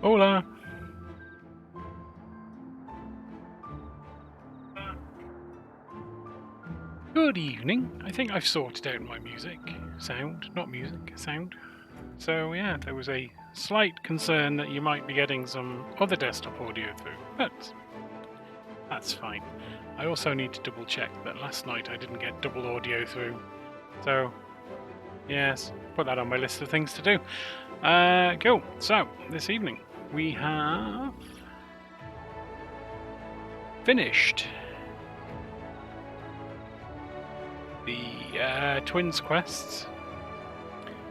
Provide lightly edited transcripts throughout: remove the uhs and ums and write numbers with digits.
Hola! Good evening. I think I've sorted out my sound. So yeah, there was a slight concern that you might be getting some other desktop audio through, but that's fine. I also need to double check that last night I didn't get double audio through. So yes, put that on my list of things to do. Cool. So this evening we have finished the twins quests.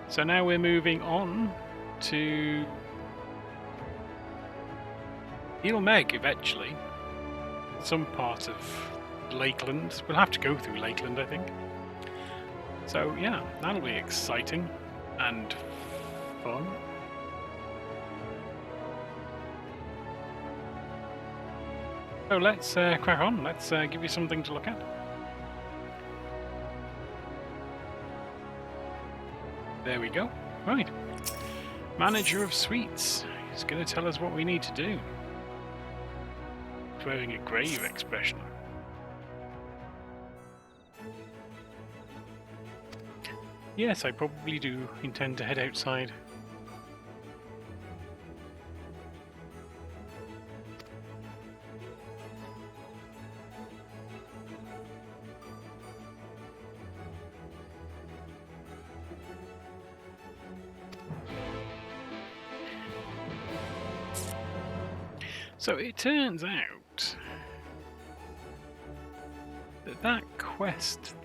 So now we're moving on to Meg eventually. Some part of Lakeland. We'll have to go through Lakeland, I think. So yeah, that'll be exciting and fun. So let's crack on. Let's give you something to look at. There we go. Right. Manager of Suites. He's going to tell us what we need to do. He's wearing a grave expression. Yes, I probably do intend to head outside. So it turns out that that quest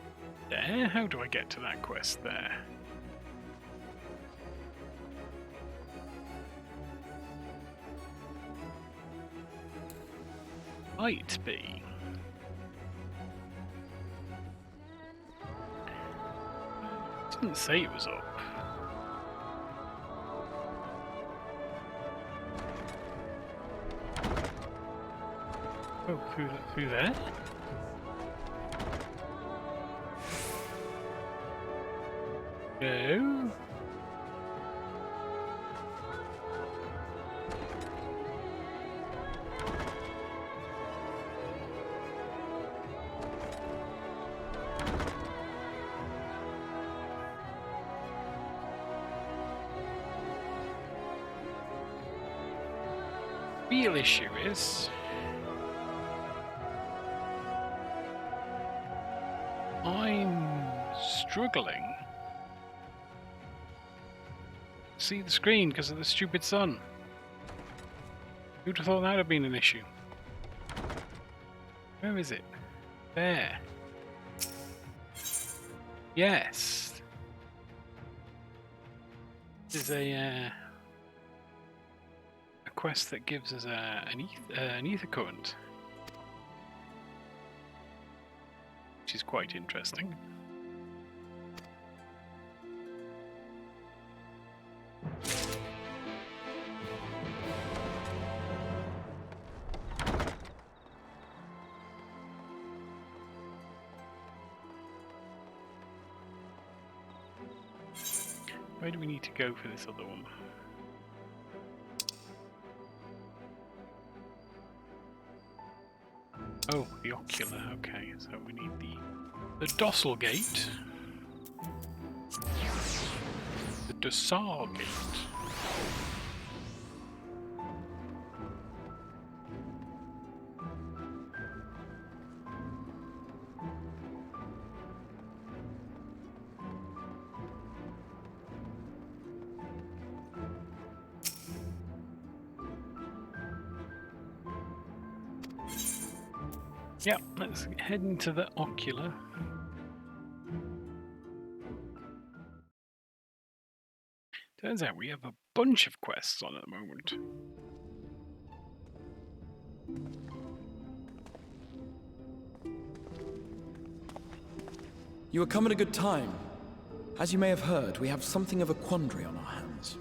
there, how do I get to that quest there? Might be. Didn't say it was up. Oh, through there? No. Real issue is I'm struggling to see the screen because of the stupid sun. Who'd have thought that would have been an issue? Where is it? There. Yes. This is a quest that gives us an ether current, which is quite interesting. Where do we need to go for this other one? Oh, the ocular. Okay, so we need the docile gate, the docile gate. Yep, let's head into the ocular. Turns out we have a bunch of quests on at the moment. You have come at a good time. As you may have heard, we have something of a quandary on our hands.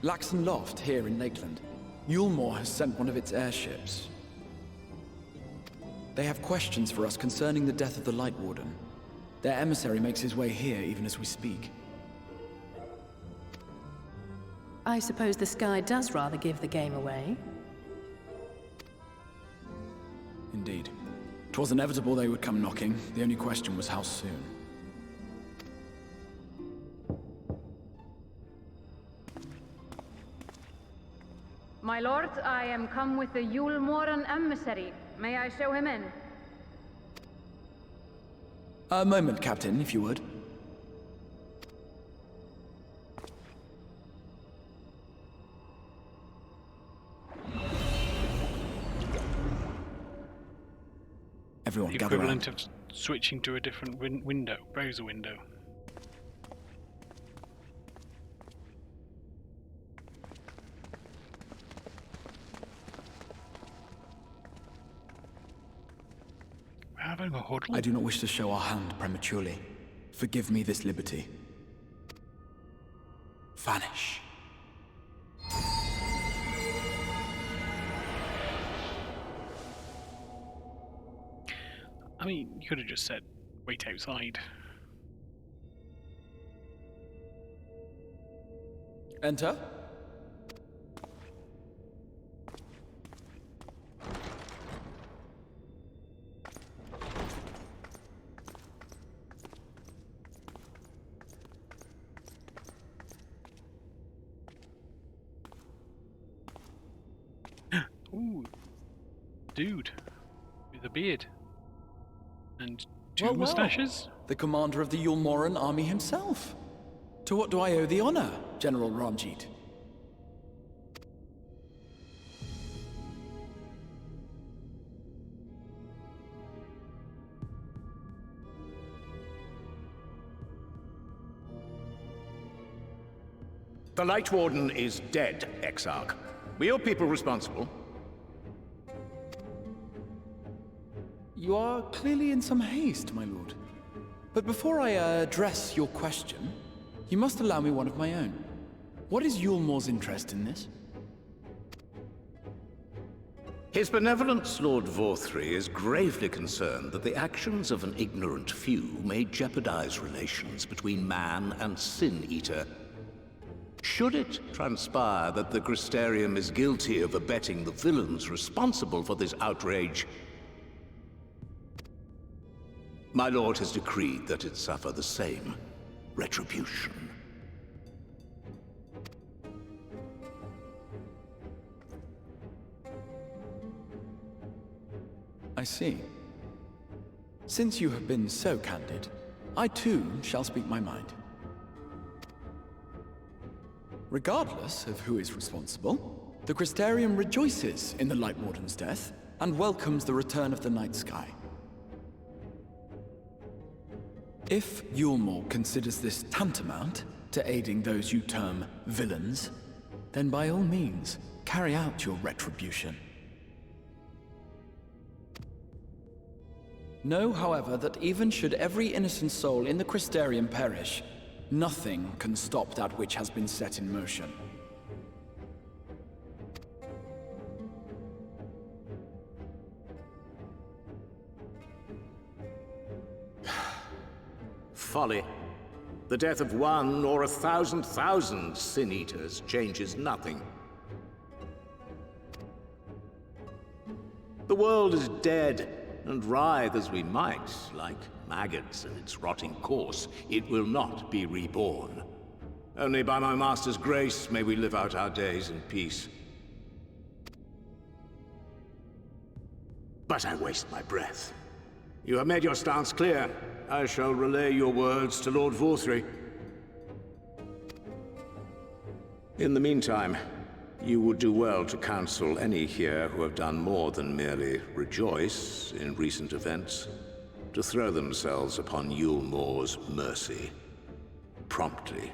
Laxton Loft here in Lakeland. Yulmore has sent one of its airships. They have questions for us concerning the death of the Light Warden. Their emissary makes his way here even as we speak. I suppose the sky does rather give the game away. Indeed. 'Twas inevitable they would come knocking. The only question was how soon. My lord, I am come with the Yule Moran emissary. May I show him in? A moment, Captain, if you would. Everyone, The gather equivalent round. of switching to a different browser window. We're having a huddle. I do not wish to show our hand prematurely. Forgive me this liberty. Vanish. I mean, you could have just said, wait outside. Enter. Ooh, dude with a beard and two Well, well. mustaches. The commander of the Yule Moran army himself. To what do I owe the honor, General Ranjit? The Light Warden is dead, Exarch. We owe people responsible. You are clearly in some haste, my lord. But before I address your question, you must allow me one of my own. What is Yulmore's interest in this? His benevolence, Lord Vorthry, is gravely concerned that the actions of an ignorant few may jeopardize relations between man and Sin-Eater. Should it transpire that the Crystarium is guilty of abetting the villains responsible for this outrage, my lord has decreed that it suffer the same retribution. I see. Since you have been so candid, I too shall speak my mind. Regardless of who is responsible, the Crystarium rejoices in the Light Warden's death and welcomes the return of the night sky. If Yulmore considers this tantamount to aiding those you term villains, then by all means, carry out your retribution. Know, however, that even should every innocent soul in the Crystarium perish, nothing can stop that which has been set in motion. Folly. The death of one or 1,000,000 Sin-Eaters changes nothing. The world is dead, and writhe as we might, like maggots in its rotting course, it will not be reborn. Only by my master's grace may we live out our days in peace. But I waste my breath. You have made your stance clear. I shall relay your words to Lord Vorthry. In the meantime, you would do well to counsel any here who have done more than merely rejoice in recent events, to throw themselves upon Yulmore's mercy, promptly.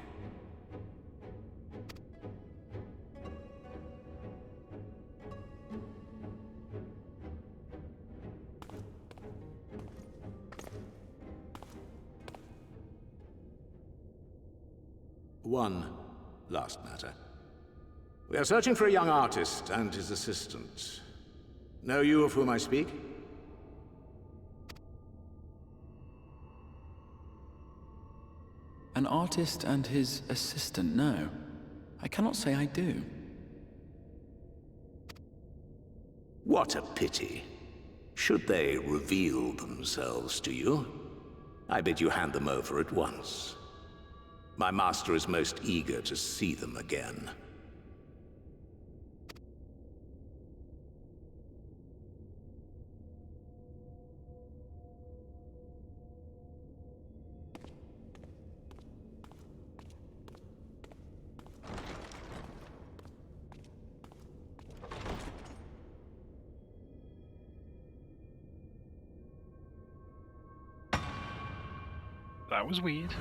One last matter. We are searching for a young artist and his assistant. Know you of whom I speak? An artist and his assistant, no. I cannot say I do. What a pity. Should they reveal themselves to you, I bid you hand them over at once. My master is most eager to see them again. That was weird.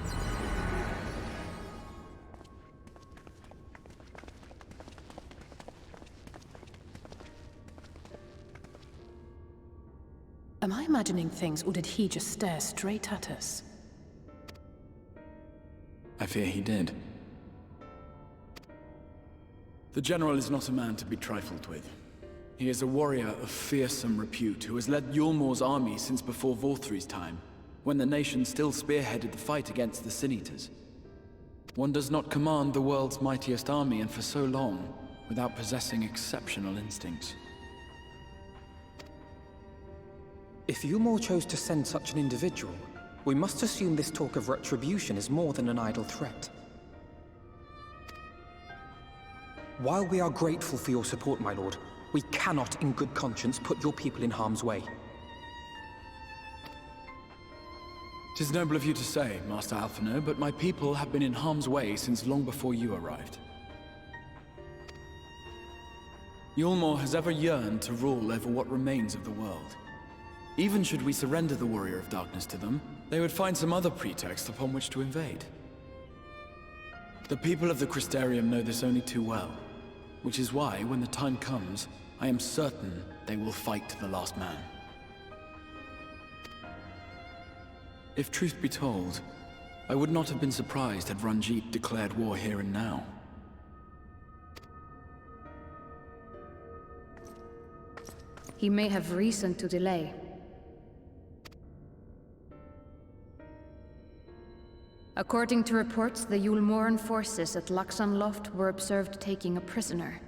Am I imagining things, or did he just stare straight at us? I fear he did. The General is not a man to be trifled with. He is a warrior of fearsome repute who has led Yulmor's army since before Vorthri's time, when the nation still spearheaded the fight against the Sin-Eaters. One does not command the world's mightiest army, and for so long, without possessing exceptional instincts. If Yulmor chose to send such an individual, we must assume this talk of retribution is more than an idle threat. While we are grateful for your support, my lord, we cannot in good conscience put your people in harm's way. 'Tis noble of you to say, Master Alphino, but my people have been in harm's way since long before you arrived. Yulmor has ever yearned to rule over what remains of the world. Even should we surrender the Warrior of Darkness to them, they would find some other pretext upon which to invade. The people of the Crystarium know this only too well, which is why, when the time comes, I am certain they will fight to the last man. If truth be told, I would not have been surprised had Ranjit declared war here and now. He may have reason to delay. According to reports, the Yulmoran forces at Laxan Loft were observed taking a prisoner.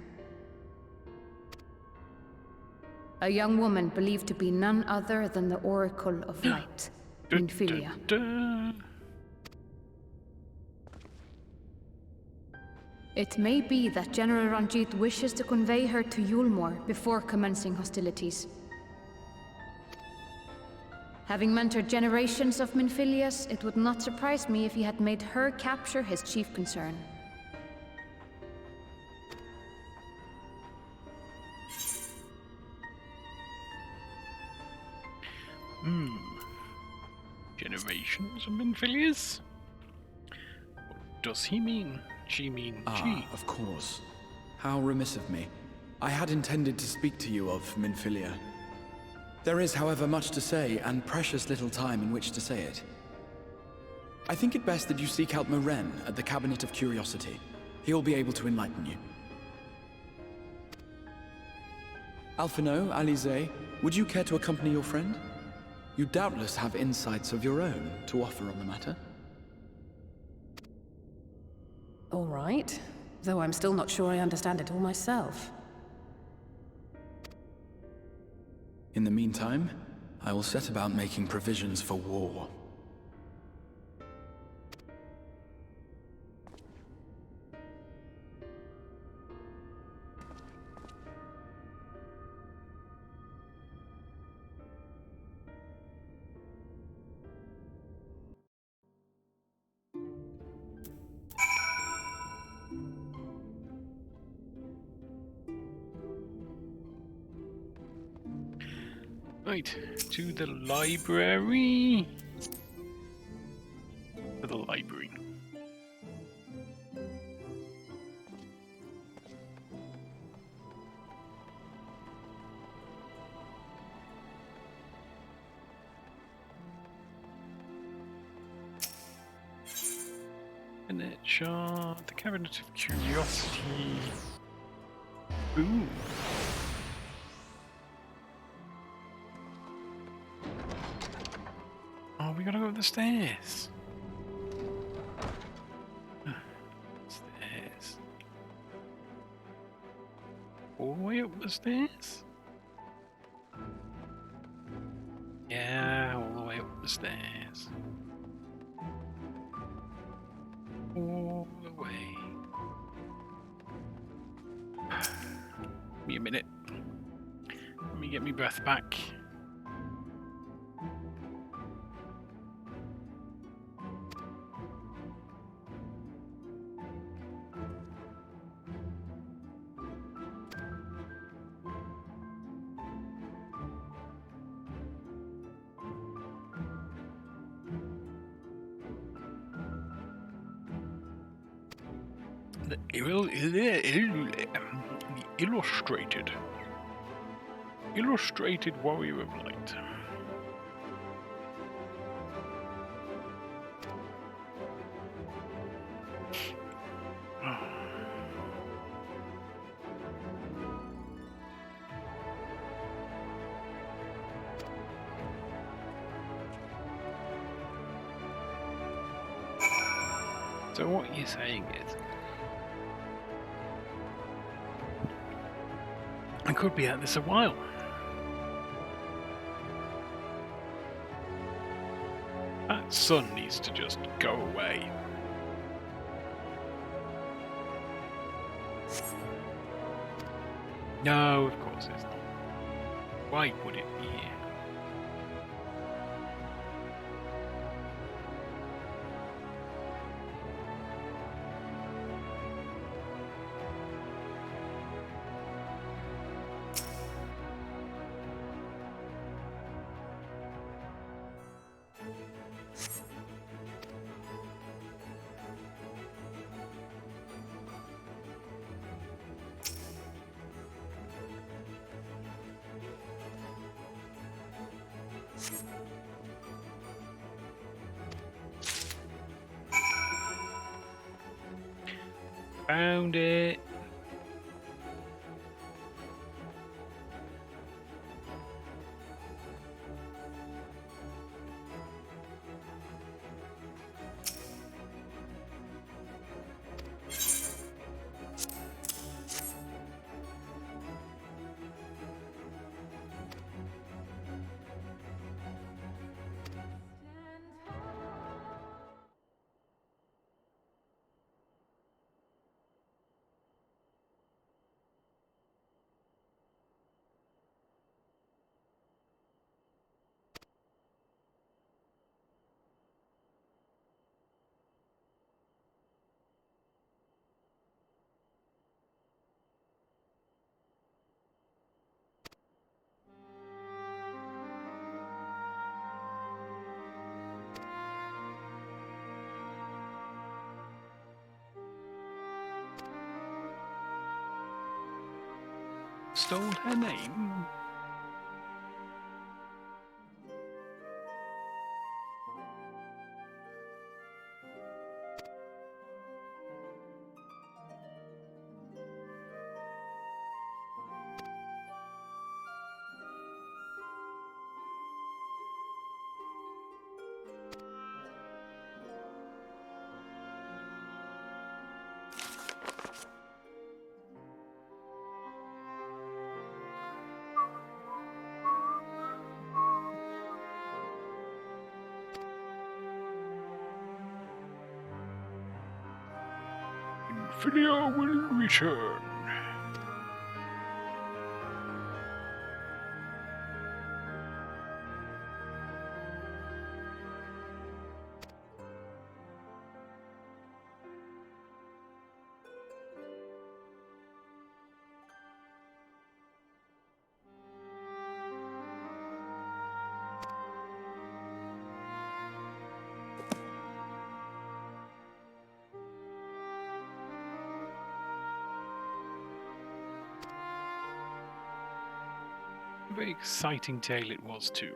A young woman believed to be none other than the Oracle of Light, Minfilia. It may be that General Ranjit wishes to convey her to Yulmor before commencing hostilities. Having mentored generations of Minfilias, it would not surprise me if he had made her capture his chief concern. Generations of Minfilias? What does he mean? She mean she? Of course. How remiss of me. I had intended to speak to you of Minfilia. There is, however, much to say, and precious little time in which to say it. I think it best that you seek out Moren at the Cabinet of Curiosity. He will be able to enlighten you. Alphino, Alize, would you care to accompany your friend? You doubtless have insights of your own to offer on the matter. All right, though I'm still not sure I understand it all myself. In the meantime, I will set about making provisions for war. Right, to the library. To the library. Cabinet shard, the Cabinet of Curiosity. Ooh. Oh, we gotta go up the stairs. all the way up the stairs? Yeah, all the way up the stairs. All the way. Give me a minute. Let me get my breath back. The illustrated warrior of light. So what you're saying is, I could be at this a while. That sun needs to just go away. No, of course it's not. Why would it be here? Found it. Stole her name. Infilia will return. A very exciting tale it was too.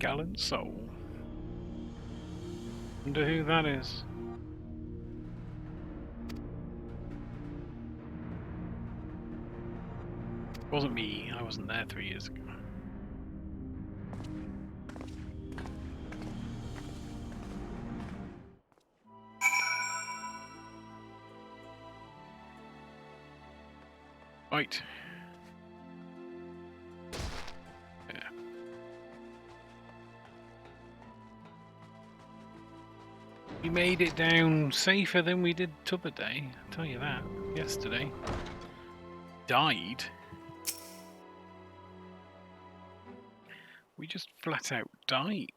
gallant soul. Wonder who that is. Wasn't me. I wasn't there 3 years ago. Right. Yeah. We made it down safer than we did t'other day. I'll tell you that. Yesterday. Died. We just flat out died.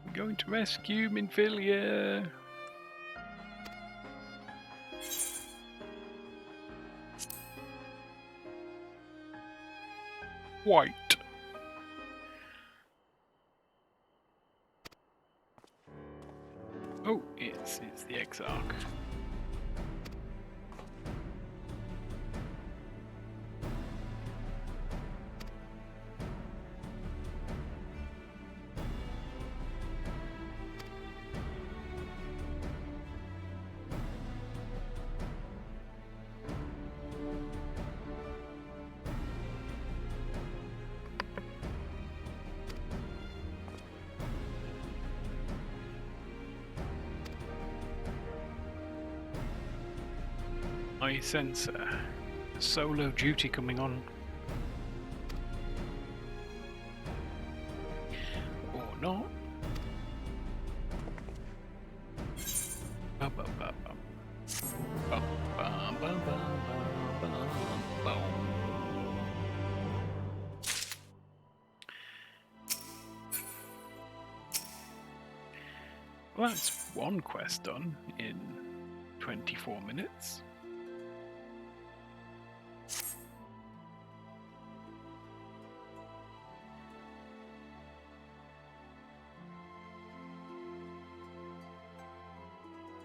I'm going to rescue Minfilia. White. Oh, it's the Exarch. I sense solo duty coming on. Or not. Well, that's one quest done in 24 minutes.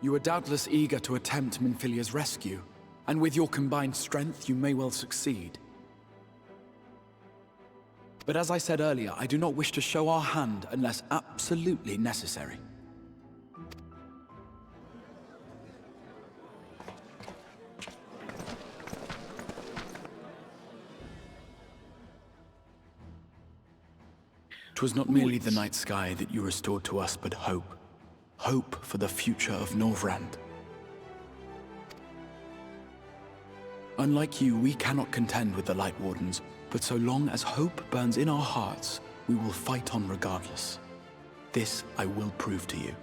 You are doubtless eager to attempt Minfilia's rescue, and with your combined strength, you may well succeed. But as I said earlier, I do not wish to show our hand unless absolutely necessary. "'Twas not merely the night sky that you restored to us, but hope. Hope for the future of Norvrand. Unlike you, we cannot contend with the Light Wardens, but so long as hope burns in our hearts, we will fight on regardless. This I will prove to you."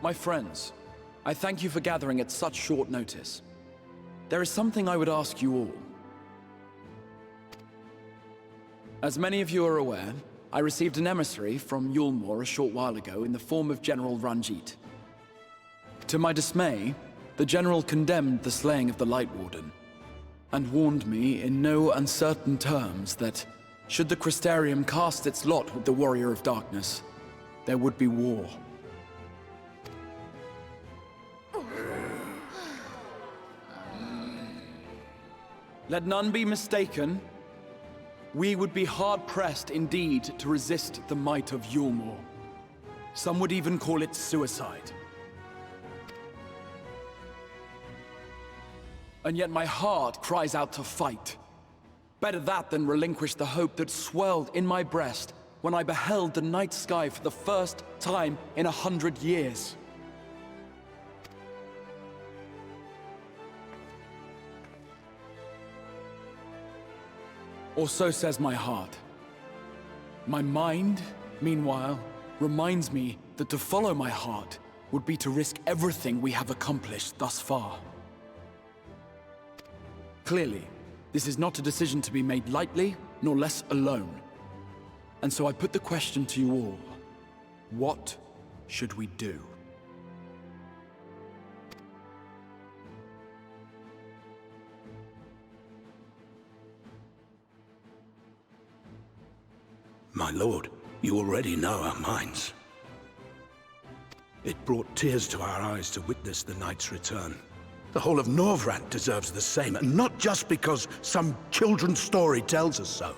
My friends, I thank you for gathering at such short notice. There is something I would ask you all. As many of you are aware, I received an emissary from Yulmore a short while ago in the form of General Ranjit. To my dismay, the General condemned the slaying of the Light Warden, and warned me in no uncertain terms that, should the Crystarium cast its lot with the Warrior of Darkness, there would be war. Let none be mistaken. We would be hard-pressed indeed to resist the might of Yulmore. Some would even call it suicide. And yet my heart cries out to fight. Better that than relinquish the hope that swelled in my breast when I beheld the night sky for the first time in 100 years. Or so says my heart. My mind, meanwhile, reminds me that to follow my heart would be to risk everything we have accomplished thus far. Clearly, this is not a decision to be made lightly, nor less alone. And so I put the question to you all. What should we do? My lord, you already know our minds. It brought tears to our eyes to witness the knight's return. The whole of Norvrant deserves the same, and not just because some children's story tells us so.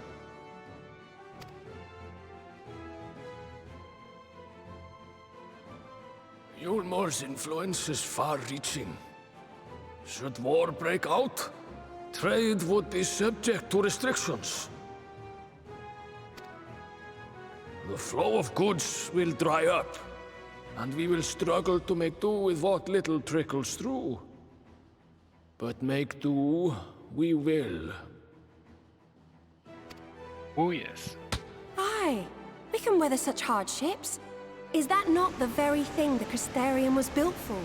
Yulmore's influence is far-reaching. Should war break out, trade would be subject to restrictions. The flow of goods will dry up, and we will struggle to make do with what little trickles through. But make do we will. Oh yes. Aye, we can weather such hardships. Is that not the very thing the Crystarium was built for?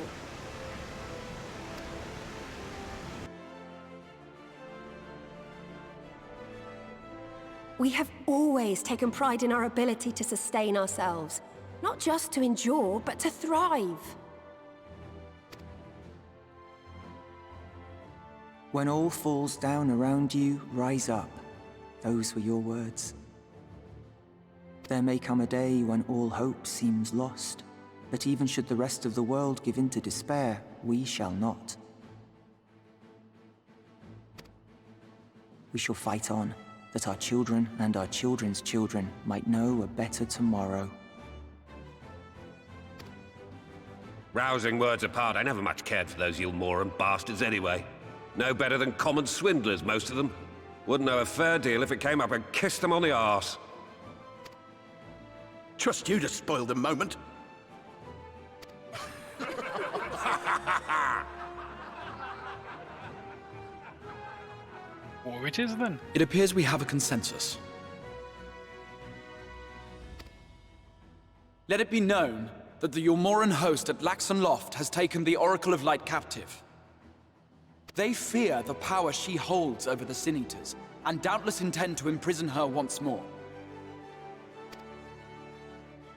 We have always taken pride in our ability to sustain ourselves. Not just to endure, but to thrive. When all falls down around you, rise up. Those were your words. There may come a day when all hope seems lost, but even should the rest of the world give in to despair, we shall not. We shall fight on, that our children and our children's children might know a better tomorrow. Rousing words apart, I never much cared for those Yulmoran bastards anyway. No better than common swindlers, most of them. Wouldn't know a fair deal if it came up and kissed them on the arse. Trust you to spoil the moment. War it is then. It appears we have a consensus. Let it be known that the Yulmoran host at Laxon Loft has taken the Oracle of Light captive. They fear the power she holds over the Sin Eaters, and doubtless intend to imprison her once more.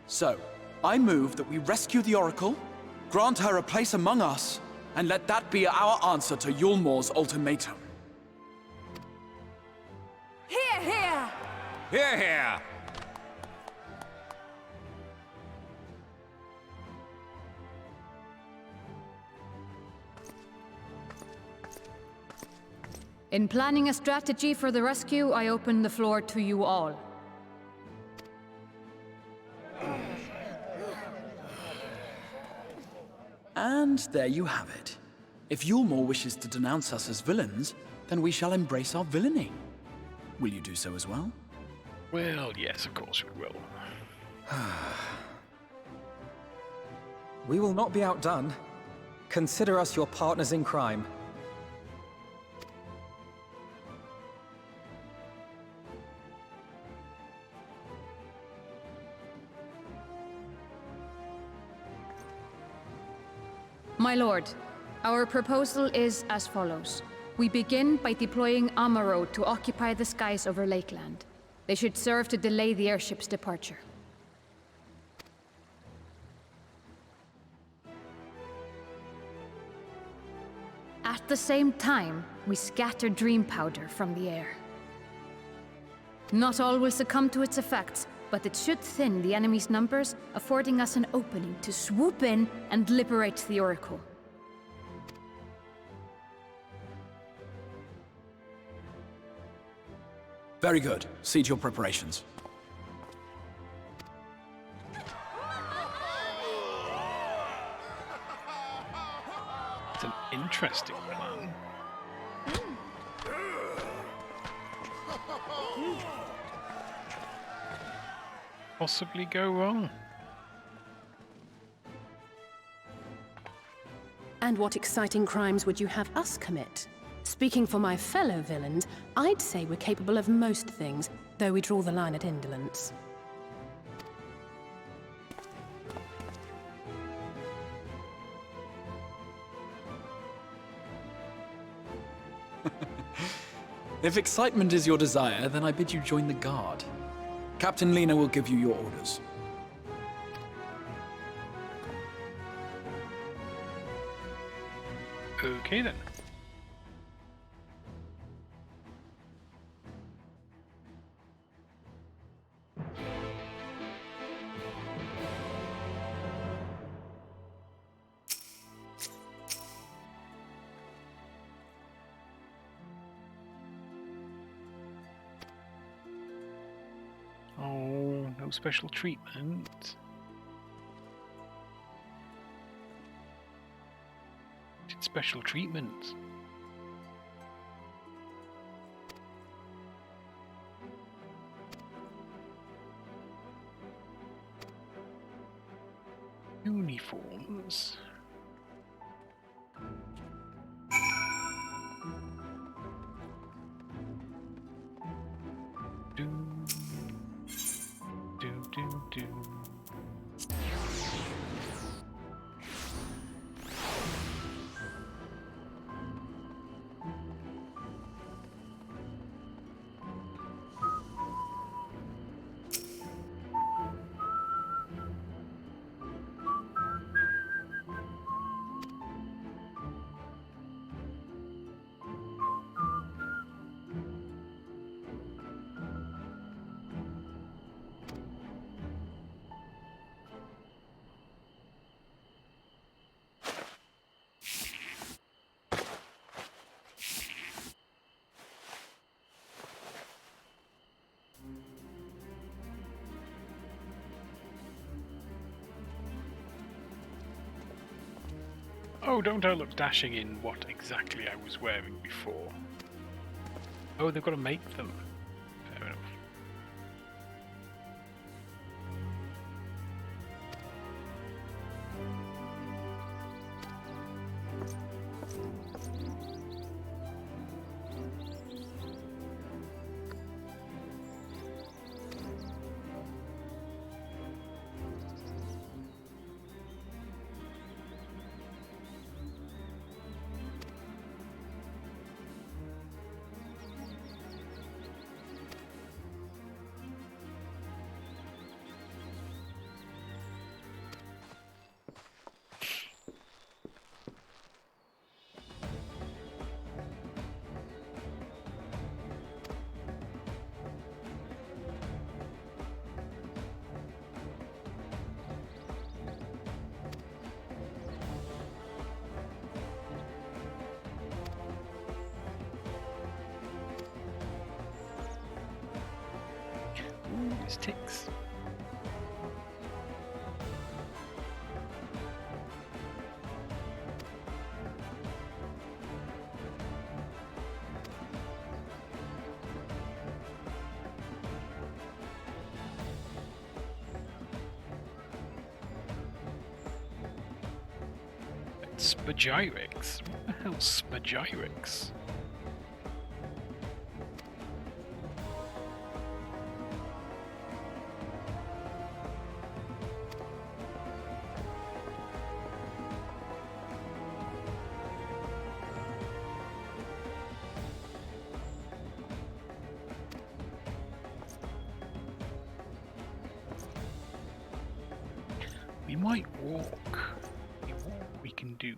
So, I move that we rescue the Oracle, grant her a place among us, and let that be our answer to Yulmore's ultimatum. Hear, hear! Hear, hear! In planning a strategy for the rescue, I open the floor to you all. And there you have it. If Yulmore wishes to denounce us as villains, then we shall embrace our villainy. Will you do so as well? Well, yes, of course we will. We will not be outdone. Consider us your partners in crime. My lord, our proposal is as follows. We begin by deploying Amaro to occupy the skies over Lakeland. They should serve to delay the airship's departure. At the same time, we scatter dream powder from the air. Not all will succumb to its effects, but it should thin the enemy's numbers, affording us an opening to swoop in and liberate the Oracle. Very good. See to your preparations. It's an interesting plan. Possibly go wrong. And what exciting crimes would you have us commit? Speaking for my fellow villains, I'd say we're capable of most things, though we draw the line at indolence. If excitement is your desire, then I bid you join the guard. Captain Lena will give you your orders. Okay then. Oh, no special treatment. Did special treatment. Uniforms. Do. Oh, don't I look dashing in what exactly I was wearing before? Oh, they've got to make them. Fair enough. Ooh, there's ticks. Spagyrics? What the hell's spagyrics? We might walk. We can do.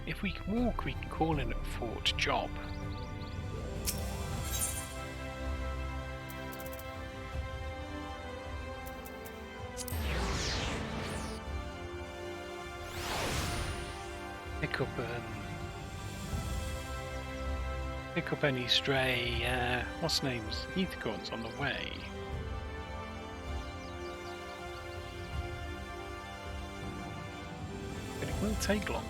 If we can walk, we can call in a fort job. pick up any stray what's names Heathcorns on the way. But it will take longer.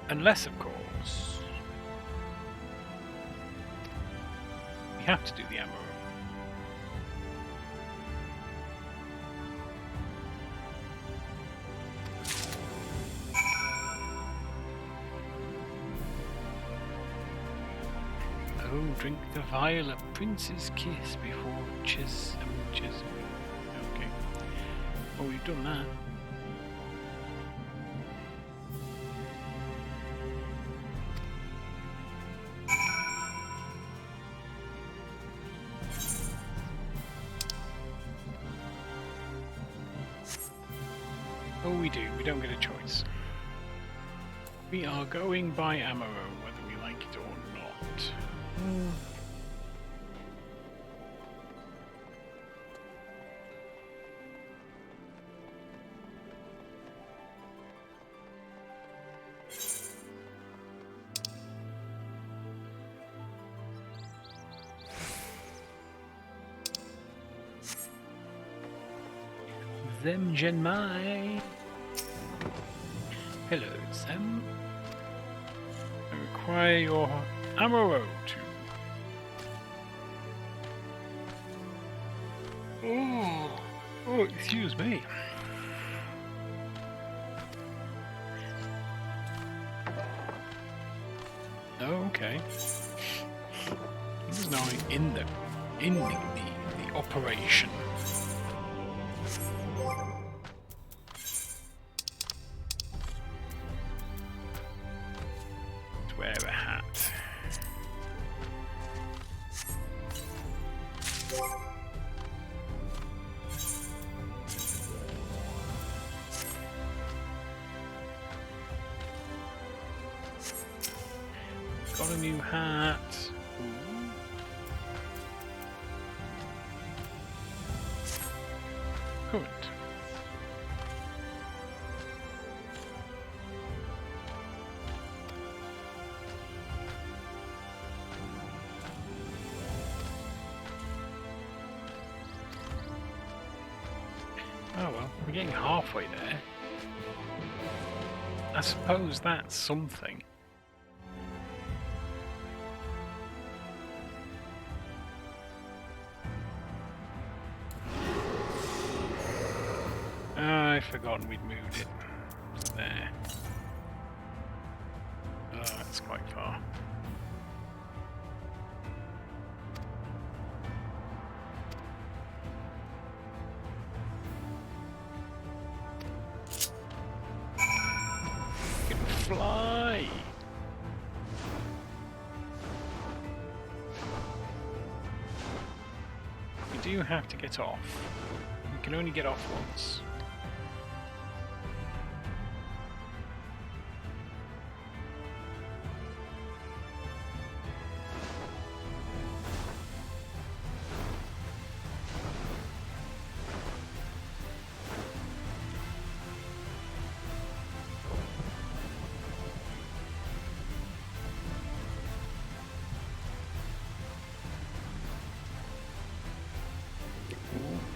Unless, of course, we have to do the ammo. Oh, drink the vial of Prince's Kiss before Chis. Okay. Oh, we've done that. Oh, we do. We don't get a choice. We are going by ammo, whether we like it or not. Them Genmai. Hello, Sam. I require your ammo to. Oh, excuse me. Okay. He's now in the operation. Wear a hat. Got a new hat. Ooh. Good. Oh well, we're getting halfway there. I suppose that's something. I've forgotten we'd moved it. There. Oh, that's quite far. Fly! We do have to get off. We can only get off once.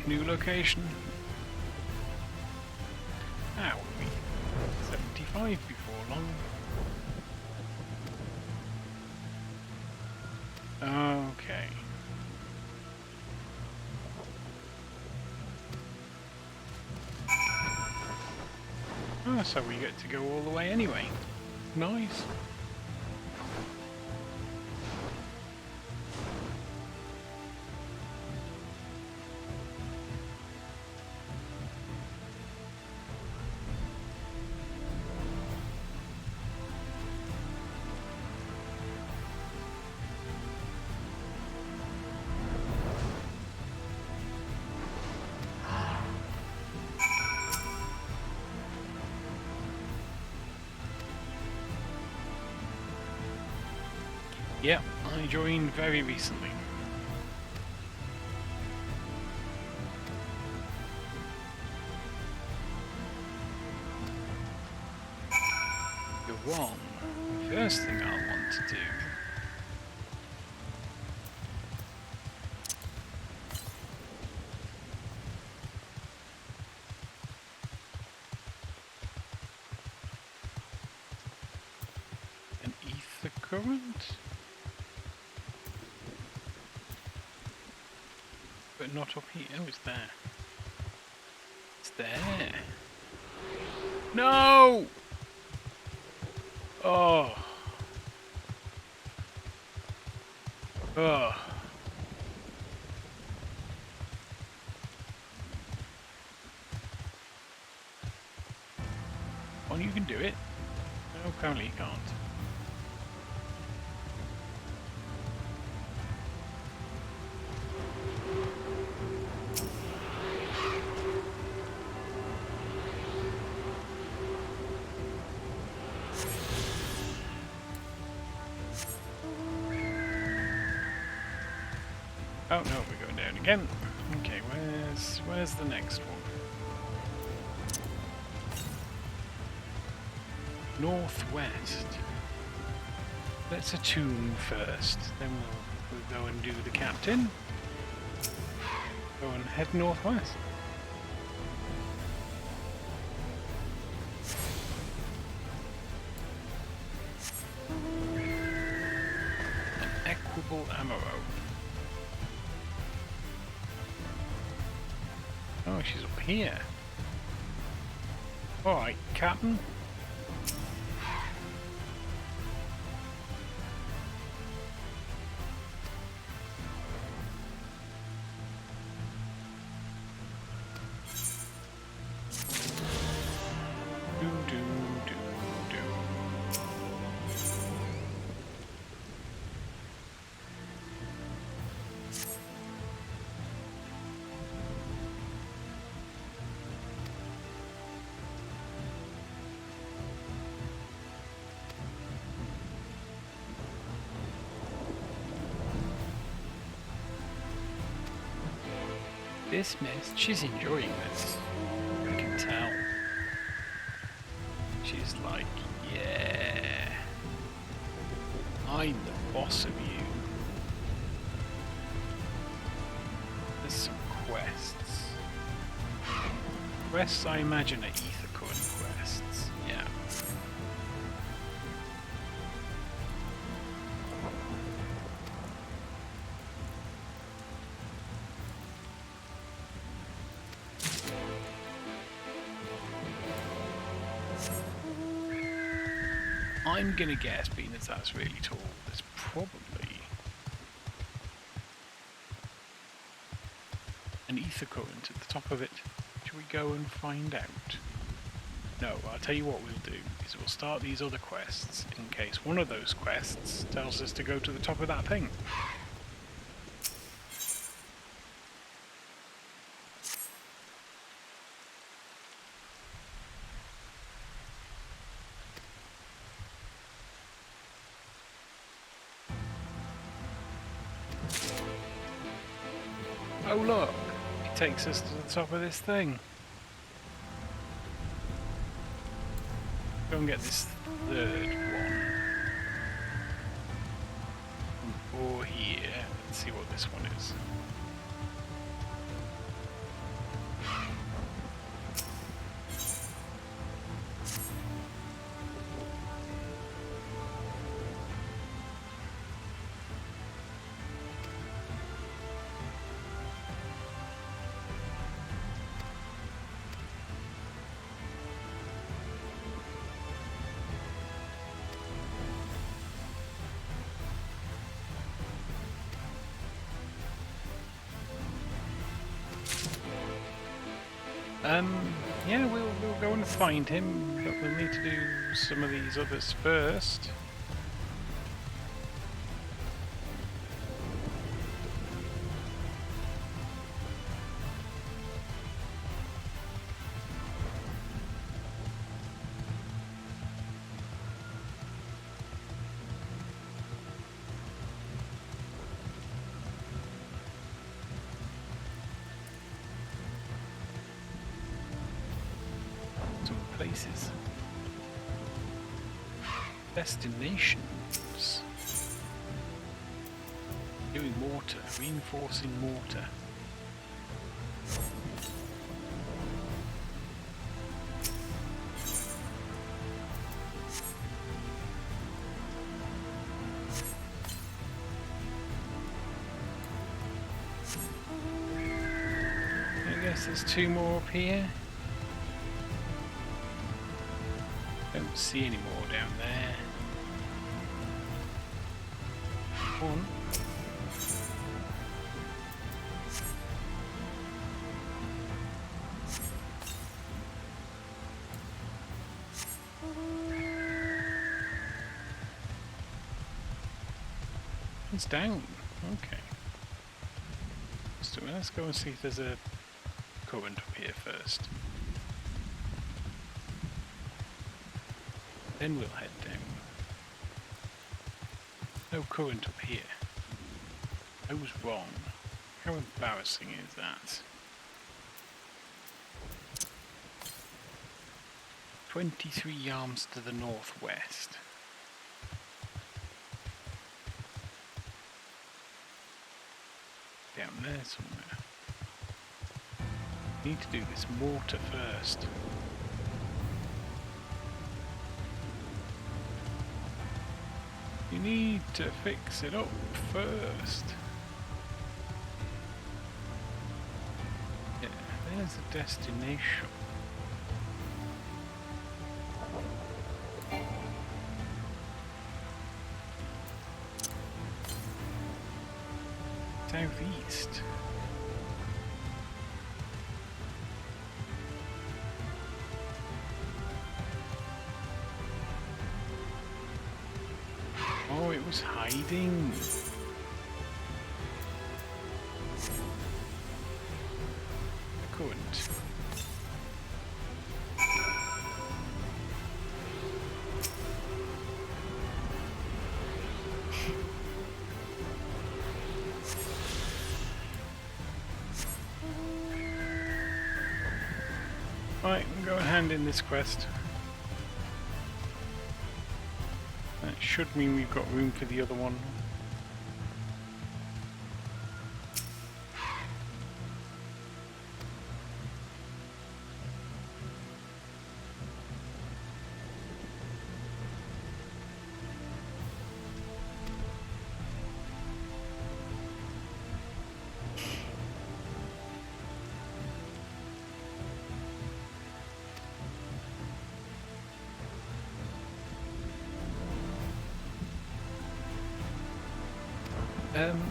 New location. How will we? 75 before long. Okay. Oh, so we get to go all the way anyway. Nice. Yep, I joined very recently. one, the first thing I'll want to do an ether current, but not up here. Oh, it's there. It's there. No! Oh. Oh. Oh, you can do it. No, apparently you can't. Oh no, we're going down again. Okay, where's the next one? Northwest. Let's attune first, then we'll go and do the captain. Go and head northwest. An equable ammo. Oh, she's up here. Alright, Captain. This miss, she's enjoying this. I can tell. She's like, yeah, I'm the boss of you. There's some quests. Quests, I imagine, are ether coin quests. Yeah. I'm gonna guess, being as that's really tall, there's probably an ether current at the top of it. Should we go and find out? No, I'll tell you what we'll do, is we'll start these other quests, in case one of those quests tells us to go to the top of that thing. Oh look, it takes us to the top of this thing. Go and get this third one. Or here, let's see what this one is. Yeah, we'll go and find him, but we'll need to do some of these others first. Places. Destinations. Doing mortar, reinforcing mortar. I guess there's 2 more up here. Don't see any more down there. 1. It's down. Okay. So let's go and see if there's a current up here first. Then we'll head down. No current up here. I was wrong. How embarrassing is that? 23 yards to the northwest. Down there somewhere. Need to do this mortar first. You need to fix it up first. Yeah, there's a destination. Southeast. Oh, it was hiding. I couldn't. Right, we'll go and hand in this quest. That should mean we've got room for the other one.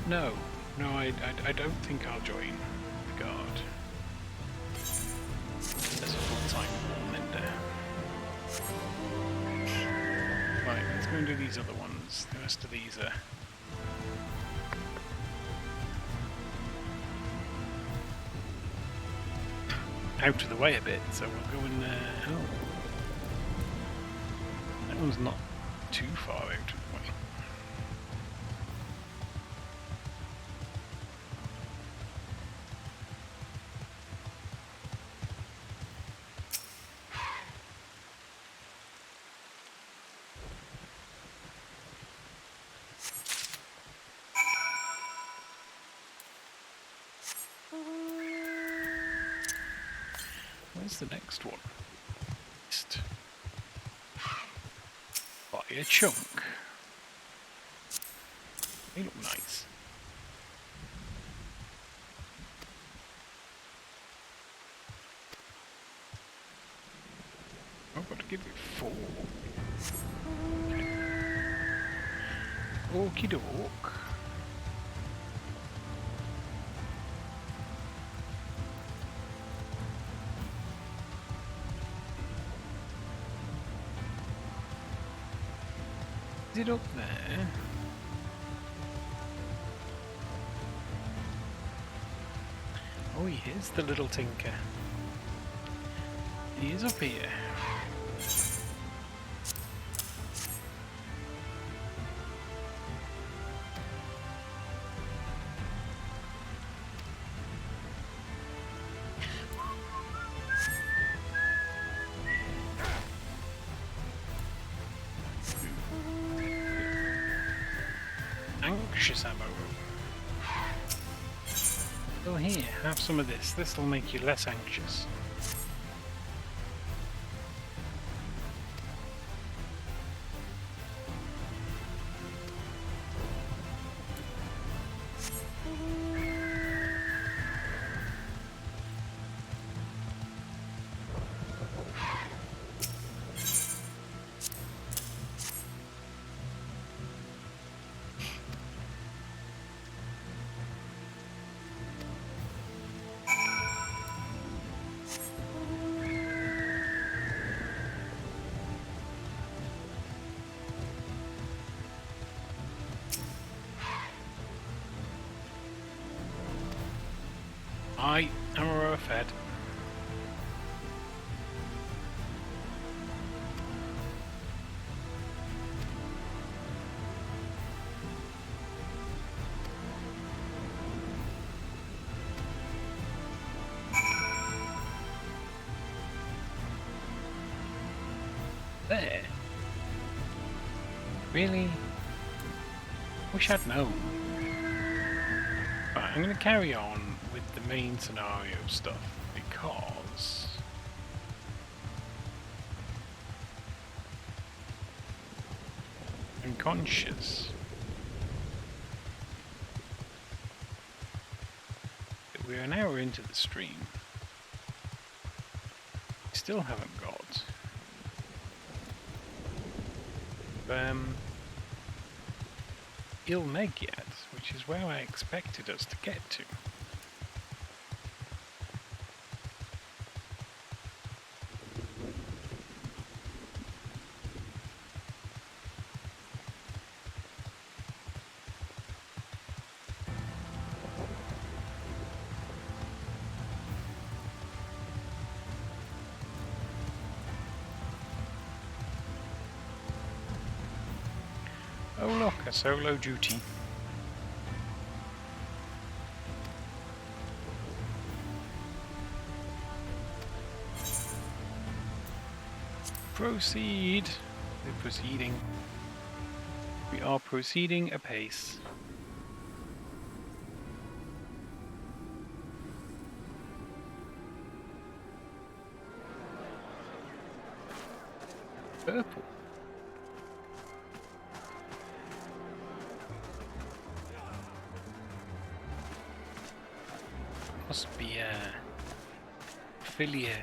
No, I don't think I'll join the guard as a full-time mender. Right, let's go and do these other ones. The rest of these are out of the way a bit, so we'll go in there. Oh, that one's not too far out of the way. Where's the next one? Just buy a chunk. They look nice. I've got to give it 4. Okie doke. Is it up there? Oh, here's the little tinker. He is up here. precious ammo. So here, have some of this. This will make you less anxious. I am overfed. There. Really? Wish I'd known. Right, I'm going to carry on with the main scenario stuff because I'm conscious that we're an hour into the stream. Still haven't got Il Meg yet, which is where I expected us to get to. Oh look, a solo duty. Proceed. We're proceeding. We are proceeding apace. Purple. Must be Affiliate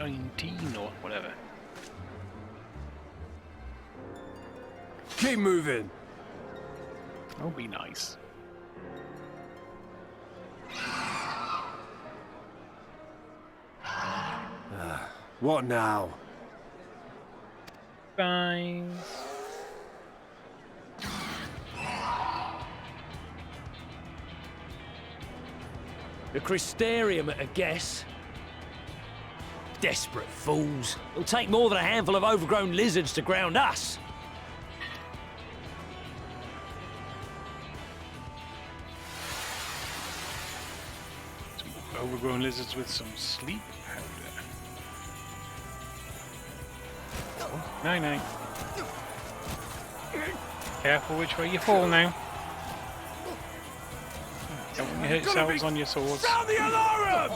19 or whatever. Keep moving. That'll be nice. What now? Fine. The Crystarium at a guess. Desperate fools. It'll take more than a handful of overgrown lizards to ground us. Some overgrown lizards with some sleep powder. Oh, night. Careful which way you fall now. Don't want you hurt yourselves on your swords. Sound the alarm!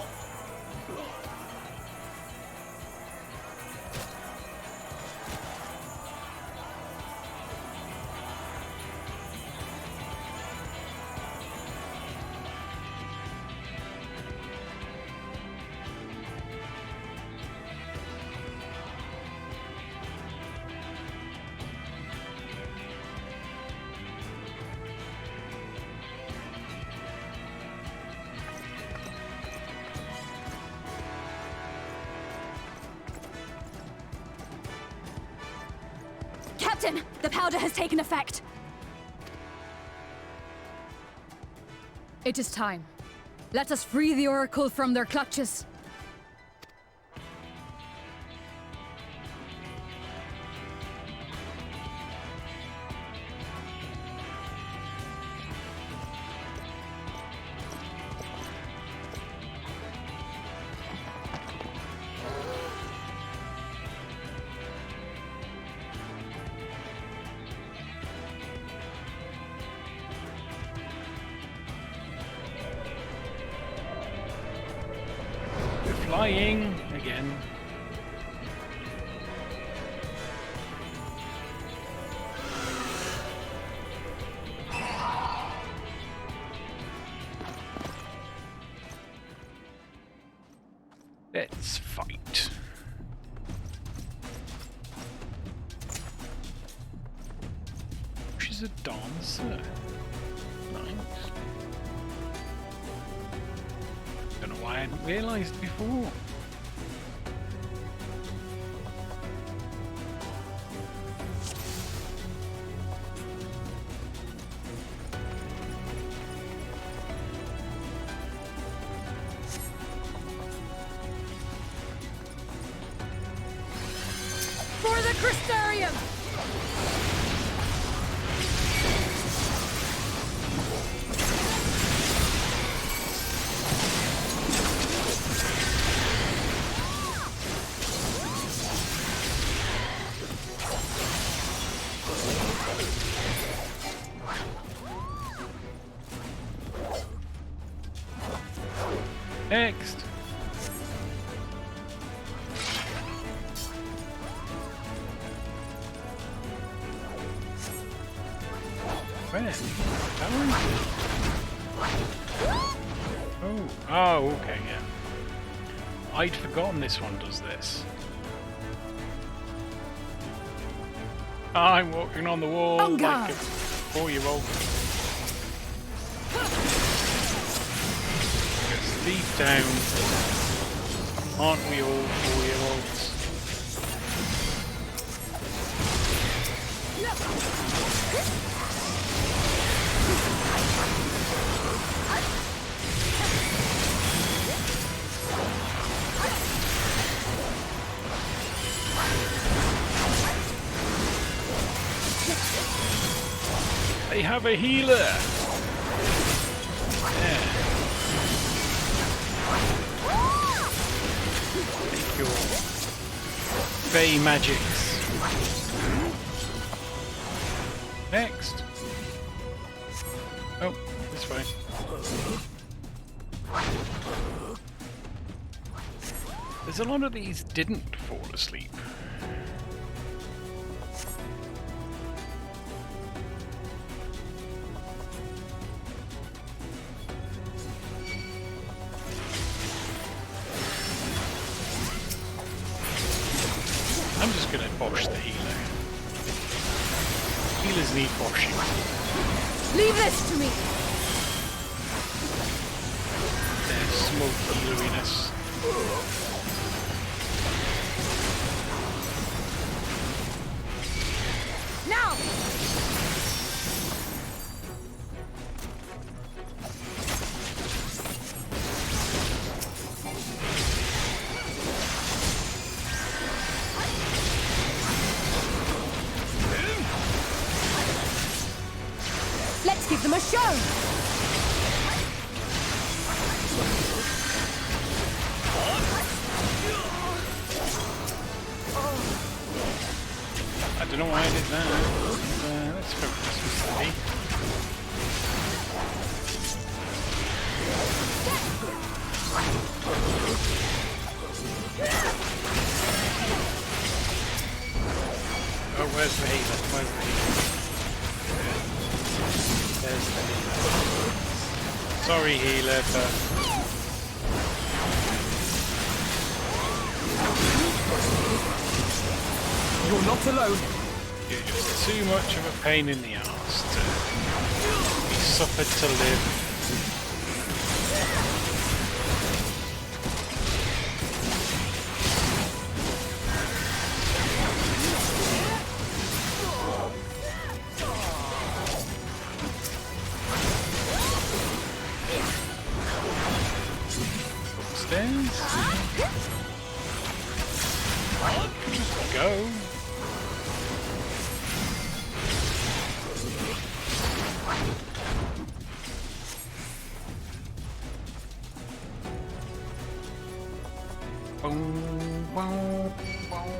Captain, the powder has taken effect. It is time. Let us free the Oracle from their clutches. flying again. Let's fight. She's a dancer. Nice. Don't know why I hadn't realised before. For the Crystarium! Next. Where? Oh, okay, yeah. I'd forgotten this one does this. I'm walking on the wall On like guard. a 4-year-old. Deep down, aren't we all 4-year-olds? They have a healer! Yeah. Take your Fey magics. Next! Oh, this way. There's a lot of these didn't fall asleep. I'm just gonna bosh the healer. Healers need boshing. Leave this to me! Their smoke healeriness. Now! Let's give them a show! I don't know why I did that. Let's focus with steady. Oh, where's the healer? Where's the healer? There's the healer. Sorry, healer, but... You're not alone. You're just too much of a pain in the arse to be suffered to live. Upstairs? Just go. Boom, boom, boom.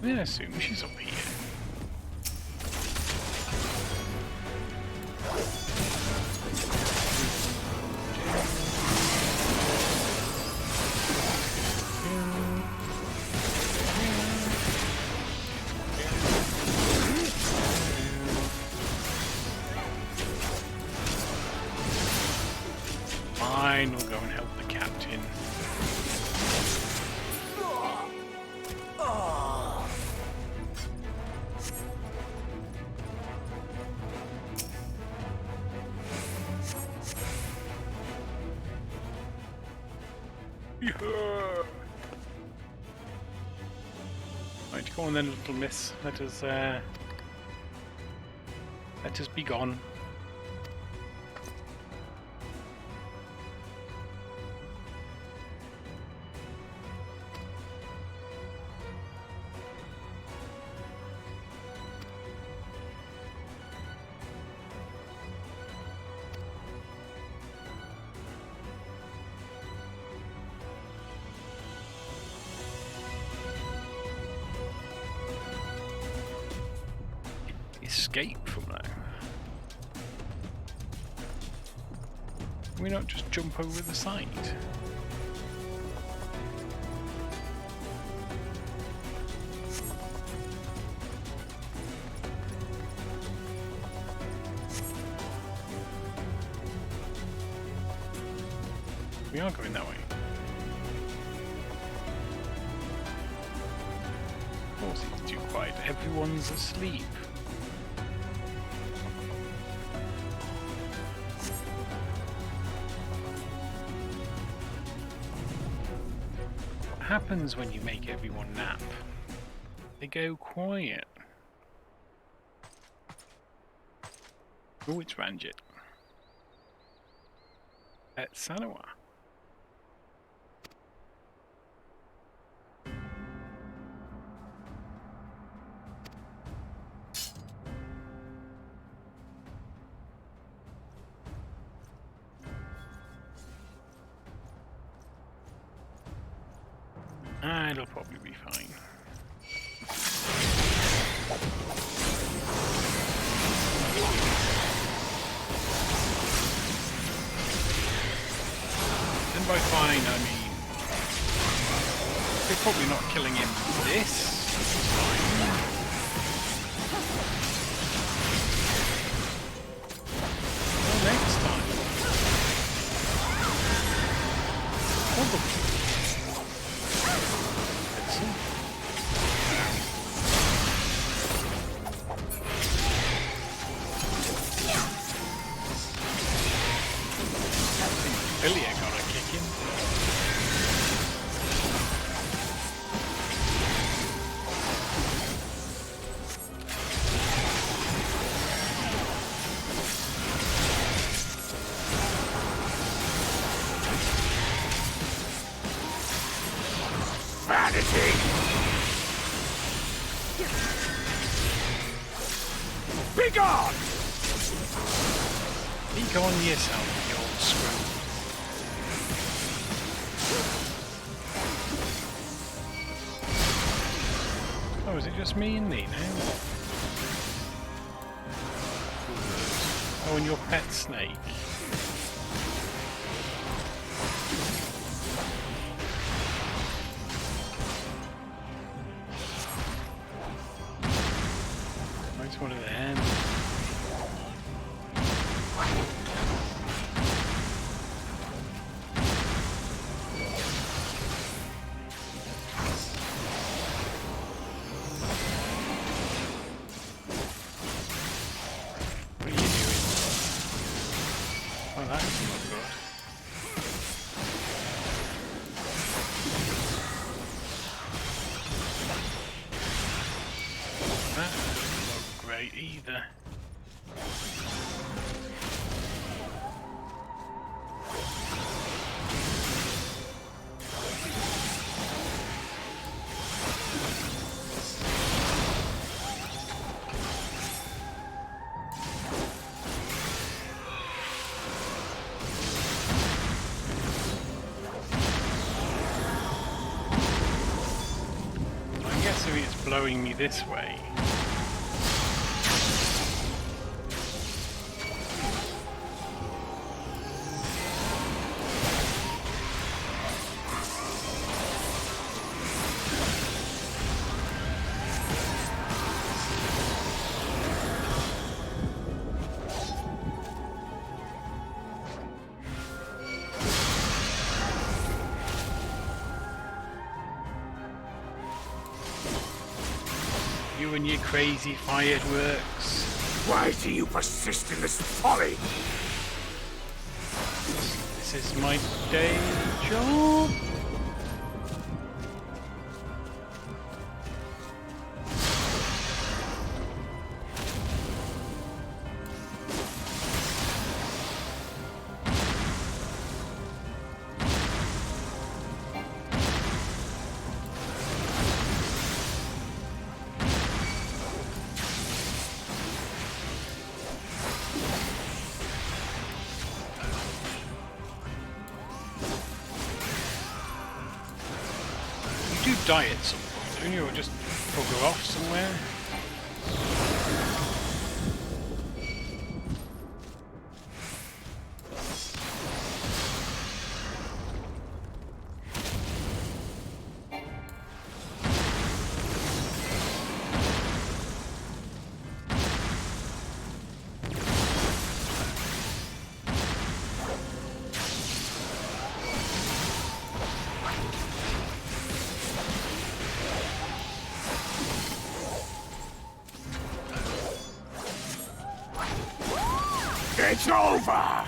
Yeah, assume she's up here. Fine, we'll go and help the captain. Yeah. Right, go on then, little miss. Let us be gone. Escape from there. Can we not just jump over the side? We are going that way. Of course, it's too quiet. Everyone's asleep. What happens when you make everyone nap? They go quiet. Oh, it's Ranjit. At Salawa. It'll probably be fine. And by fine, I mean, they're probably not killing him with this. It's fine. Well, next time. Probably. Billy, I got a kick in. Vanity! Be gone! Be gone yourself, you old screw. Oh, is it just me and me now? Oh, and your pet snake. It's one of them. Either. blowing me this way. You and your crazy fireworks. Why do you persist in this folly? This is my day job. You do die at some point, don't you? Or just bugger off somewhere? It's over!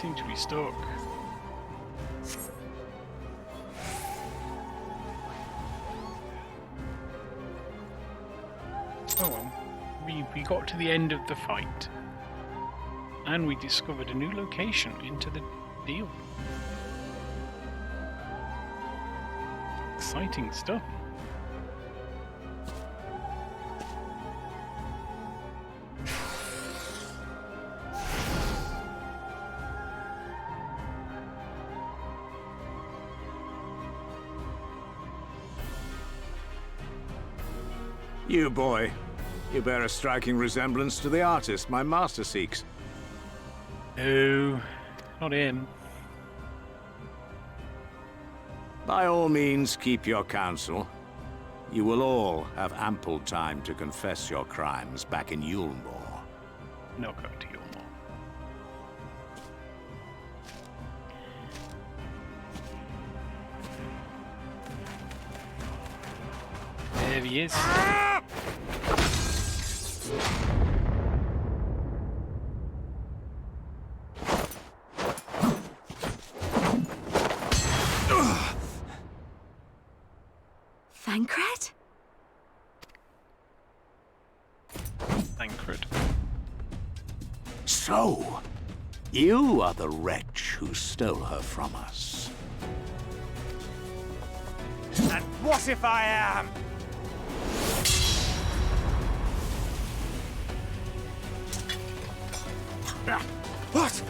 Seem to be stuck. Oh well, we got to the end of the fight, and we discovered a new location into the deal. Exciting stuff. You boy, you bear a striking resemblance to the artist my master seeks. No, not him. By all means, keep your counsel. You will all have ample time to confess your crimes back in Yulmore. Not going to Yulmore. There he is. Thancred? Thancred. So, you are the wretch who stole her from us. And what if I am? What?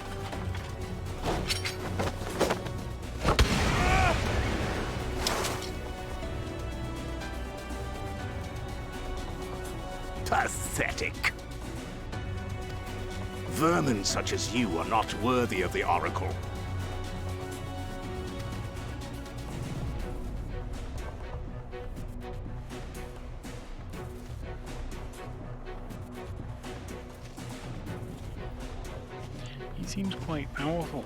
Pathetic. Vermin such as you are not worthy of the Oracle. He seems quite powerful.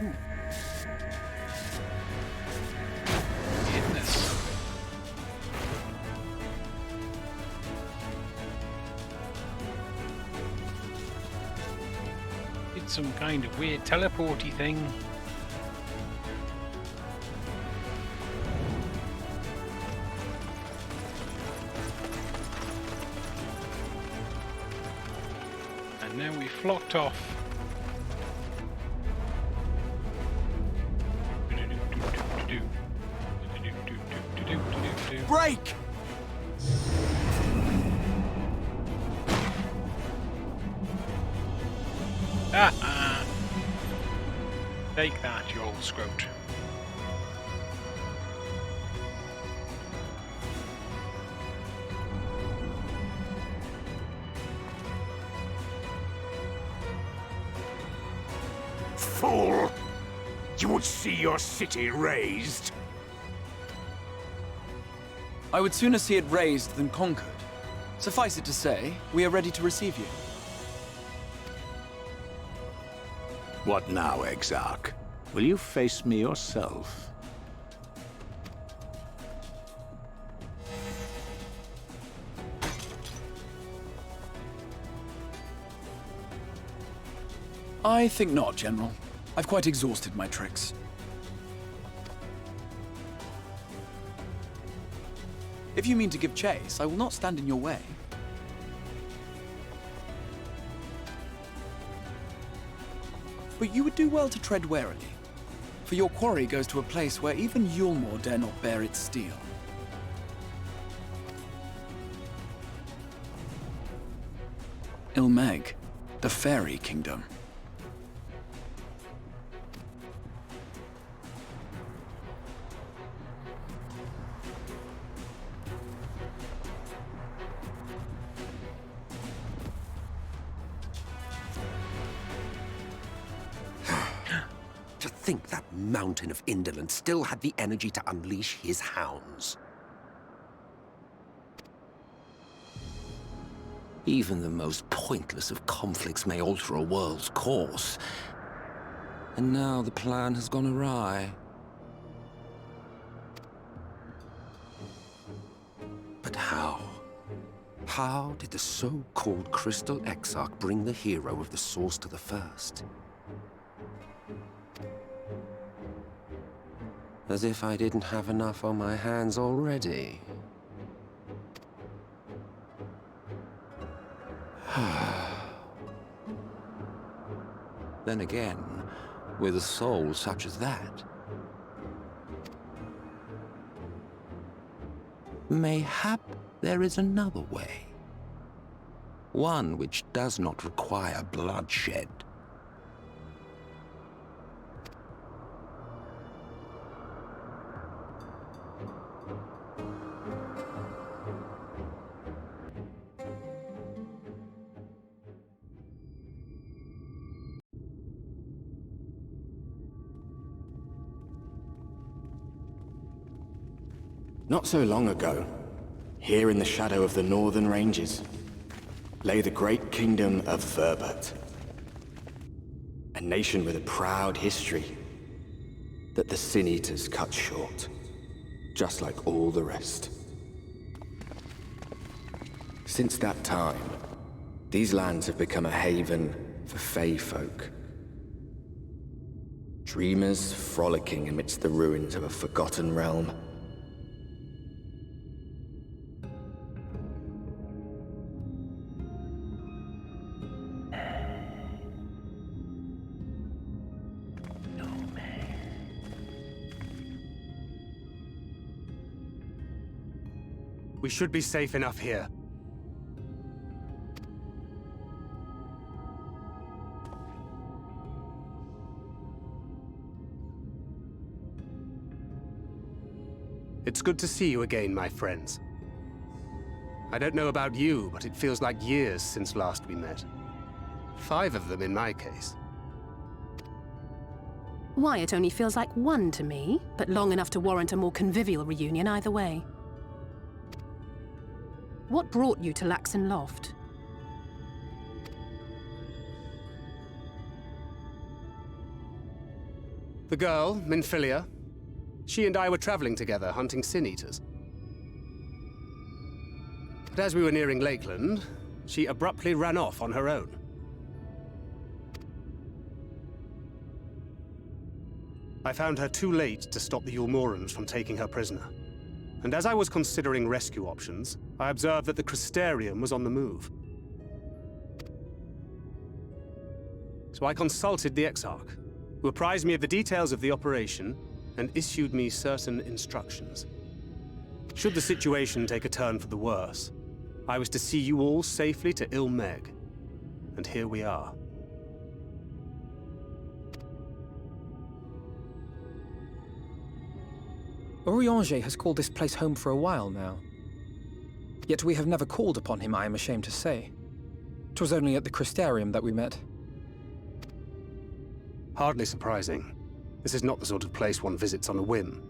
Ooh. Goodness. It's some kind of weird teleporty thing. And now we flocked off. Break! Take that, you old scroat. Fool! You would see your city razed. I would sooner see it razed than conquered. Suffice it to say, we are ready to receive you. What now, Exarch? Will you face me yourself? I think not, General. I've quite exhausted my tricks. If you mean to give chase, I will not stand in your way. But you would do well to tread warily, for your quarry goes to a place where even Yulmore dare not bear its steel. Ilmeg, the Fairy Kingdom. To think that mountain of indolence still had the energy to unleash his hounds. Even the most pointless of conflicts may alter a world's course. And now the plan has gone awry. But how? How did the so-called Crystal Exarch bring the hero of the source to the first? As if I didn't have enough on my hands already. Then again, with a soul such as that, mayhap there is another way. One which does not require bloodshed. Not so long ago, here in the shadow of the northern ranges, lay the great kingdom of Verbert. A nation with a proud history that the Sin Eaters cut short, just like all the rest. Since that time, these lands have become a haven for Fey folk. Dreamers frolicking amidst the ruins of a forgotten realm. We should be safe enough here. It's good to see you again, my friends. I don't know about you, but it feels like years since last we met. 5 of them in my case. Why, it only feels like 1 to me, but long enough to warrant a more convivial reunion either way. What brought you to Laxon Loft? The girl, Minfilia, she and I were traveling together, hunting Sin Eaters. But as we were nearing Lakeland, she abruptly ran off on her own. I found her too late to stop the Yulmorans from taking her prisoner. And as I was considering rescue options, I observed that the Crystarium was on the move. So I consulted the Exarch, who apprised me of the details of the operation and issued me certain instructions. Should the situation take a turn for the worse, I was to see you all safely to Ilmeg. And here we are. Urianger has called this place home for a while now. Yet we have never called upon him, I am ashamed to say. 'Twas only at the Crystarium that we met. Hardly surprising. This is not the sort of place one visits on a whim.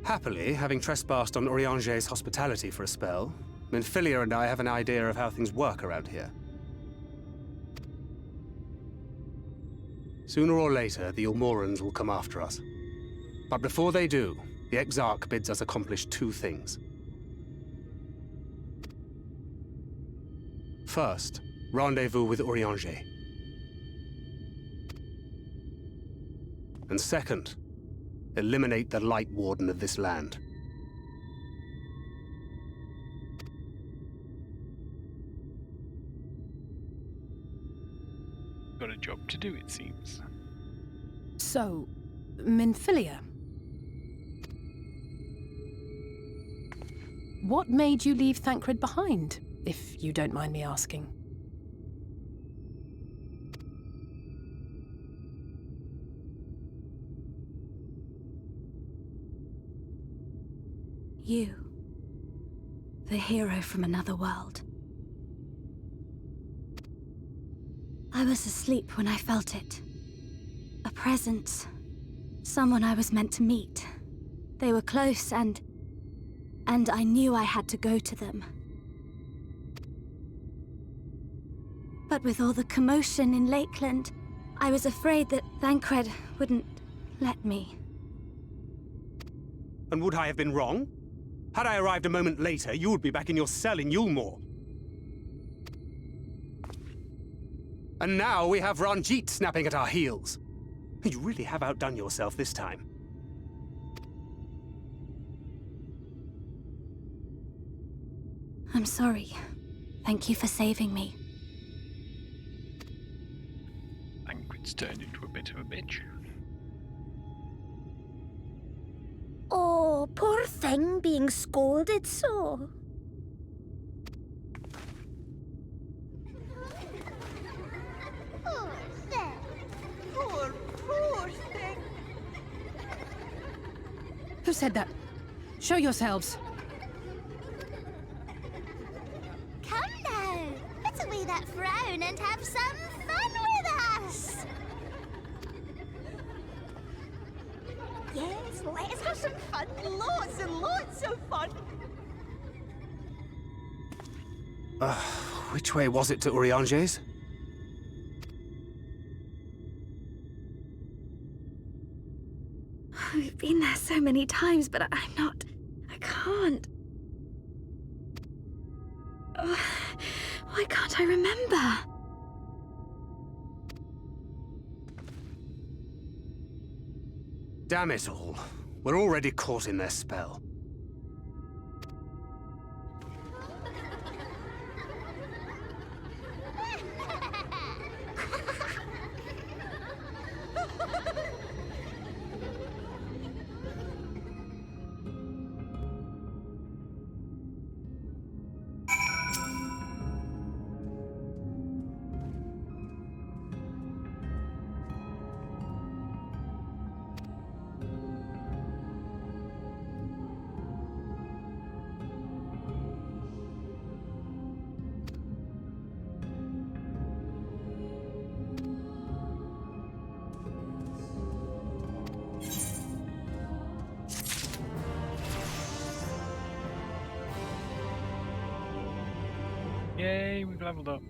Happily, having trespassed on Urianger's hospitality for a spell, Minfilia and I have an idea of how things work around here. Sooner or later, the Ilmorans will come after us. But before they do, the Exarch bids us accomplish two things. First, rendezvous with Urianger. And second, eliminate the Light Warden of this land. Got a job to do, it seems. So, Minfilia. What made you leave Thancred behind, if you don't mind me asking? You. The hero from another world. I was asleep when I felt it. A presence. Someone I was meant to meet. They were close and I knew I had to go to them. But with all the commotion in Lakeland, I was afraid that Thancred wouldn't let me. And would I have been wrong? Had I arrived a moment later, you would be back in your cell in Yulmore. And now we have Ranjit snapping at our heels. You really have outdone yourself this time. I'm sorry. Thank you for saving me. Thancred's turned into a bit of a bitch. Oh, poor thing being scolded so. Poor thing. Who said that? Show yourselves. Come now, put away that frown and have some fun with us. Yes, let's have some fun. Lots and lots of fun. Which way was it to Urianger's? We've been there so many times, but I can't. Why can't I remember? Damn it all. We're already caught in their spell. Yay, we've leveled up.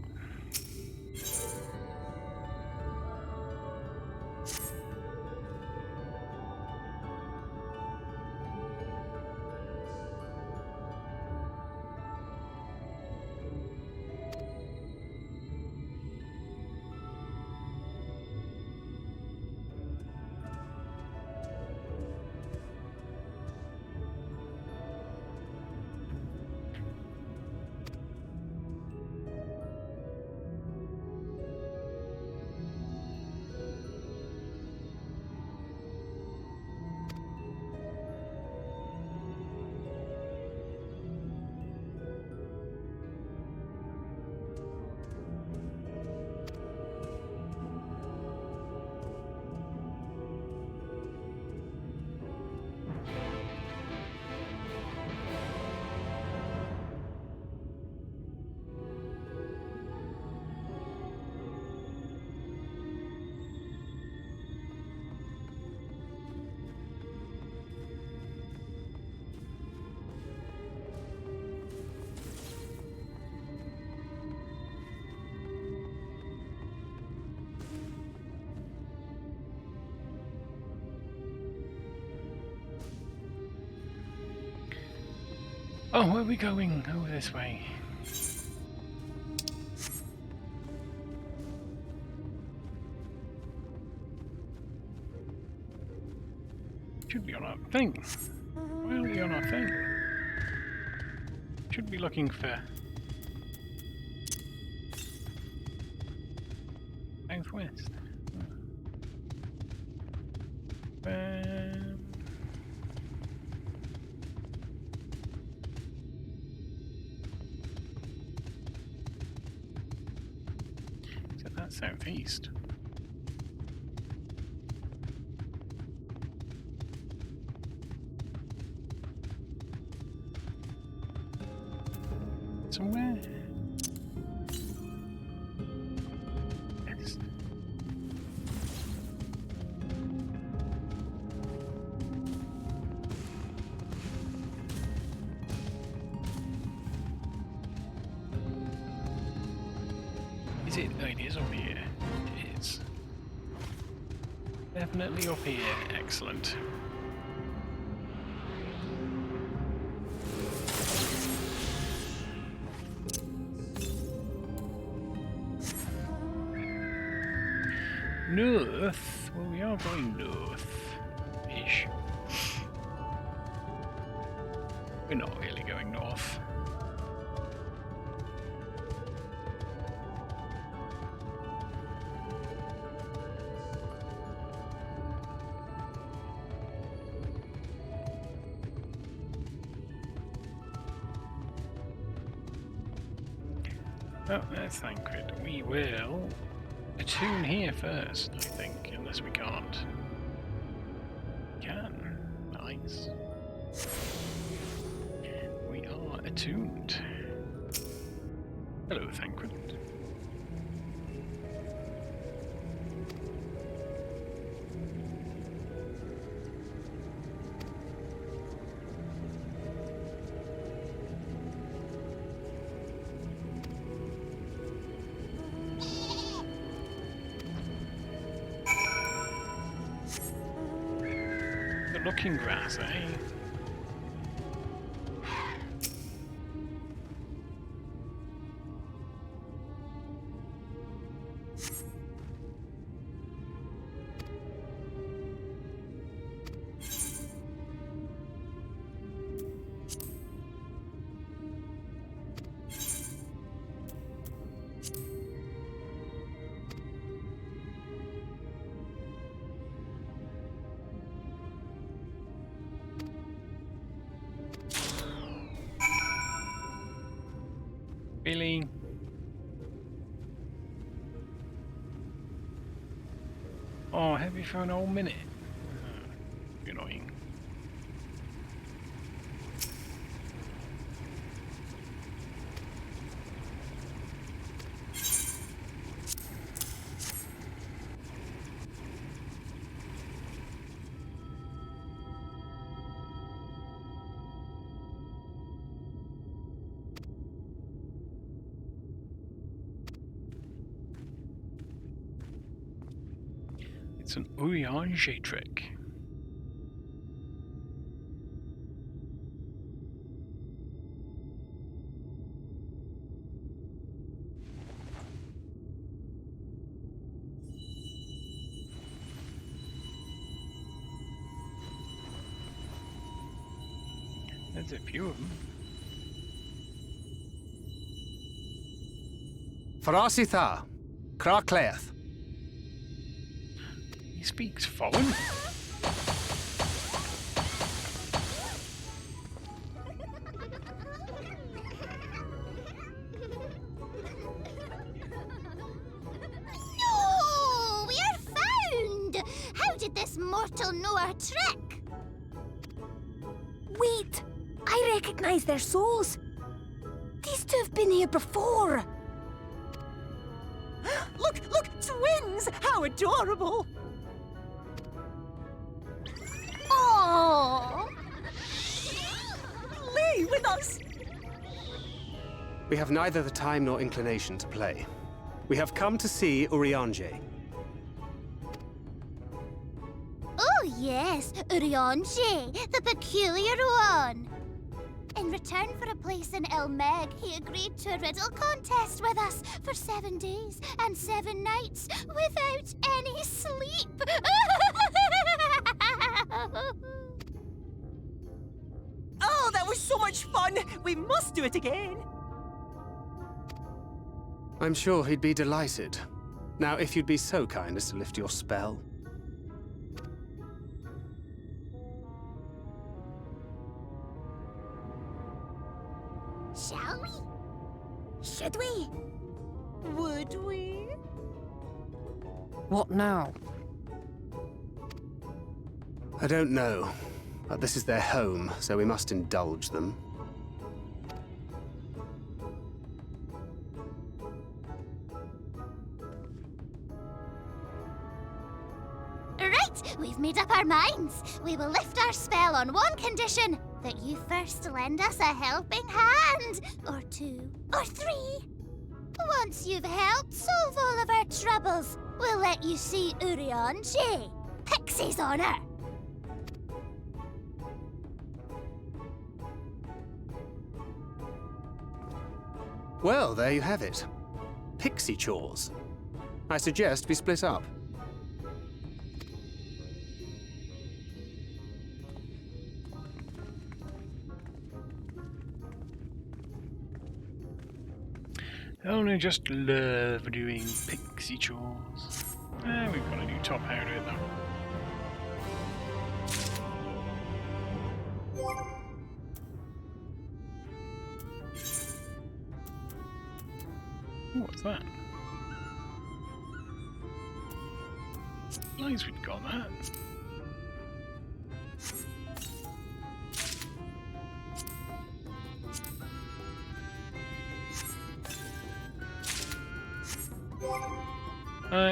Oh, where are we going? Over this way. Should be on our thing. Why are we on our thing? Should be looking for southwest. So that's southeast. Somewhere. Yes. Is it? Oh, it is up here. It is. Definitely up here. Excellent. North? Well, we are going north-ish. We're not really going north. Oh, that's Thancred. We will attune here first, I think, unless we can't. Can. Nice. We are attuned. Hello, Thancred. Looking grass, eh? Really? Oh, heavy for an whole minute. Annoying. It's an Urianger trick. There's a few of them. Farasitha, Krakleath. He speaks foreign. No! We are found! How did this mortal know our trick? Wait! I recognize their souls. These two have been here before. Look! Look! Twins! How adorable! Oh! Play with us! We have neither the time nor inclination to play. We have come to see Urianger. Oh yes, Ranjit, the peculiar one. In return for a place in Elmeg, he agreed to a riddle contest with us for 7 days and 7 nights without any sleep. Oh, that was so much fun! We must do it again! I'm sure he'd be delighted. Now, if you'd be so kind as to lift your spell. Shall we? Should we? Would we? What now? I don't know, but this is their home, so we must indulge them. Right, we've made up our minds. We will lift our spell on one condition. That you first lend us a helping hand. Or 2, or 3. Once you've helped solve all of our troubles, we'll let you see Urion J. Pixie's honor. Well, there you have it. Pixie chores. I suggest we split up. Only just love doing pixie chores. We've got a new top out of it though. What's that? Nice, we've got that.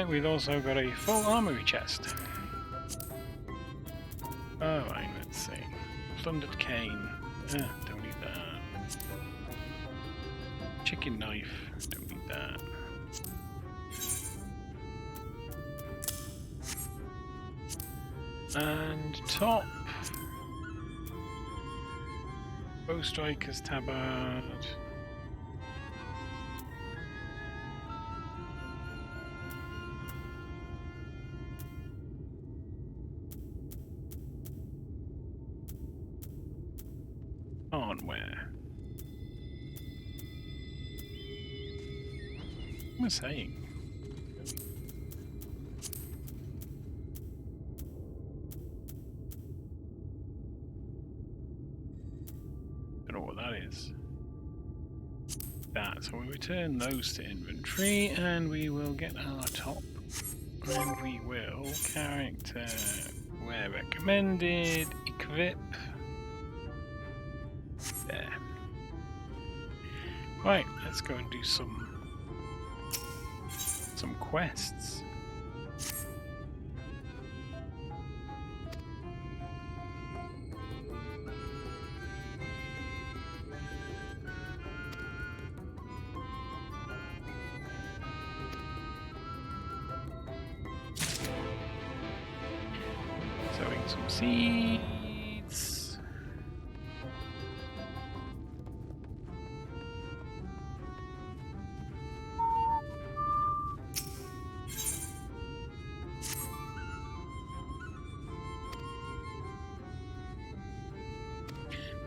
We've also got a full armory chest. Alright, let's see. Plundered cane. Don't need that. Chicken knife. Don't need that. And top. Bow striker's tabard. Where? What am I saying? Don't know what that is. That, so we return those to inventory and we will get our top. And we will character where recommended, equip. There. Right, let's go and do some quests. Sowing some seeds.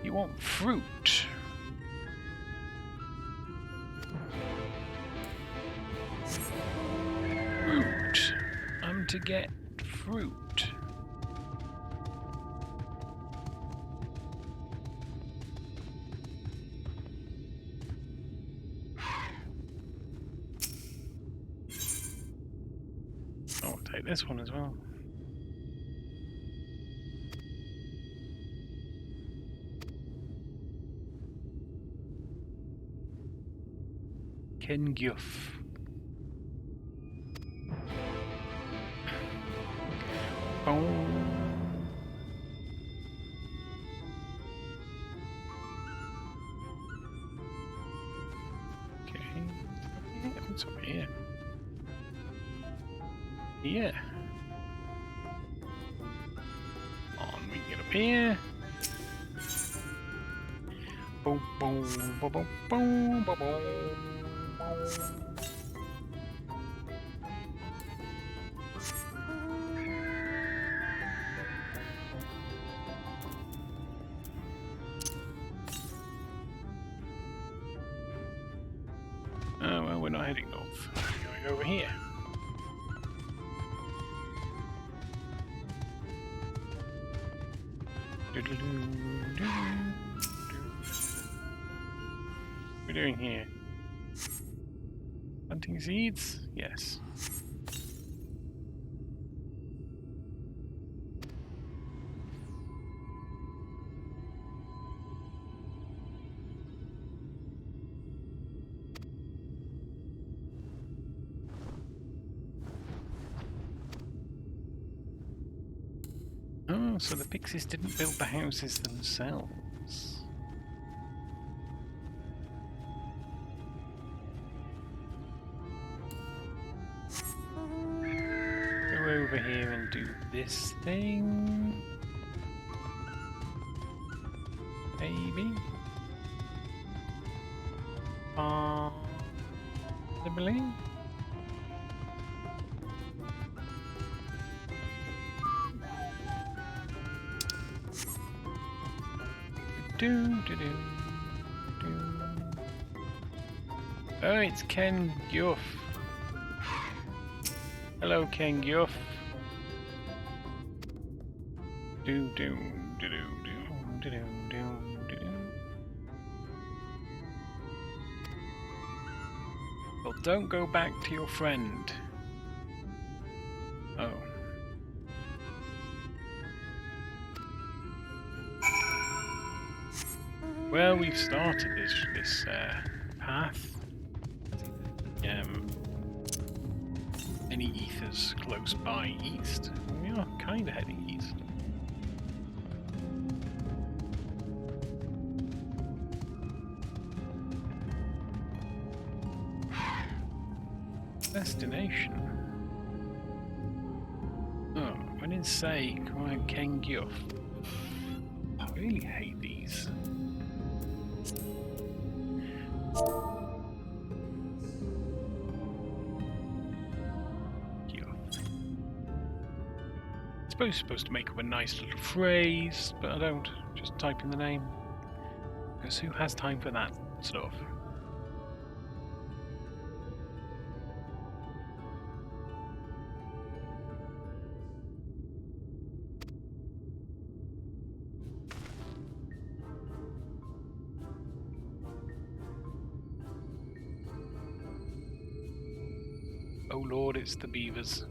You want fruit. Fruit. I'm to get fruit. I'll take this one as well. Kenguf. Oh. Okay. What's up here? Here. On, we get up here. Boom, boom, boom, boom, boom, boom, boom. Oh, well, we're not heading north. We're going over here. What are we doing here? Planting seeds? Yes. Oh, so the pixies didn't build the houses themselves. Go over here and do this thing. Maybe. Possibly. Do. Oh, it's Ken Guff. Hello, Ken Guff. Do. Well, don't go back to your friend. Oh. Well, we've started this path. Any ethers close by east? We are kind of heading east. Destination. Oh, when in say, come on, Ken Guff. I really hate these. I suppose you're supposed to make up a nice little phrase, but I don't. Just type in the name. Because who has time for that stuff? Oh Lord, it's the beavers.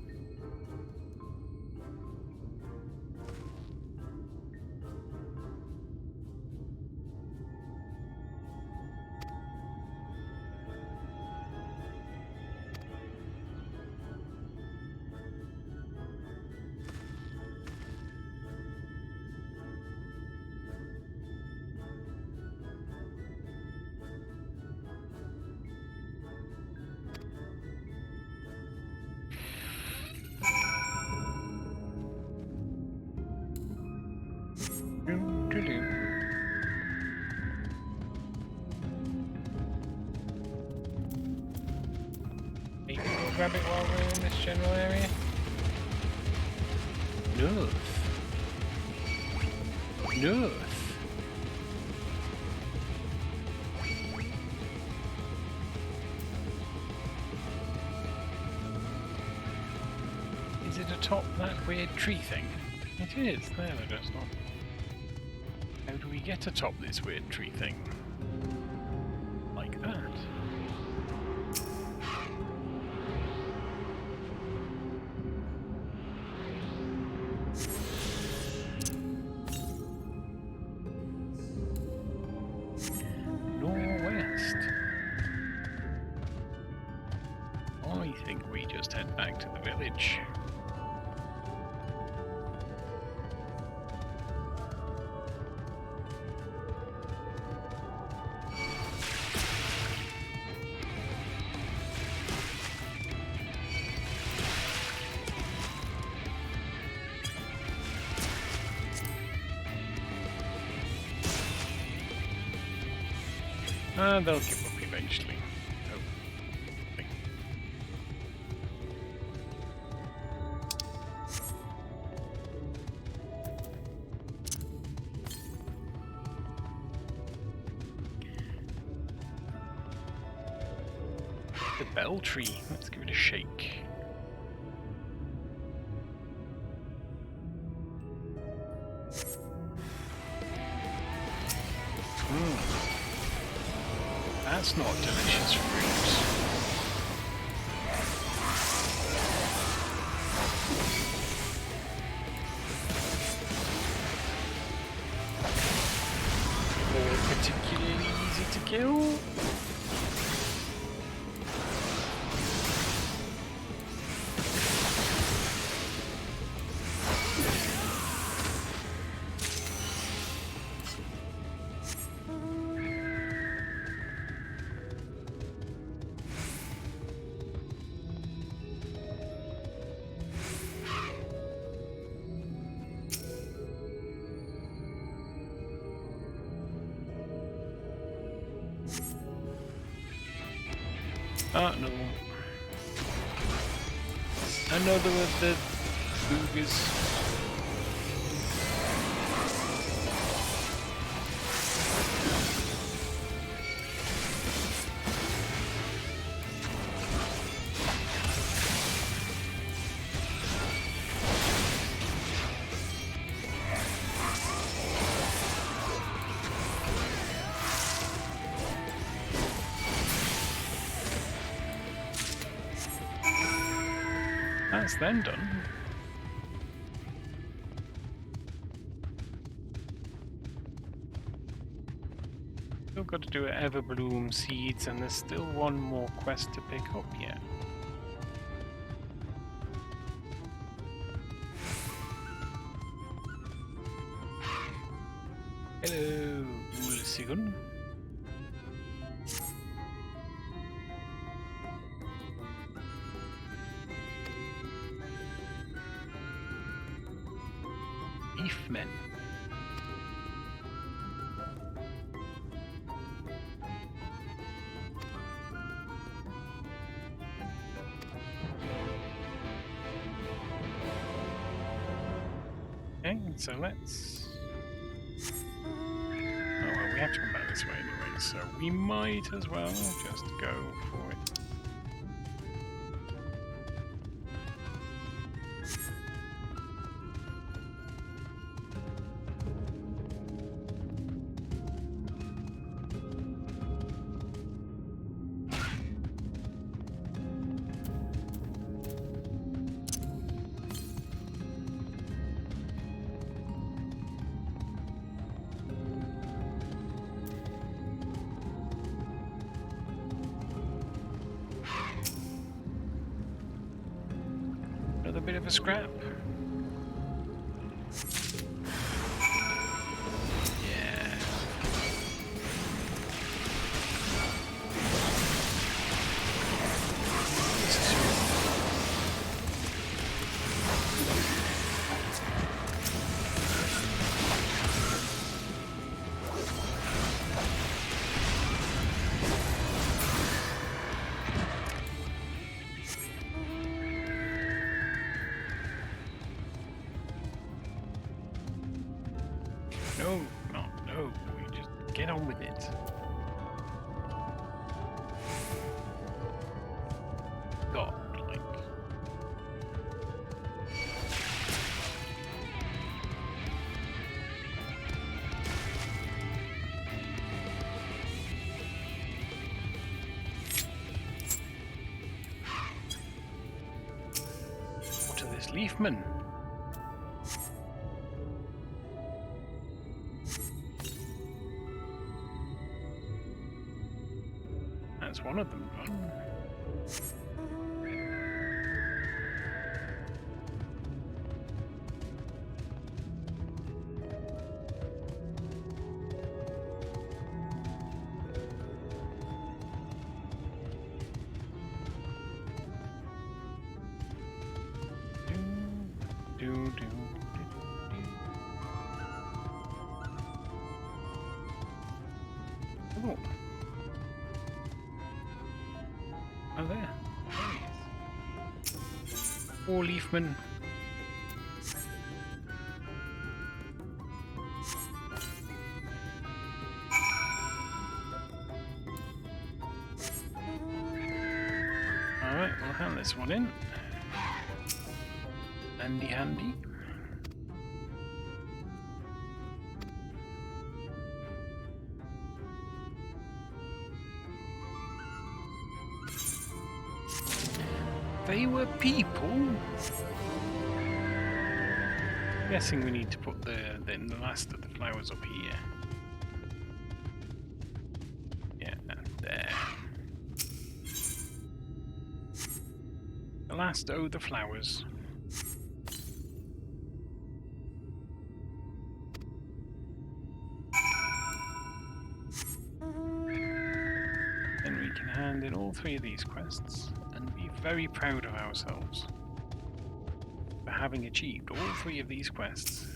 Grab it while we're in this general area? North. North. Is it atop that weird tree thing? It is. There, they're just not. How do we get atop this weird tree thing? Like that. They'll give up eventually. Hopefully. The bell tree. Let's give it a shake. That's not delicious fruit. Or particularly easy to kill. Another one. Another of the boogers. That's them done. Still got to do Everbloom seeds, and there's still one more quest to pick up yet. Hello, Ulsigun. Leafmen. Okay, so let's... Oh well, we have to come back this way anyway, so we might as well just go for it. Another bit of a scrap. Yeah. No, no, we just get on with it. God, like... What are this Leafman? That's one of them done. Oh. Oh, there. There he is. Four leafman. Alright, we'll hand this one in. Handy, handy. They were people. Guessing we need to put the last of the flowers up here. Yeah, there. The last of the flowers. Then we can hand in all three of these quests and be very proud of ourselves for having achieved all three of these quests.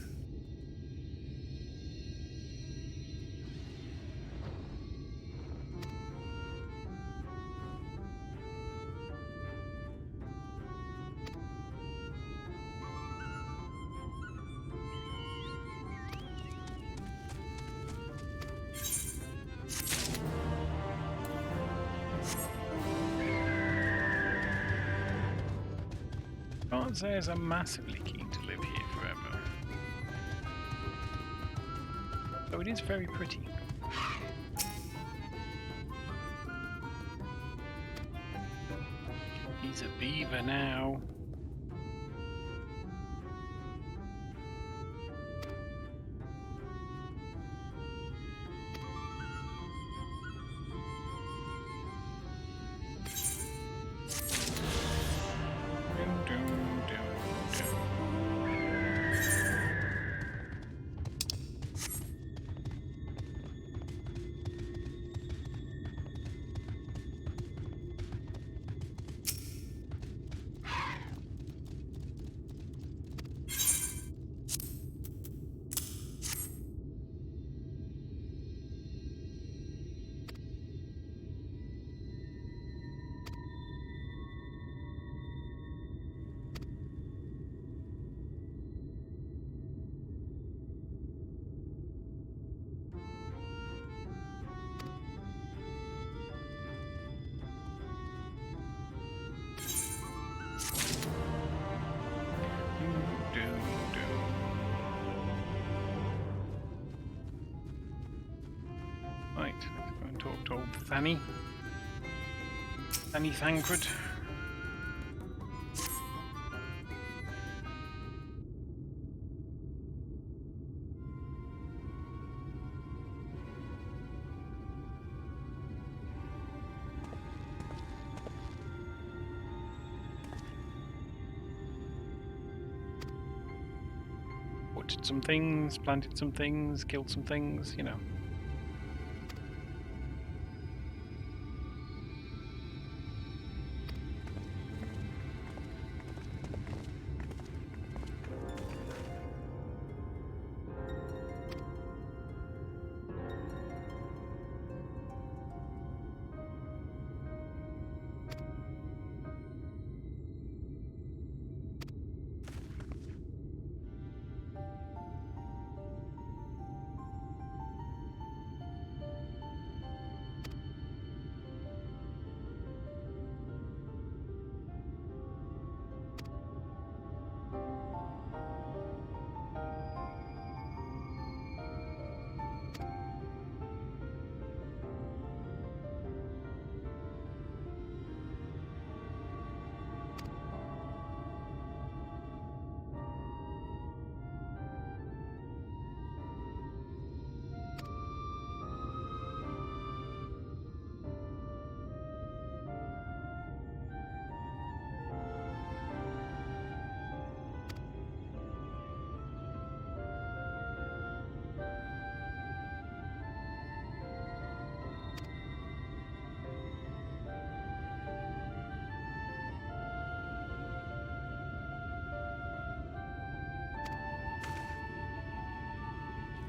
Can't say as I'm massively keen to live here forever. Though it is very pretty. He's a beaver now. Right, let's go and talk to old Fanny. Fanny Thancred. Watered some things, planted some things, killed some things, you know.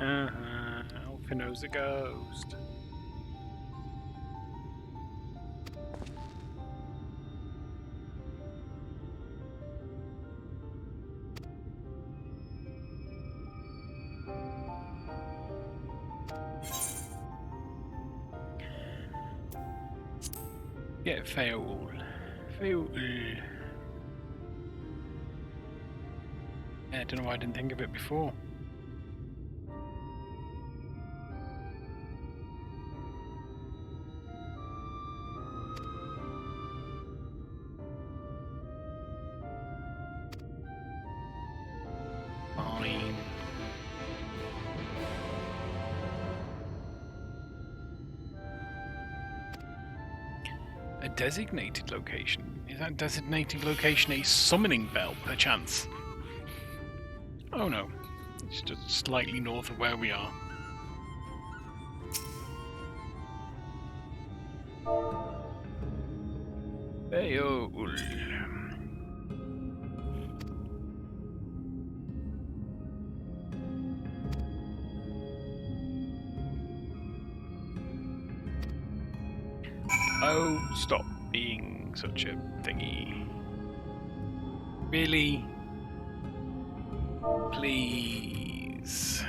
Alfie knows a ghost. Yeah, fail. Fail. Yeah, I don't know why I didn't think of it before. Fine. A designated location? Is that designated location a summoning bell, perchance? Oh no, it's just slightly north of where we are. Hey-o. Oh, stop being such a thingy. Really? Please.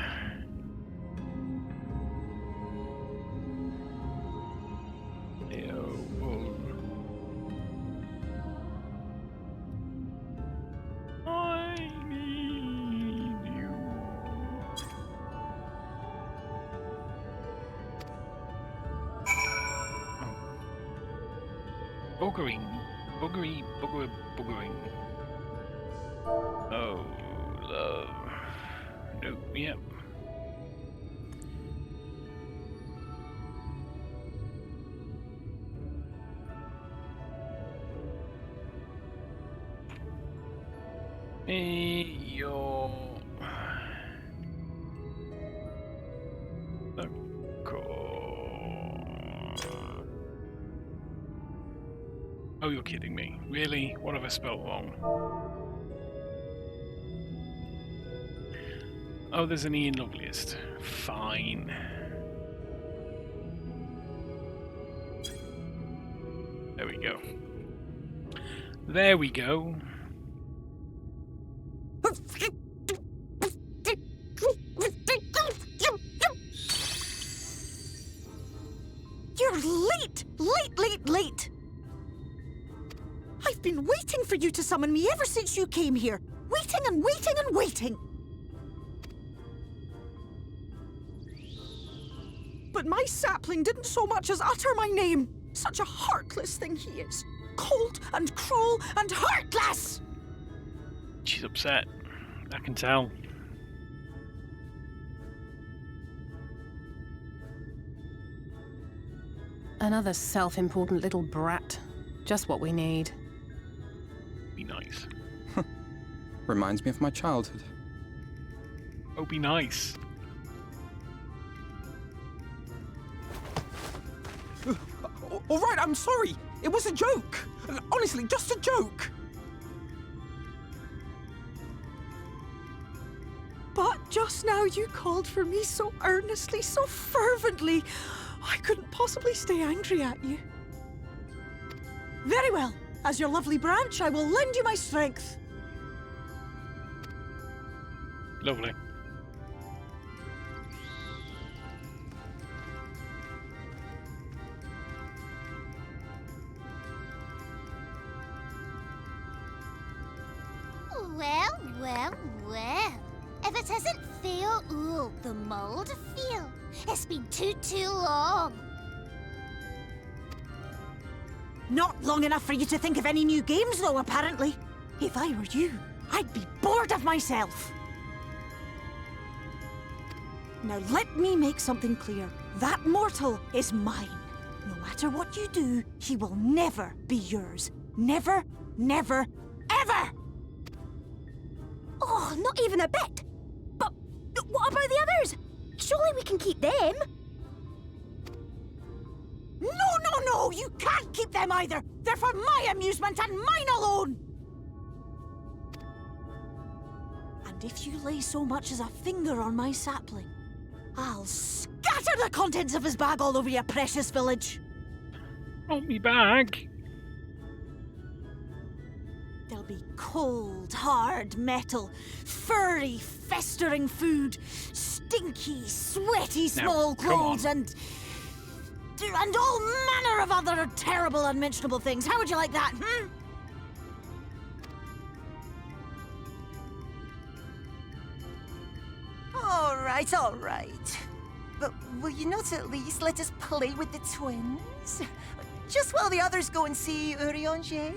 I need you. Boogering. Boogering. Oh, love. No, yep. Hey, yo. Oh, you're kidding me. Really? What have I spelled wrong? Oh, there's an E in Loveliest. Fine. There we go. There we go. You're late! Late! I've been waiting for you to summon me ever since you came here. Waiting and waiting and waiting. But my sapling didn't so much as utter my name. Such a heartless thing he is. Cold and cruel and heartless! She's upset. I can tell. Another self-important little brat. Just what we need. Be nice. Reminds me of my childhood. Oh, be nice. All right, I'm sorry. It was a joke. Honestly, just a joke. But just now you called for me so earnestly, so fervently. I couldn't possibly stay angry at you. Very well. As your lovely branch, I will lend you my strength. Lovely. Well. If it isn't Theo the Mould Feel, it's been too long. Not long enough for you to think of any new games, though, apparently. If I were you, I'd be bored of myself. Now let me make something clear. That mortal is mine. No matter what you do, he will never be yours. Never, never, ever! Oh, not even a bit. But what about the others? Surely we can keep them. No, you can't keep them either. They're for my amusement and mine alone. And if you lay so much as a finger on my sapling, I'll scatter the contents of his bag all over your precious village. Not me bag. There'll be cold, hard metal, furry, festering food, stinky, sweaty small clothes, and And all manner of other terrible, unmentionable things. How would you like that, hmm? All right. But will you not at least let us play with the twins? Just while the others go and see Urianger?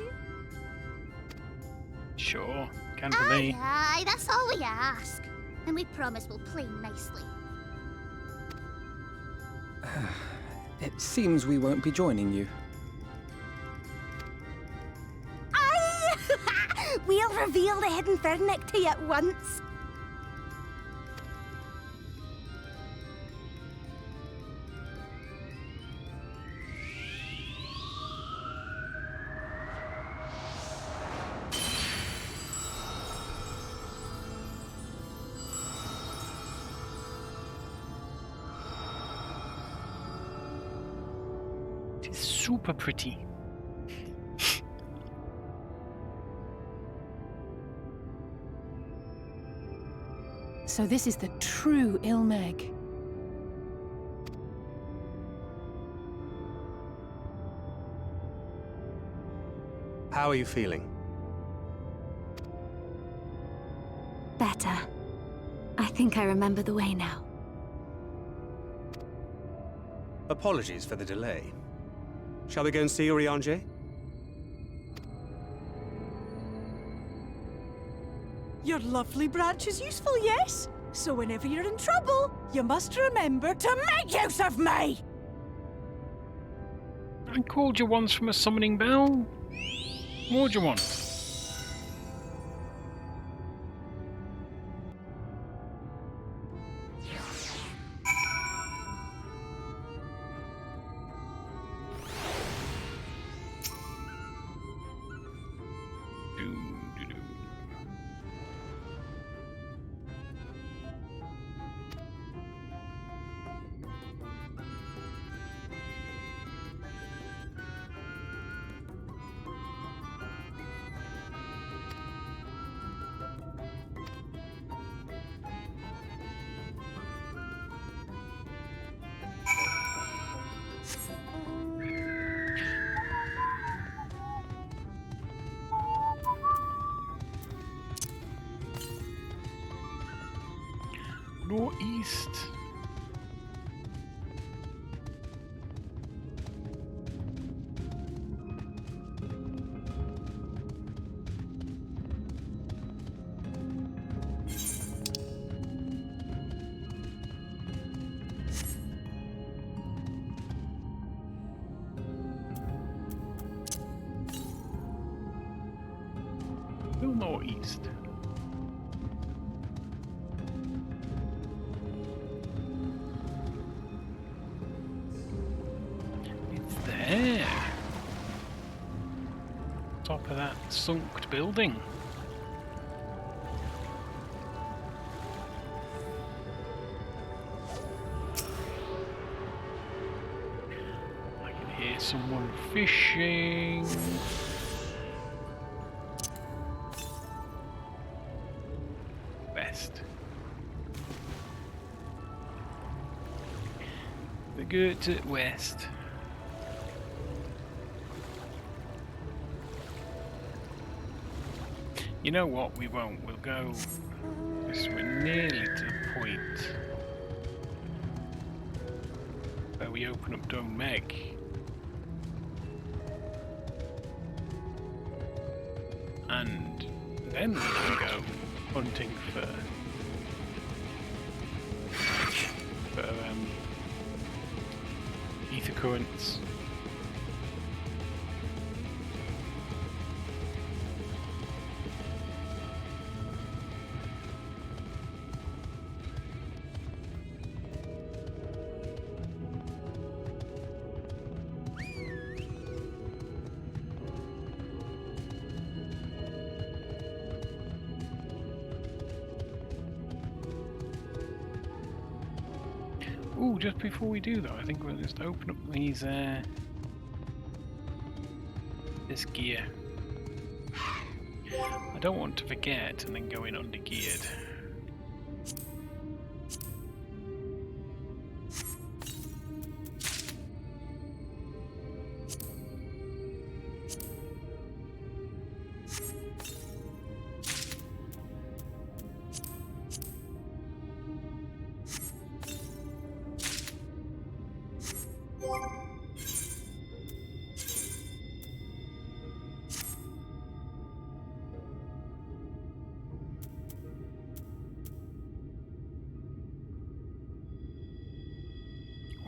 Sure, can for me. Aye, that's all we ask. And we promise we'll play nicely. It seems we won't be joining you. Aye! We'll reveal the hidden Fernic to you at once. Super pretty. So this is the true Ilmeg. How are you feeling? Better. I think I remember the way now. Apologies for the delay. Shall we go and see Urianger? Your lovely branch is useful, yes? So whenever you're in trouble, you must remember to make use of me! I called you once from a summoning bell. What do you want? Northeast. Still northeast. There. Top of that sunked building. I can hear someone fishing. West. We go to west. You know what? We won't. We'll go. Because we're nearly to the point where we open up Dome Meg. And then we can go hunting for ether currents. Ooh, just before we do though, I think we'll just open up these, this gear. I don't want to forget and then go in under-geared.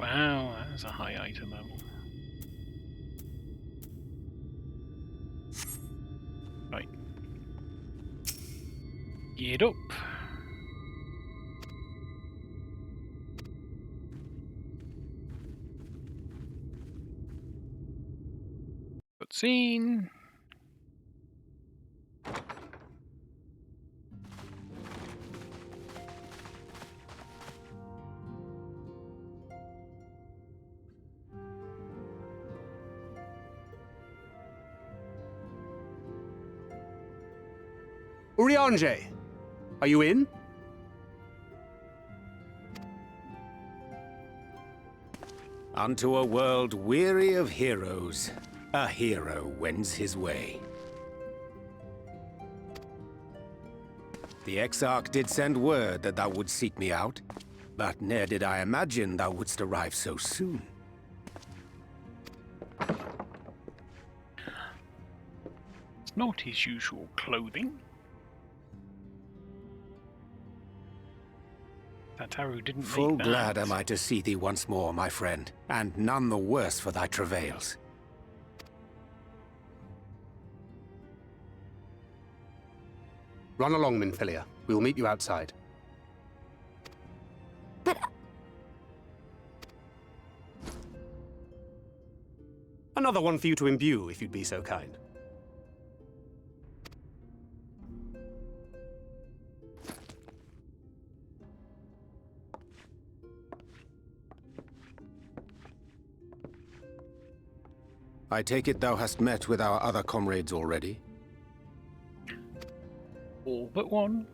Wow, that is a high item level. Right. Geared up. Cutscene. Urianger, are you in? Unto a world weary of heroes, a hero wends his way. The Exarch did send word that thou wouldst seek me out, but ne'er did I imagine thou wouldst arrive so soon. It's not his usual clothing. Tataru didn't Full make that. glad am I to see thee once more, my friend, and none the worse for thy travails. Run along, Minfilia. We will meet you outside. But... Another one for you to imbue, if you'd be so kind. I take it thou hast met with our other comrades already? All but one.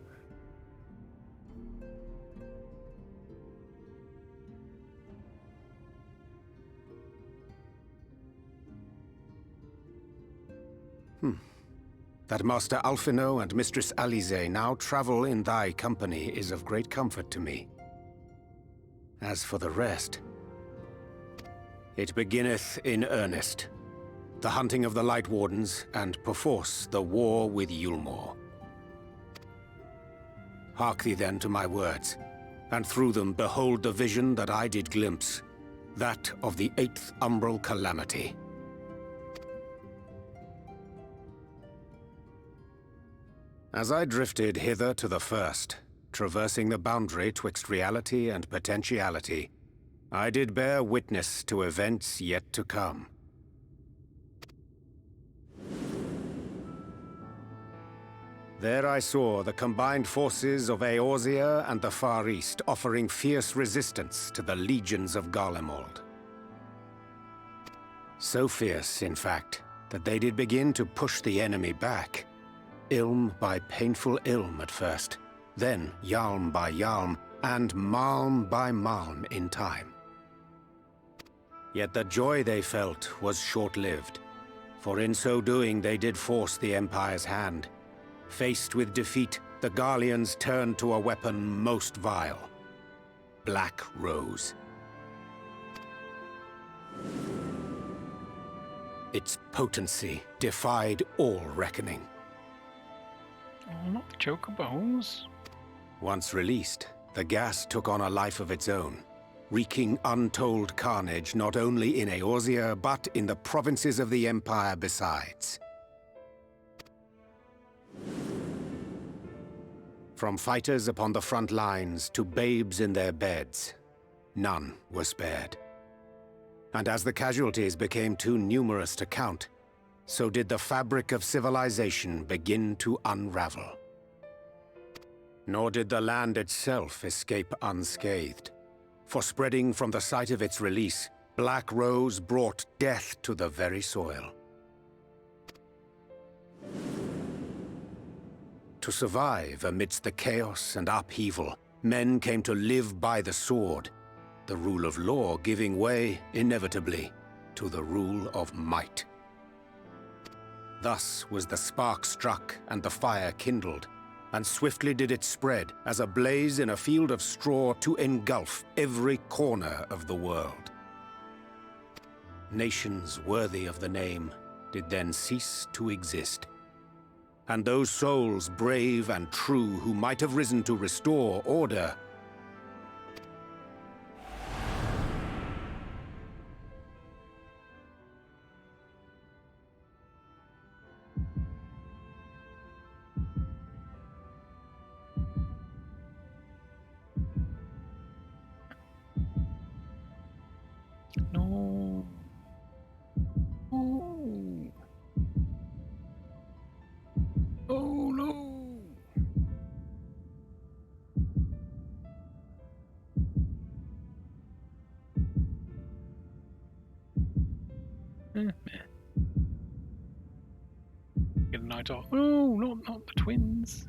That Master Alphino and Mistress Alize now travel in thy company is of great comfort to me. As for the rest, it beginneth in earnest. The hunting of the Light Wardens, and perforce the war with Yulmore. Hark thee then to my words, and through them behold the vision that I did glimpse, that of the 8th Umbral Calamity. As I drifted hither to the first, traversing the boundary twixt reality and potentiality, I did bear witness to events yet to come. There I saw the combined forces of Eorzea and the Far East offering fierce resistance to the legions of Garlemald. So fierce, in fact, that they did begin to push the enemy back. Ilm by painful ilm at first, then Yalm by Yalm, and Malm by Malm in time. Yet the joy they felt was short-lived, for in so doing they did force the Empire's hand. Faced with defeat, the Garleans turned to a weapon most vile: Black Rose. Its potency defied all reckoning. Oh, not the chocobos. Once released, the gas took on a life of its own, wreaking untold carnage not only in Eorzea, but in the provinces of the Empire besides. From fighters upon the front lines to babes in their beds, none were spared. And as the casualties became too numerous to count, so did the fabric of civilization begin to unravel. Nor did the land itself escape unscathed, for spreading from the site of its release, Black Rose brought death to the very soil. To survive amidst the chaos and upheaval, men came to live by the sword, the rule of law giving way, inevitably, to the rule of might. Thus was the spark struck and the fire kindled, and swiftly did it spread as a blaze in a field of straw to engulf every corner of the world. Nations worthy of the name did then cease to exist. And those souls brave and true who might have risen to restore order Get a night off. Oh, not the twins.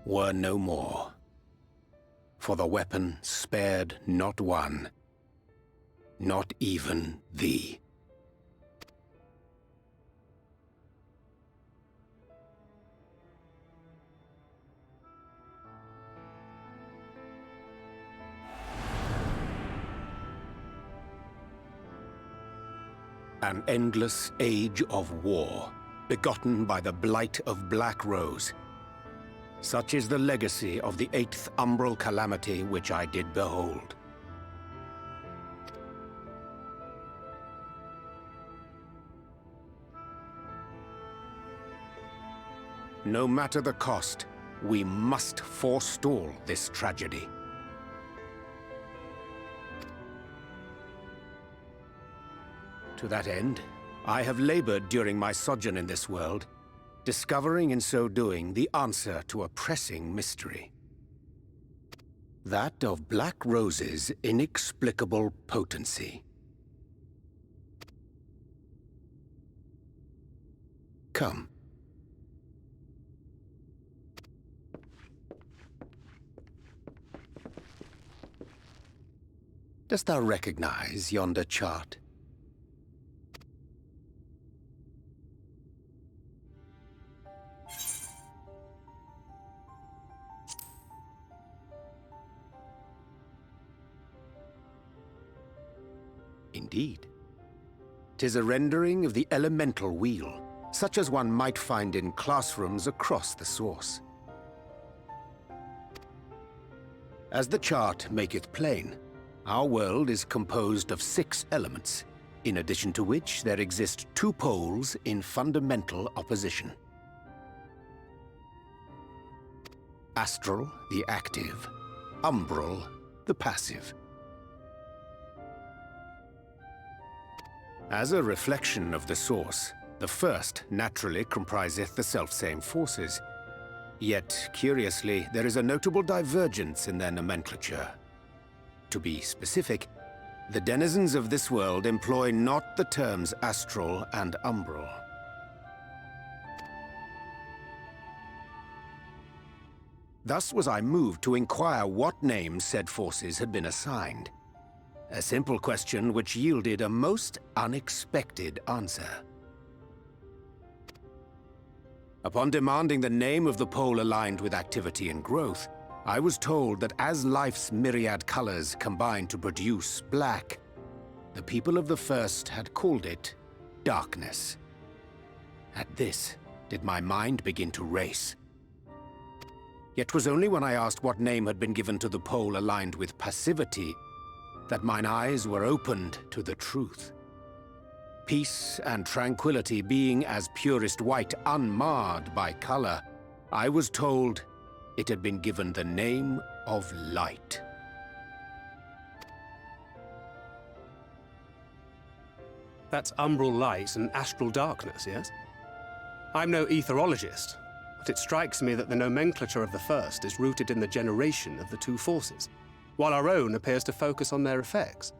Were no more. For the weapon spared not one, not even thee. An endless age of war, begotten by the blight of Black Rose. Such is the legacy of the 8th umbral calamity which I did behold. No matter the cost, we must forestall this tragedy. To that end, I have labored during my sojourn in this world, discovering in so doing the answer to a pressing mystery. That of Black Rose's inexplicable potency. Come. Dost thou recognize yonder chart? Indeed. 'Tis a rendering of the elemental wheel, such as one might find in classrooms across the source. As the chart maketh plain, our world is composed of 6 elements, in addition to which there exist 2 poles in fundamental opposition. Astral, the active; umbral, the passive. As a reflection of the source, the first naturally compriseth the selfsame forces. Yet, curiously, there is a notable divergence in their nomenclature. To be specific, the denizens of this world employ not the terms astral and umbral. Thus was I moved to inquire what names said forces had been assigned. A simple question which yielded a most unexpected answer. Upon demanding the name of the pole aligned with activity and growth, I was told that as life's myriad colors combine to produce black, the people of the first had called it darkness. At this, did my mind begin to race. Yet 'twas only when I asked what name had been given to the pole aligned with passivity that mine eyes were opened to the truth. Peace and tranquility being as purest white, unmarred by color, I was told it had been given the name of light. That's umbral light and astral darkness, yes? I'm no etherologist, but it strikes me that the nomenclature of the first is rooted in the generation of the 2 forces, while our own appears to focus on their effects.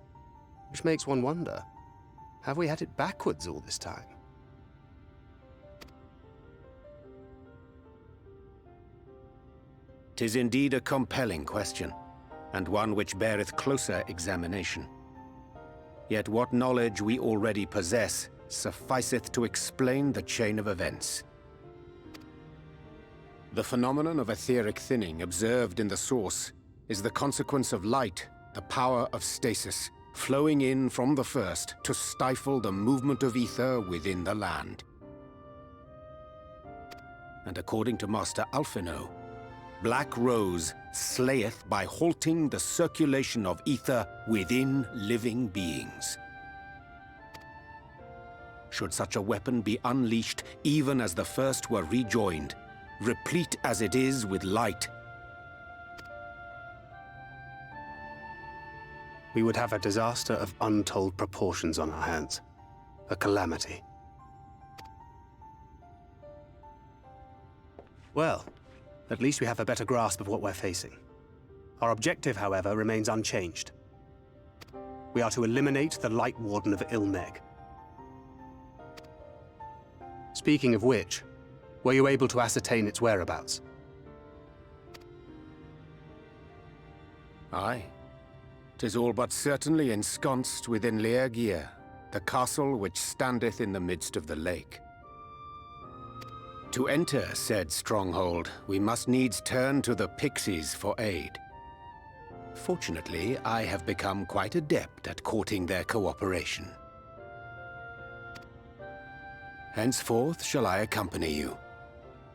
Which makes one wonder, have we had it backwards all this time? "'Tis indeed a compelling question, and one which beareth closer examination. Yet what knowledge we already possess sufficeth to explain the chain of events. The phenomenon of etheric thinning observed in the source is the consequence of light, the power of stasis, flowing in from the first to stifle the movement of ether within the land. And according to Master Alphino, Black Rose slayeth by halting the circulation of ether within living beings. Should such a weapon be unleashed even as the first were rejoined, replete as it is with light, we would have a disaster of untold proportions on our hands. A calamity. Well, at least we have a better grasp of what we're facing. Our objective, however, remains unchanged. We are to eliminate the Light Warden of Ilmeg. Speaking of which, were you able to ascertain its whereabouts? Aye. 'Tis all but certainly ensconced within Leargear, the castle which standeth in the midst of the lake. To enter said stronghold, we must needs turn to the pixies for aid. Fortunately, I have become quite adept at courting their cooperation. Henceforth shall I accompany you,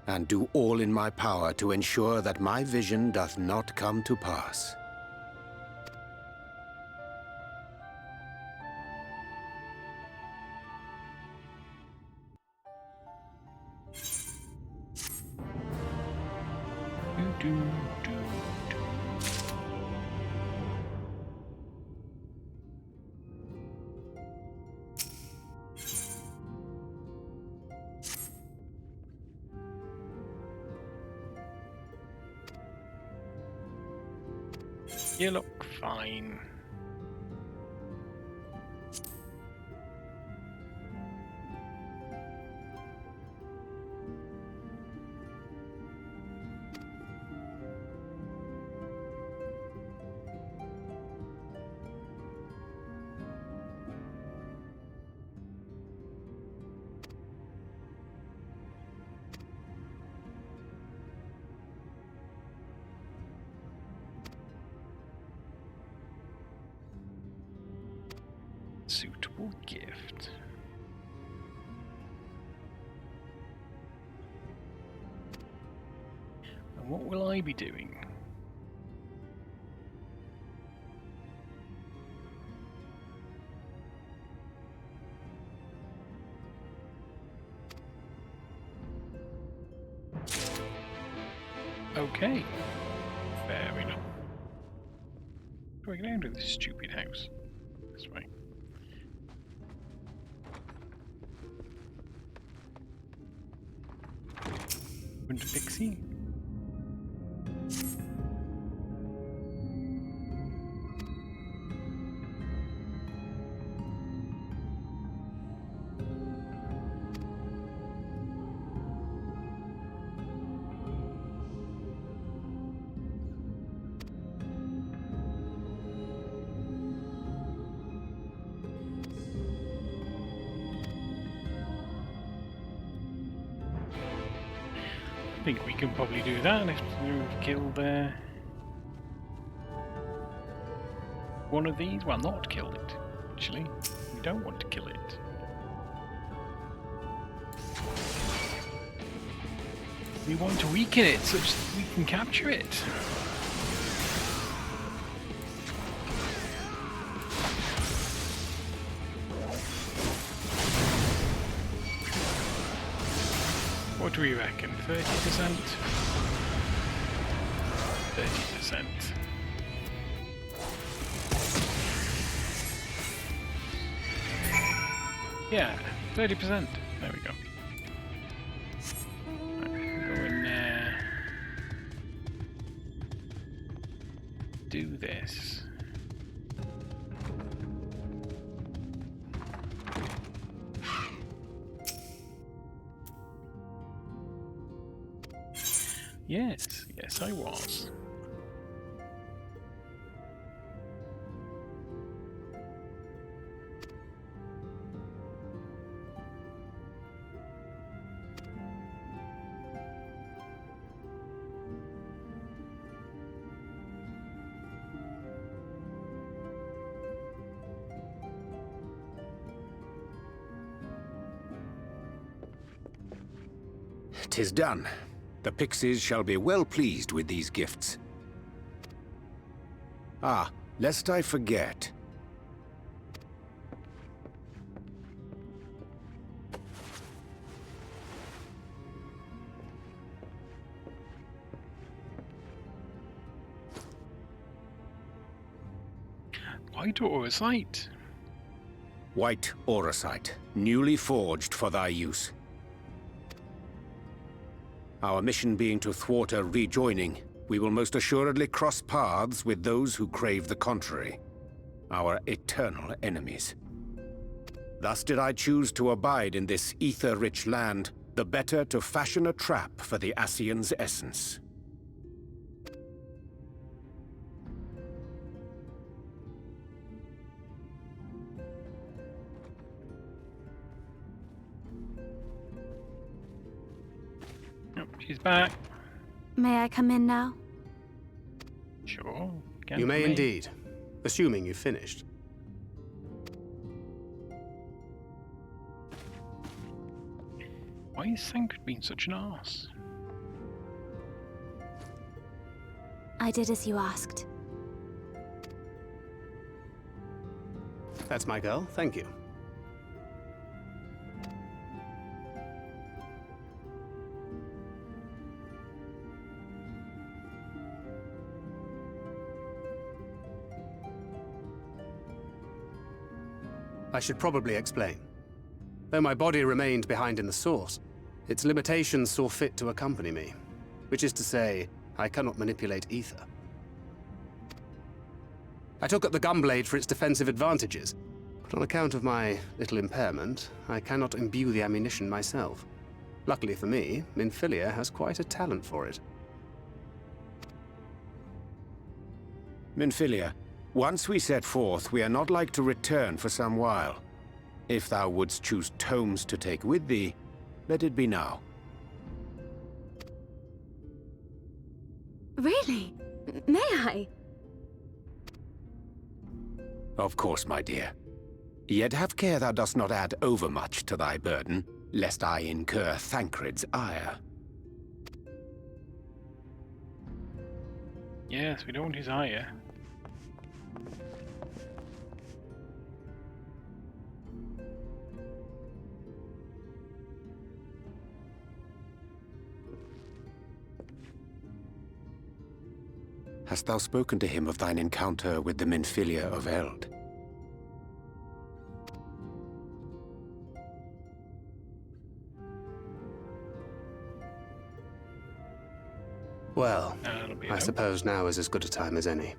and do all in my power to ensure that my vision doth not come to pass. You look fine. Suitable gift. And what will I be doing? Okay. Fair enough. How do I get out of this stupid house? This way. To Pixie. I think we can probably do that if we kill one of these. Well, not kill it, actually. We don't want to kill it. We want to weaken it such that we can capture it. What do we reckon? 30%? 30%. Yeah, 30%. There we go. Right, go in there. Do this. Yes, yes I was. "'Tis done. The pixies shall be well pleased with these gifts. Ah, lest I forget. White auracite. White auracite, newly forged for thy use. Our mission being to thwart a rejoining, we will most assuredly cross paths with those who crave the contrary, our eternal enemies. Thus did I choose to abide in this ether-rich land, the better to fashion a trap for the Ascian's essence. Yep, she's back. May I come in now? Sure. You may indeed, assuming you've finished. Why is Sankard being such an arse? I did as you asked. That's my girl, thank you. I should probably explain. Though my body remained behind in the source, its limitations saw fit to accompany me, which is to say, I cannot manipulate ether. I took up the gunblade for its defensive advantages, but on account of my little impairment, I cannot imbue the ammunition myself. Luckily for me, Minfilia has quite a talent for it. Minfilia, once we set forth, we are not like to return for some while. If thou wouldst choose tomes to take with thee, let it be now. Really? May I? Of course, my dear. Yet have care thou dost not add overmuch to thy burden, lest I incur Thancred's ire. Yes, we don't want his ire. Hast thou spoken to him of thine encounter with the Minfilia of Eld? Well, I suppose now is as good a time as any.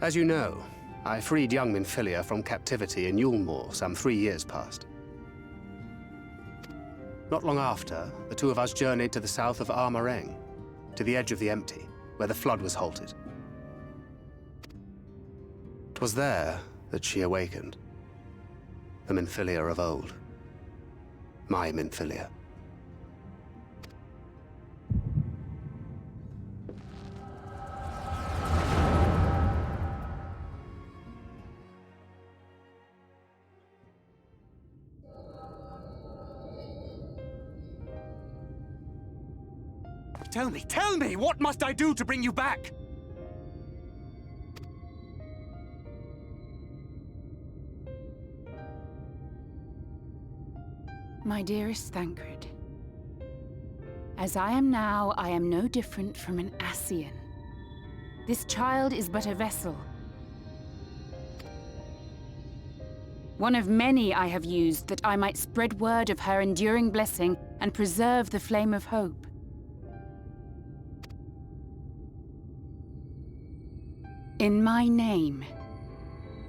As you know, I freed young Minfilia from captivity in Yulmore some 3 years past. Not long after, the two of us journeyed to the south of Armareng, to the edge of the Empty, where the flood was halted. 'Twas there that she awakened. The Minfilia of old. My Minfilia. Tell me, what must I do to bring you back? My dearest Thancred, as I am now, I am no different from an Ascian. This child is but a vessel. One of many I have used that I might spread word of her enduring blessing and preserve the flame of hope. In my name,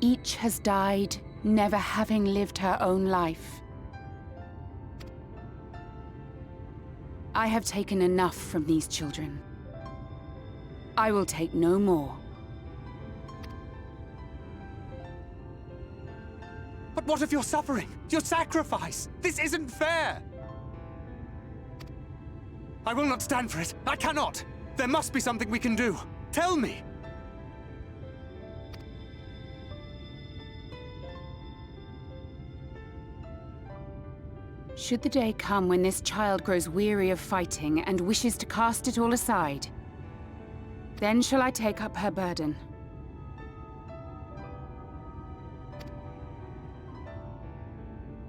each has died, never having lived her own life. I have taken enough from these children. I will take no more. But what of your suffering? Your sacrifice? This isn't fair! I will not stand for it. I cannot! There must be something we can do. Tell me! Should the day come when this child grows weary of fighting and wishes to cast it all aside, then shall I take up her burden.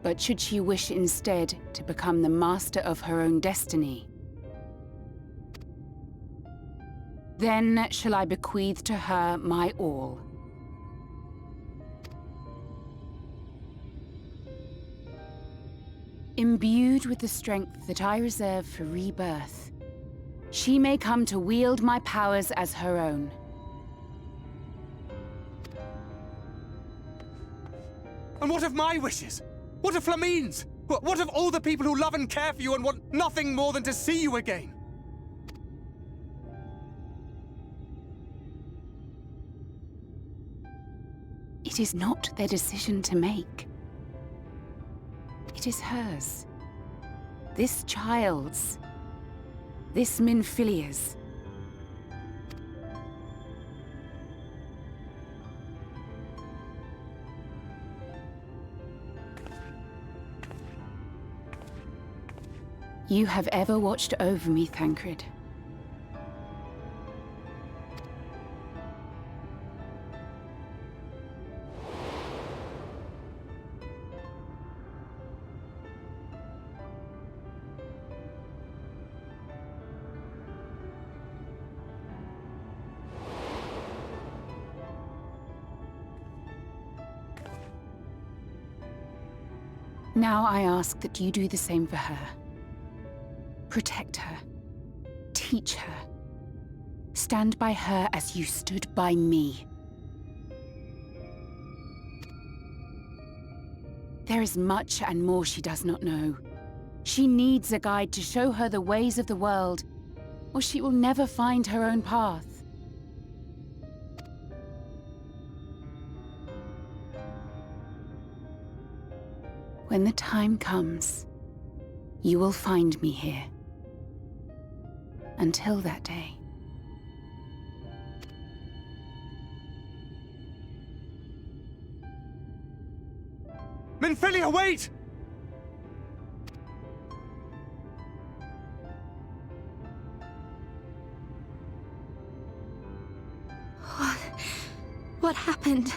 But should she wish instead to become the master of her own destiny, then shall I bequeath to her my all. Imbued with the strength that I reserve for rebirth, she may come to wield my powers as her own. And what of my wishes? What of Flamine's? What of all the people who love and care for you and want nothing more than to see you again? It is not their decision to make. It is hers. This child's. This Minfilia's. You have ever watched over me, Thancred. Now I ask that you do the same for her. Protect her. Teach her. Stand by her as you stood by me. There is much and more she does not know. She needs a guide to show her the ways of the world, or she will never find her own path. When the time comes, you will find me here. Until that day. Minfilia, wait! What happened?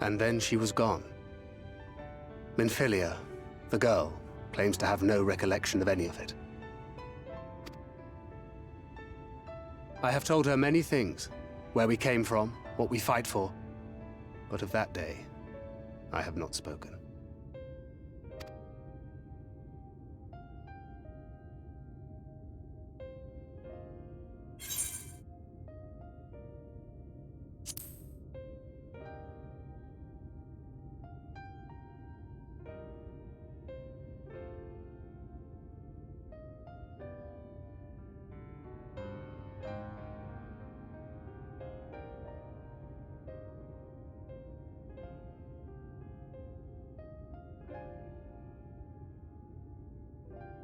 And then she was gone. Minfilia, the girl, claims to have no recollection of any of it. I have told her many things. Where we came from, what we fight for. But of that day, I have not spoken.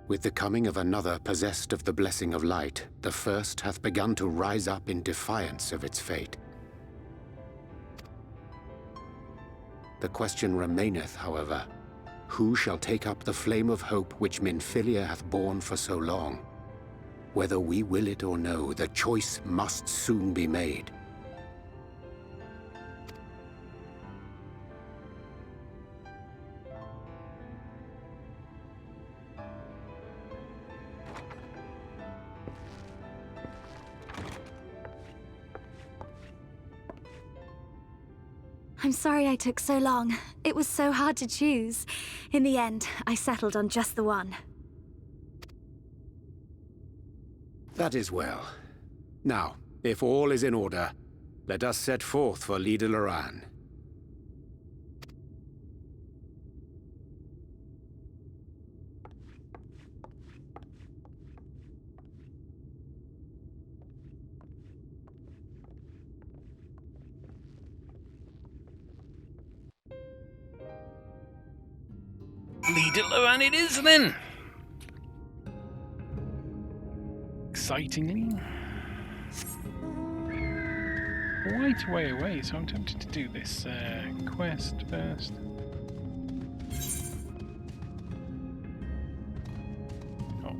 With the coming of another possessed of the blessing of light, the first hath begun to rise up in defiance of its fate. The question remaineth, however, who shall take up the flame of hope which Minfilia hath borne for so long? Whether we will it or no, the choice must soon be made. I'm sorry I took so long. It was so hard to choose. In the end, I settled on just the one. That is well. Now, if all is in order, let us set forth for Lida Loran. Lida Loran it is then! Excitingly. Quite a way away, so I'm tempted to do this quest first. Oh.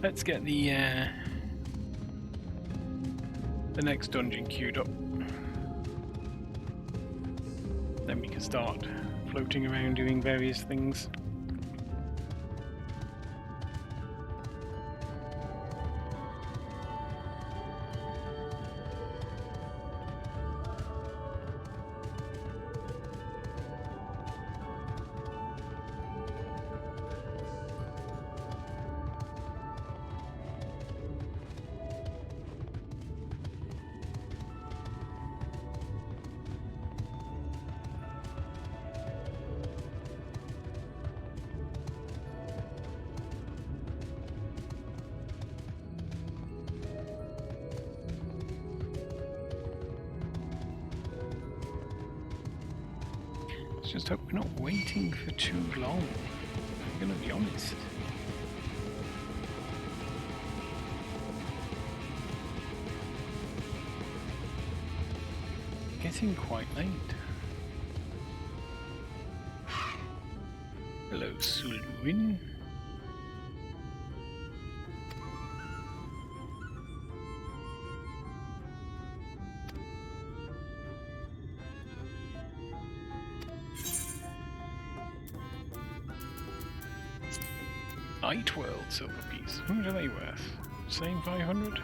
Let's get the next dungeon queued up. Then we can start floating around doing various things. Just hope we're not waiting for too long. I'm gonna be honest. Getting quite late. Hello, Suluin. Night World silver piece. How much are they worth? Same 500?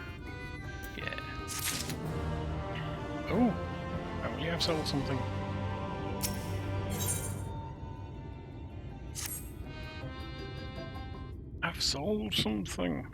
Yeah. Oh, I only have sold something. I've sold something.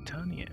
Titania.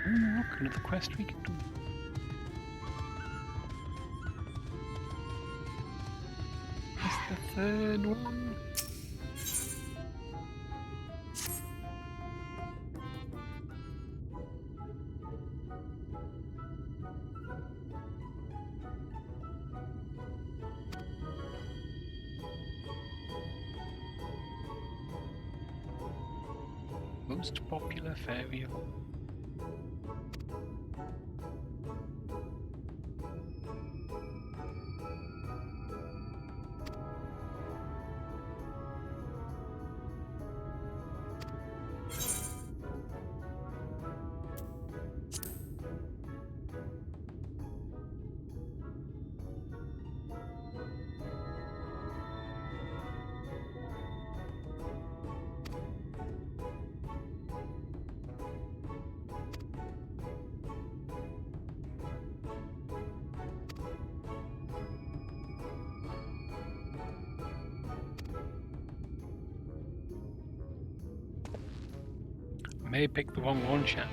Look, another quest we can do. That's the third one. Most popular fairy of all. May have picked the wrong one, chap.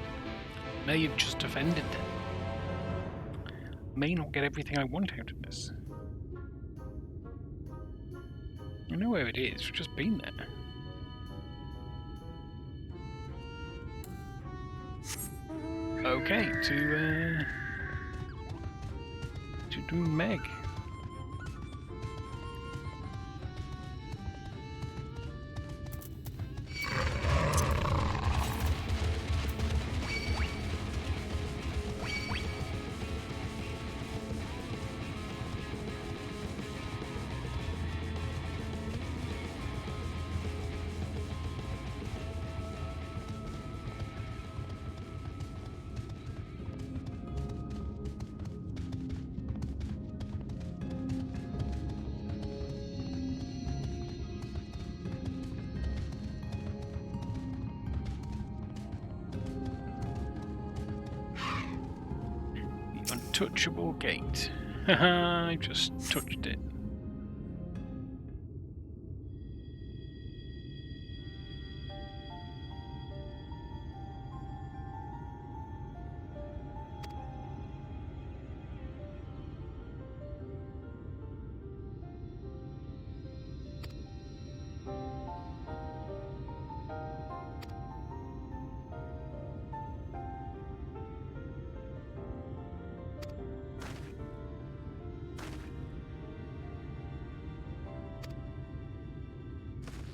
May have just offended them. May not get everything I want out of this. I know where it is, we've just been there. Okay, to do Meg. Untouchable gate. Haha, I just touched it.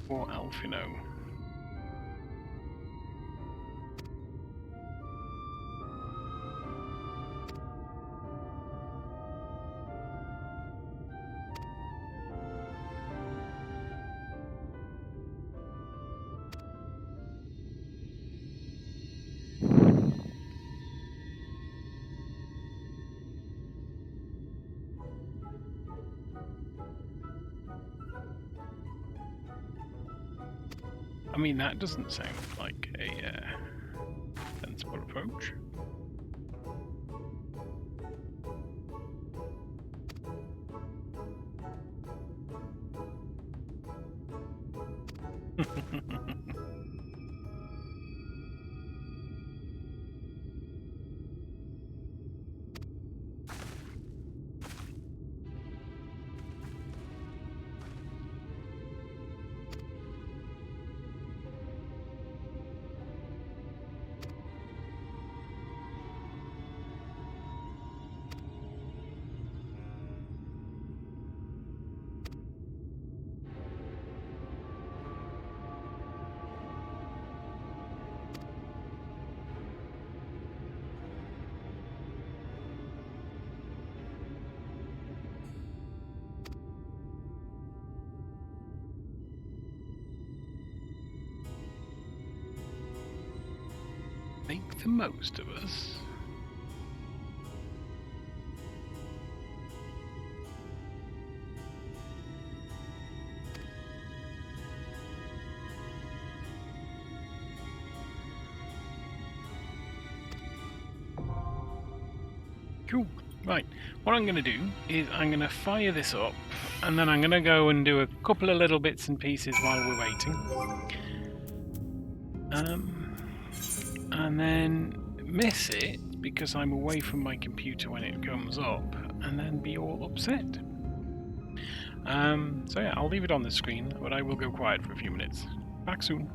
Or Alfino. I mean, that doesn't sound like a sensible approach. Make the most of us. Cool. Right, what I'm going to do is I'm going to fire this up, and then I'm going to go and do a couple of little bits and pieces while we're waiting. And then miss it because I'm away from my computer when it comes up, and then be all upset. So yeah, I'll leave it on the screen, but I will go quiet for a few minutes. Back soon.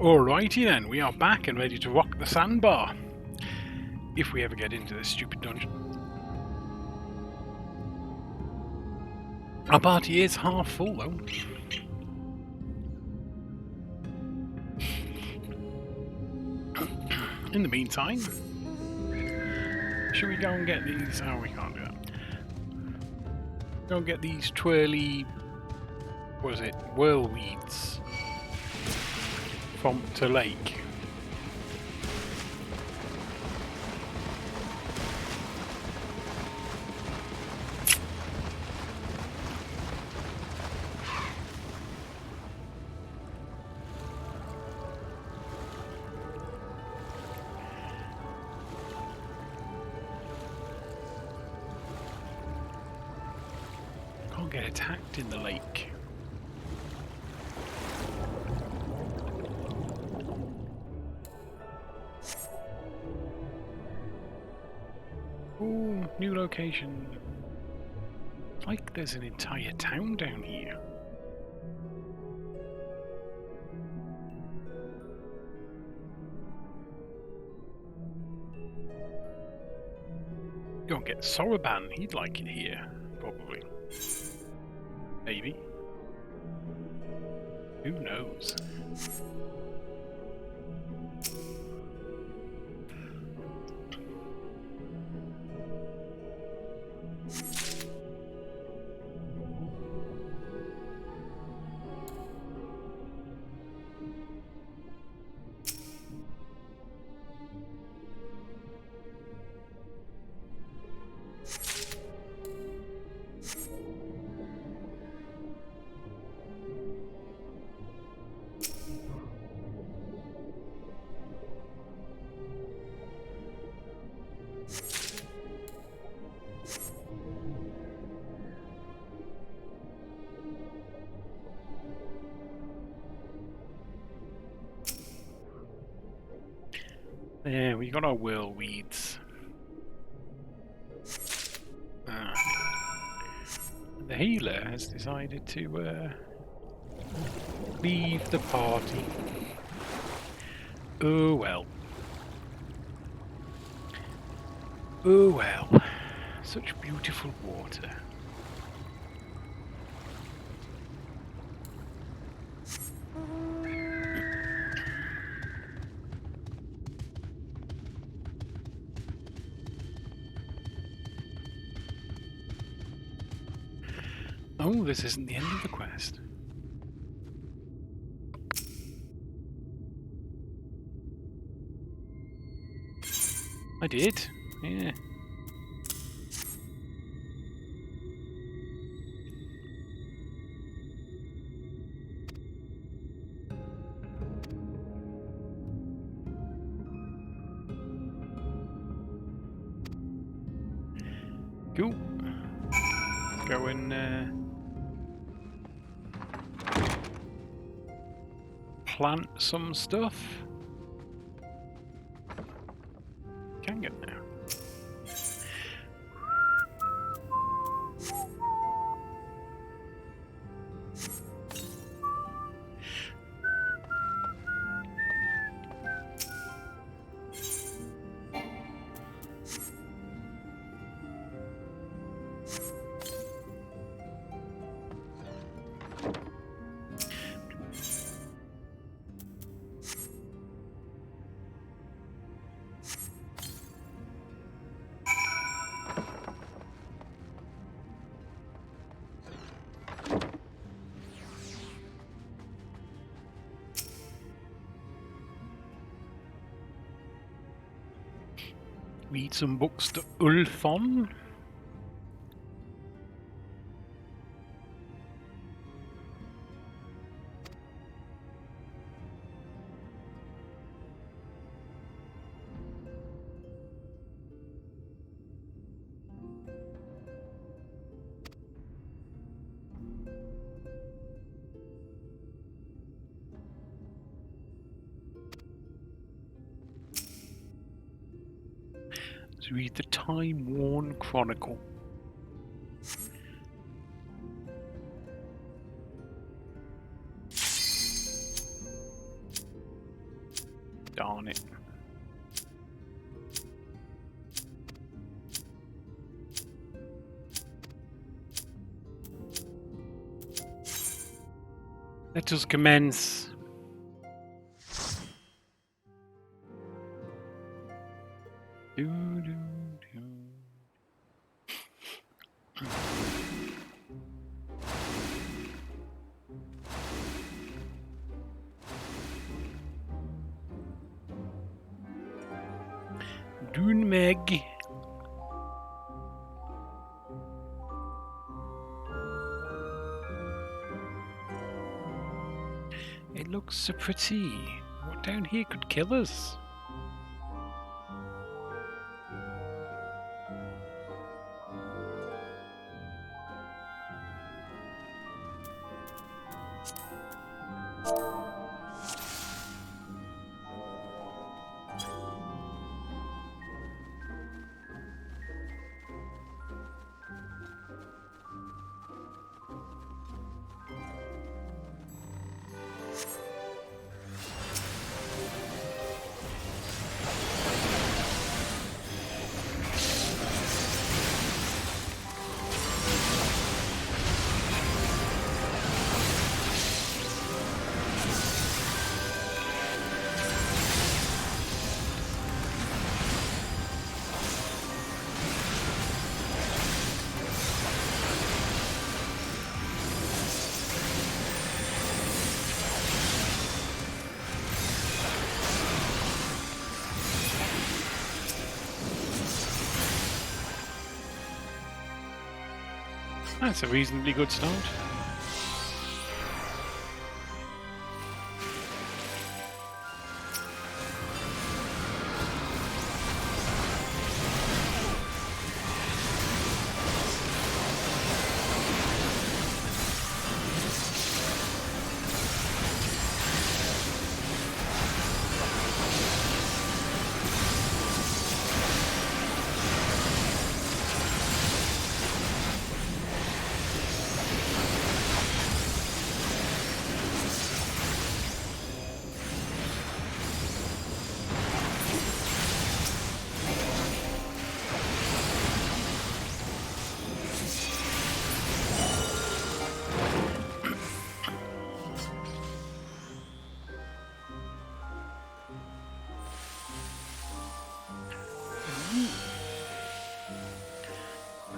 Alrighty then, we are back and ready to rock the sandbar. If we ever get into this stupid dungeon. Our party is half full though. In the meantime, should we go and get these? Oh, we can't do that. Go and get these twirly, what is it, whirlweeds from to lake. Get attacked in the lake. Ooh, new location. It's like there's an entire town down here. Go and get Soroban, he'd like it here, probably. Maybe. Who knows? There, we got our whirlweeds. The healer has decided to leave the party. Oh well. Oh well. Such beautiful water. Oh, this isn't the end of the quest. I did, yeah. Cool. Go and plant some stuff. Can get there. Read some books to Ulfon. Let's read the Time-Worn Chronicle. Darn it. Let us commence. Do, do, do. Dune Meg. It looks so pretty. What down here could kill us? That's a reasonably good start.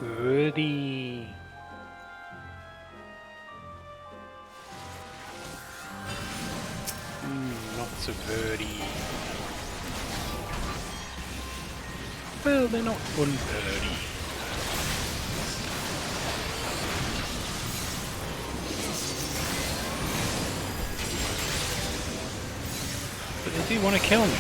Birdie. Lots of birdie. Well, they're not unbirdie. But they do want to kill me.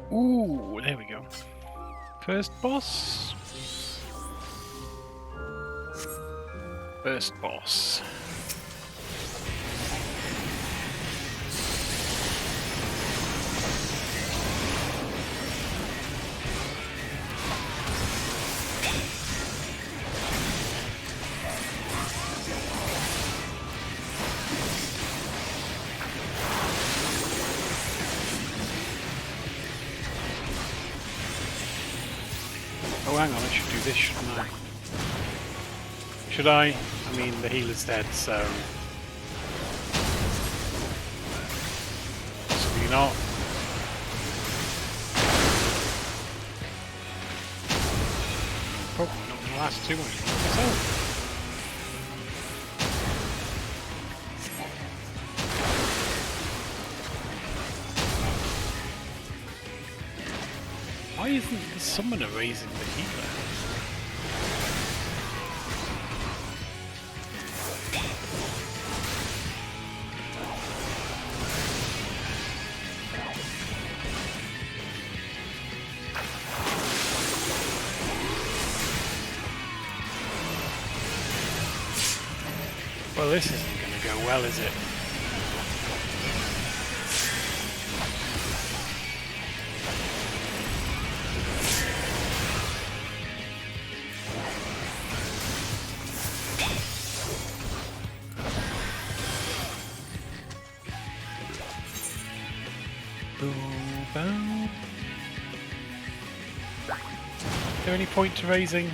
Ooh, there we go. First boss. First boss. Oh, hang on, I should do this, shouldn't I? Should I? I mean, the healer's dead, so... possibly not. Oh, not going to last too much longer. Why isn't the summoner raising the healer? Well, this isn't going to go well, is it? Is there any point to raising?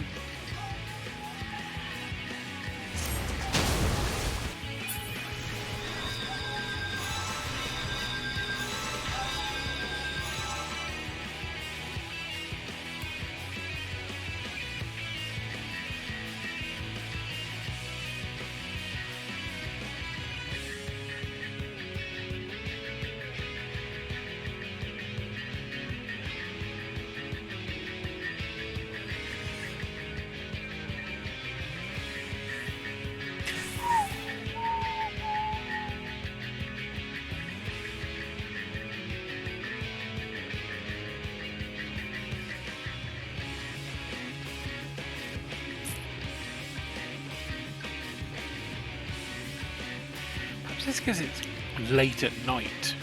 Just because it's late at night.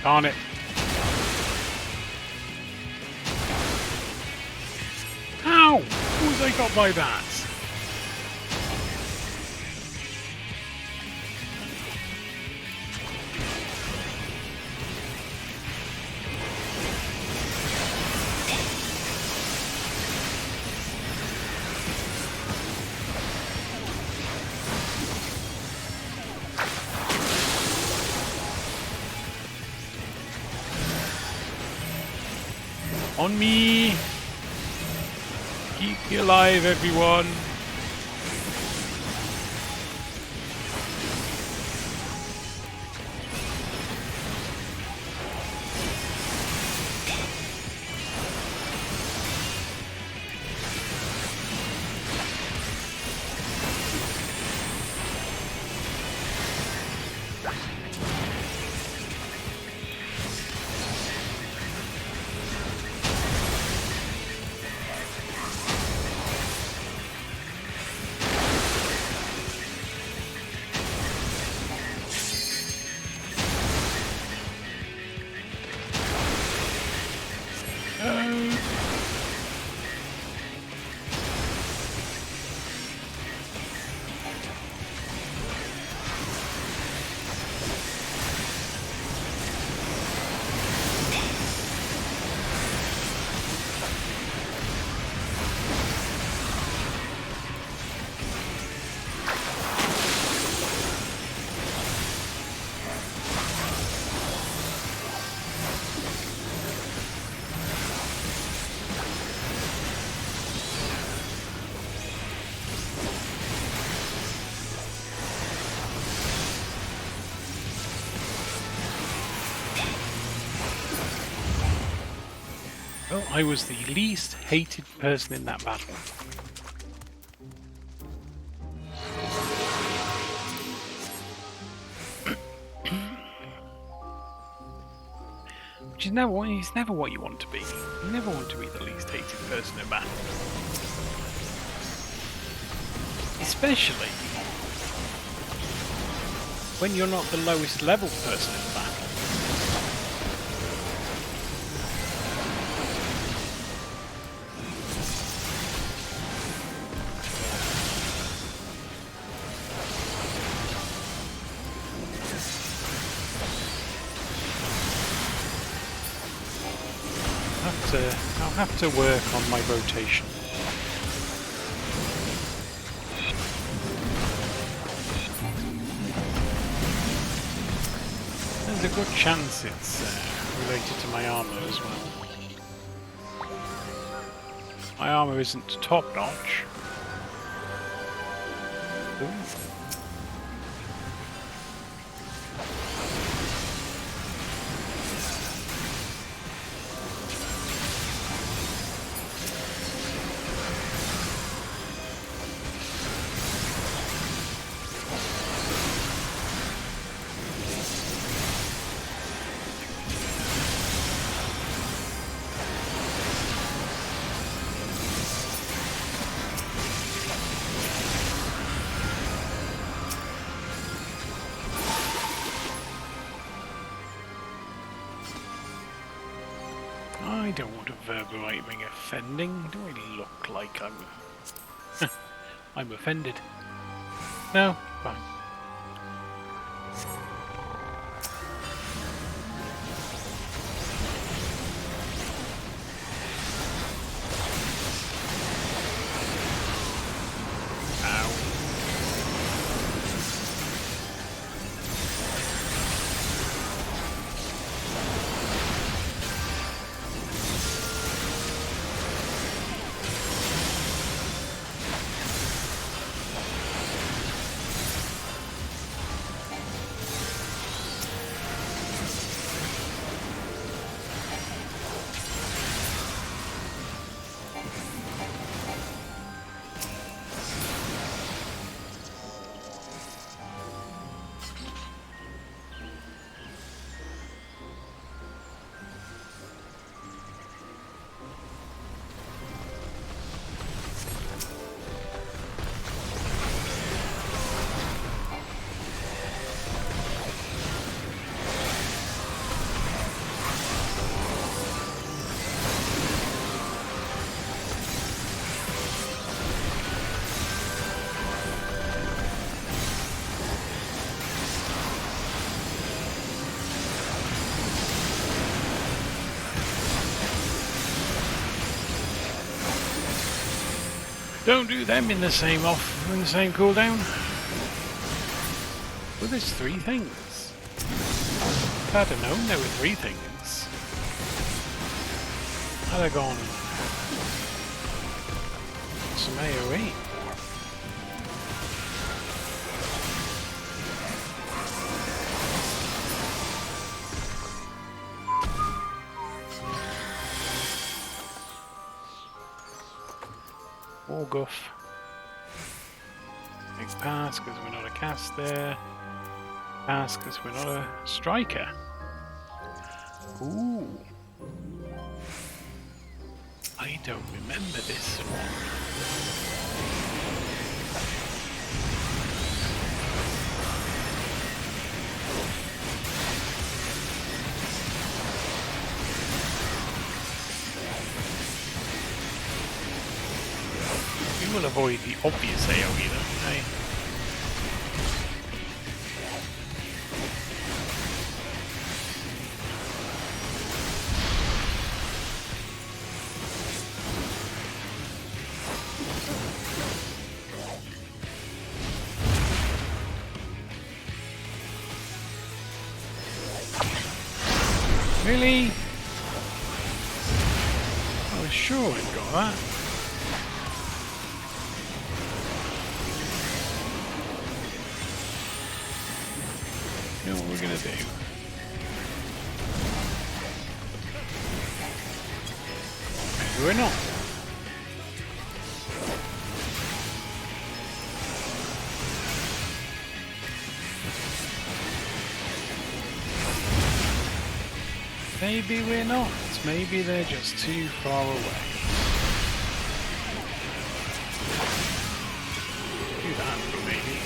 Darn it. How? Who was I got by that? On me! Keep me alive, everyone! Well, I was the least hated person in that battle. Which is never what you want to be. You never want to be the least hated person in battle. Especially when you're not the lowest level person in the battle. I'll have to work on my rotation. There's a good chance it's related to my armor as well. My armor isn't top notch. Ooh. I don't want to verbalize being offending. Do I look like I'm... I'm offended? No? Fine. Don't do them in the same cooldown. Well, there's 3 things. If I'd have known there were 3 things, I'd have gone some AoE. More guff. Big pass because we're not a caster. Pass because we're not a striker. Ooh. I don't remember this one. You will avoid the obvious AoE though, eh? Really? I was sure I'd got that. You know what we're gonna do? we're not. Maybe we're not. Maybe they're just too far away. Do that, maybe.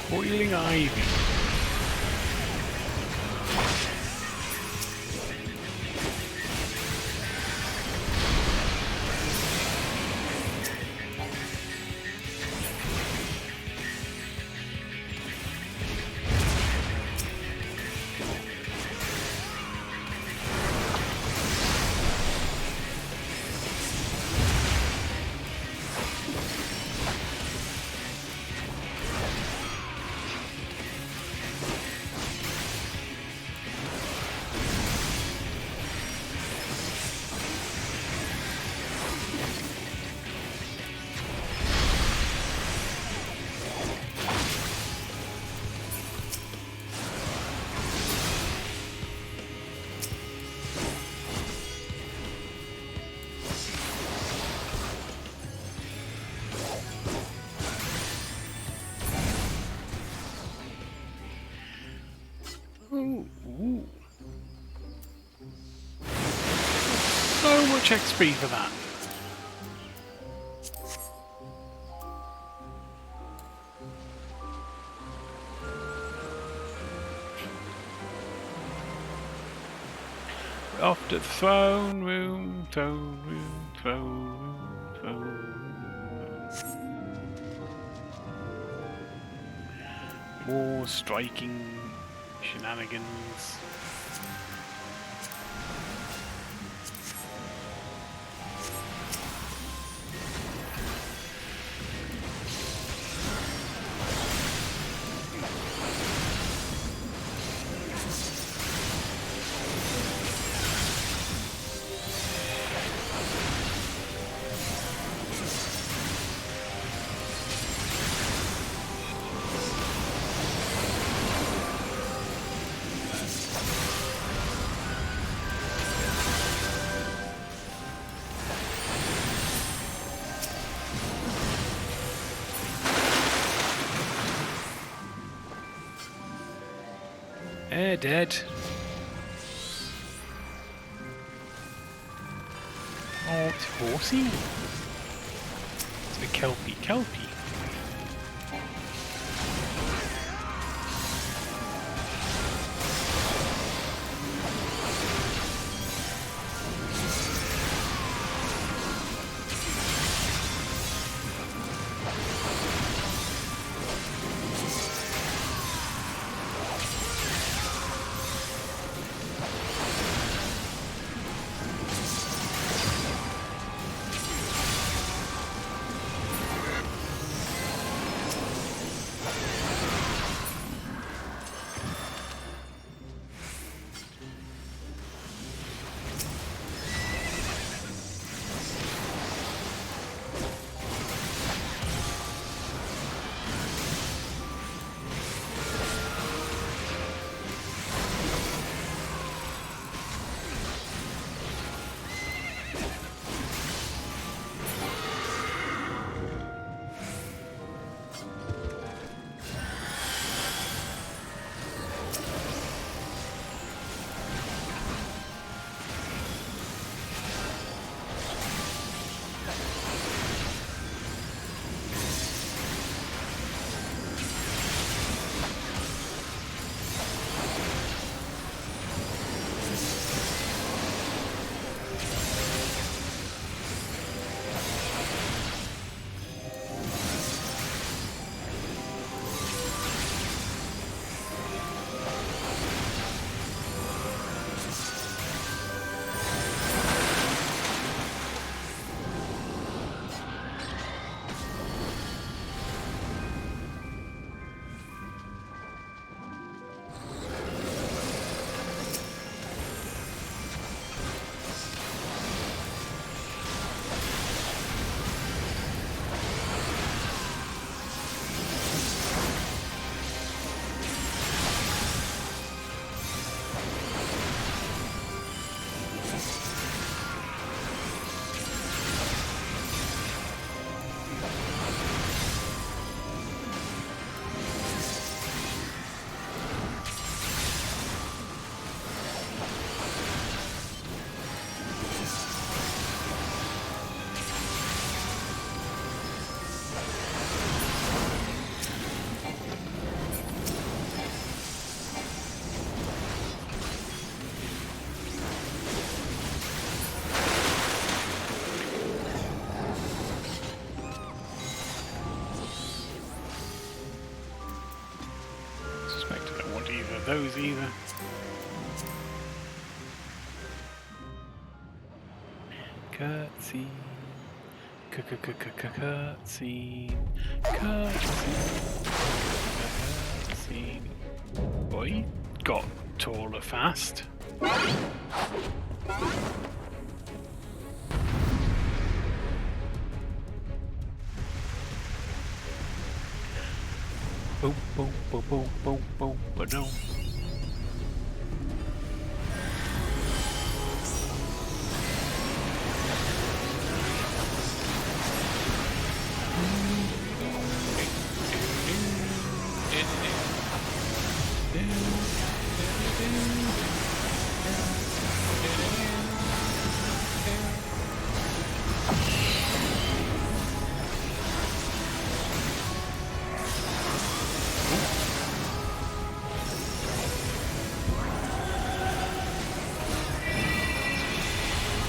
Coiling ivy. Ooh. So much XP for that. Off to the throne room, throne room, throne room, throne room. More striking shenanigans. Dead. Oh, it's horsey. It's a kelpie. those either. Cutscene. Cutscene. Cutscene. Boy, got taller fast. Boom, boom, boom, boom, boom, boom, but no.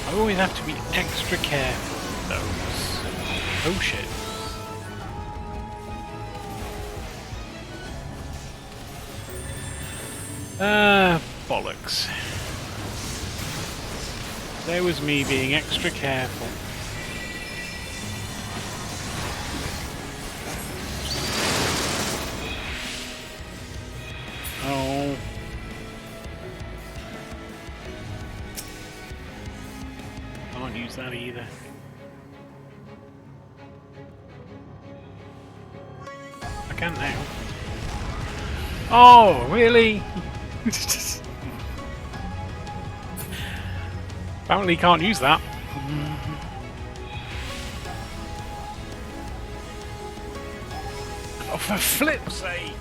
I always have to be extra careful with those. Oh shit. Bollocks. There was me being extra careful. Oh. Can't use that either. I can now. Oh, really? Apparently can't use that. Oh, for flip's sake!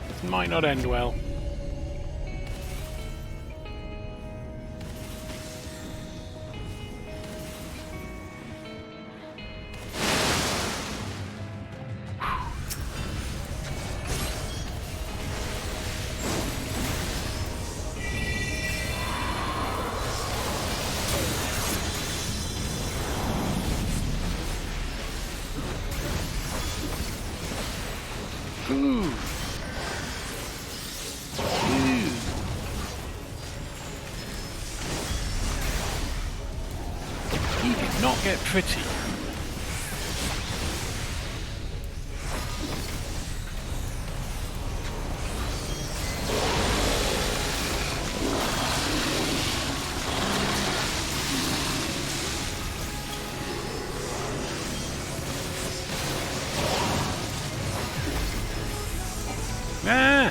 This might not end well. He did not get pretty. Ah!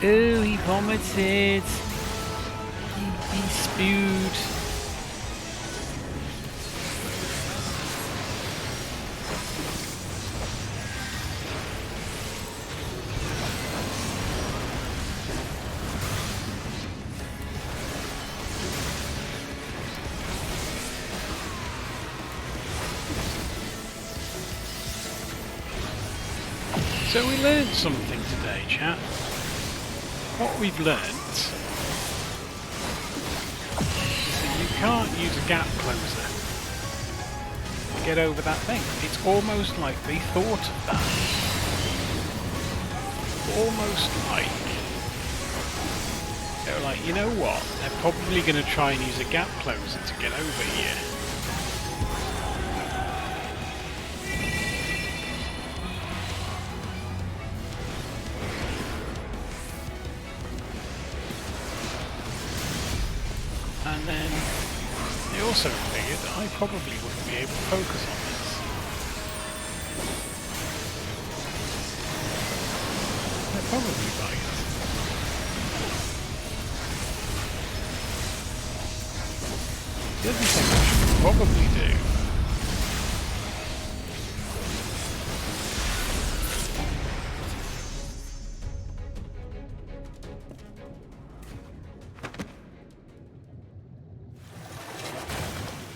Oh, he vomited. He spewed. So we learned something today, chat. What we've learnt is that you can't use a gap closer to get over that thing. It's almost like they thought of that. Almost like they're like, you know what? They're probably going to try and use a gap closer to get over here. And then they also figured that I probably wouldn't be able to focus on this. They're probably right. The other thing I should probably do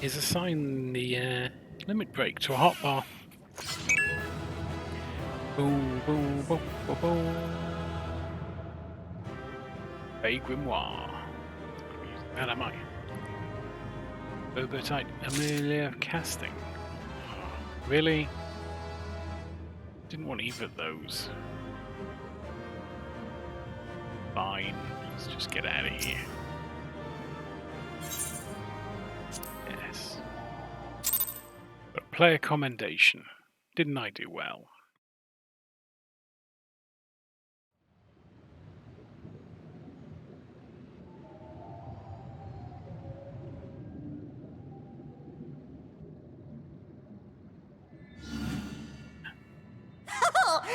is assign the limit break to a hotbar. Boom, boom, boom, boom, boom. Bay Grimoire. That am I. Berbertite Amelia casting. Really? Didn't want either of those. Fine. Let's just get out of here. Yes. But player commendation. Didn't I do well?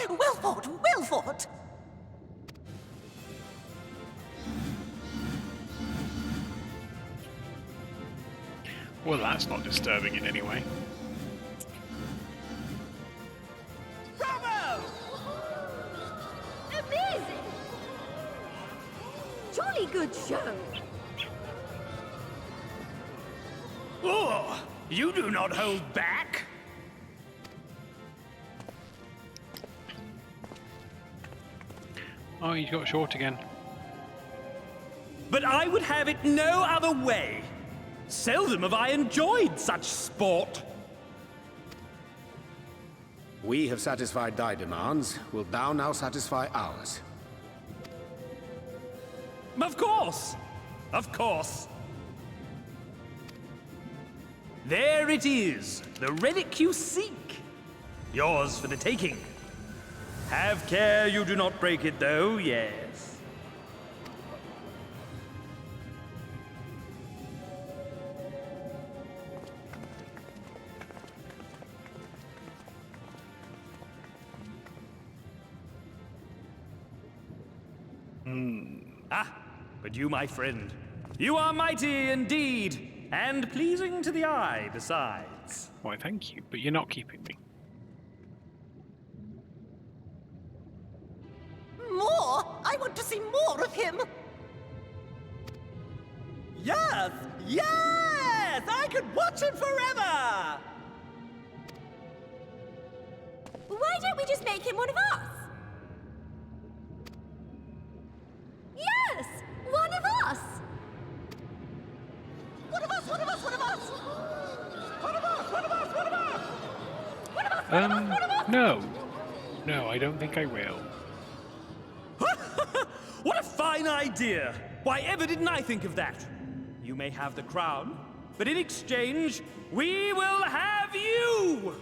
Well fought, well fought! Well, that's not disturbing in any way. Bravo! Amazing! Jolly good show! Oh, you do not hold back. Oh, he got short again. But I would have it no other way. Seldom have I enjoyed such sport. We have satisfied thy demands. Will thou now satisfy ours? Of course. Of course. There it is, the relic you seek. Yours for the taking. Have care you do not break it, though, yes. Ah, but you, my friend, you are mighty indeed, and pleasing to the eye besides. Why, thank you, but you're not keeping me. More? I want to see more of him! Yes! Yes! I could watch him forever! Why don't we just make him one of us? Yes! One of us! One of us! One of us! One of us! One of us! One of us! One of us! One of us! One of us! No. No, I don't think I will. What a fine idea! Why ever didn't I think of that? You may have the crown, but in exchange, we will have you!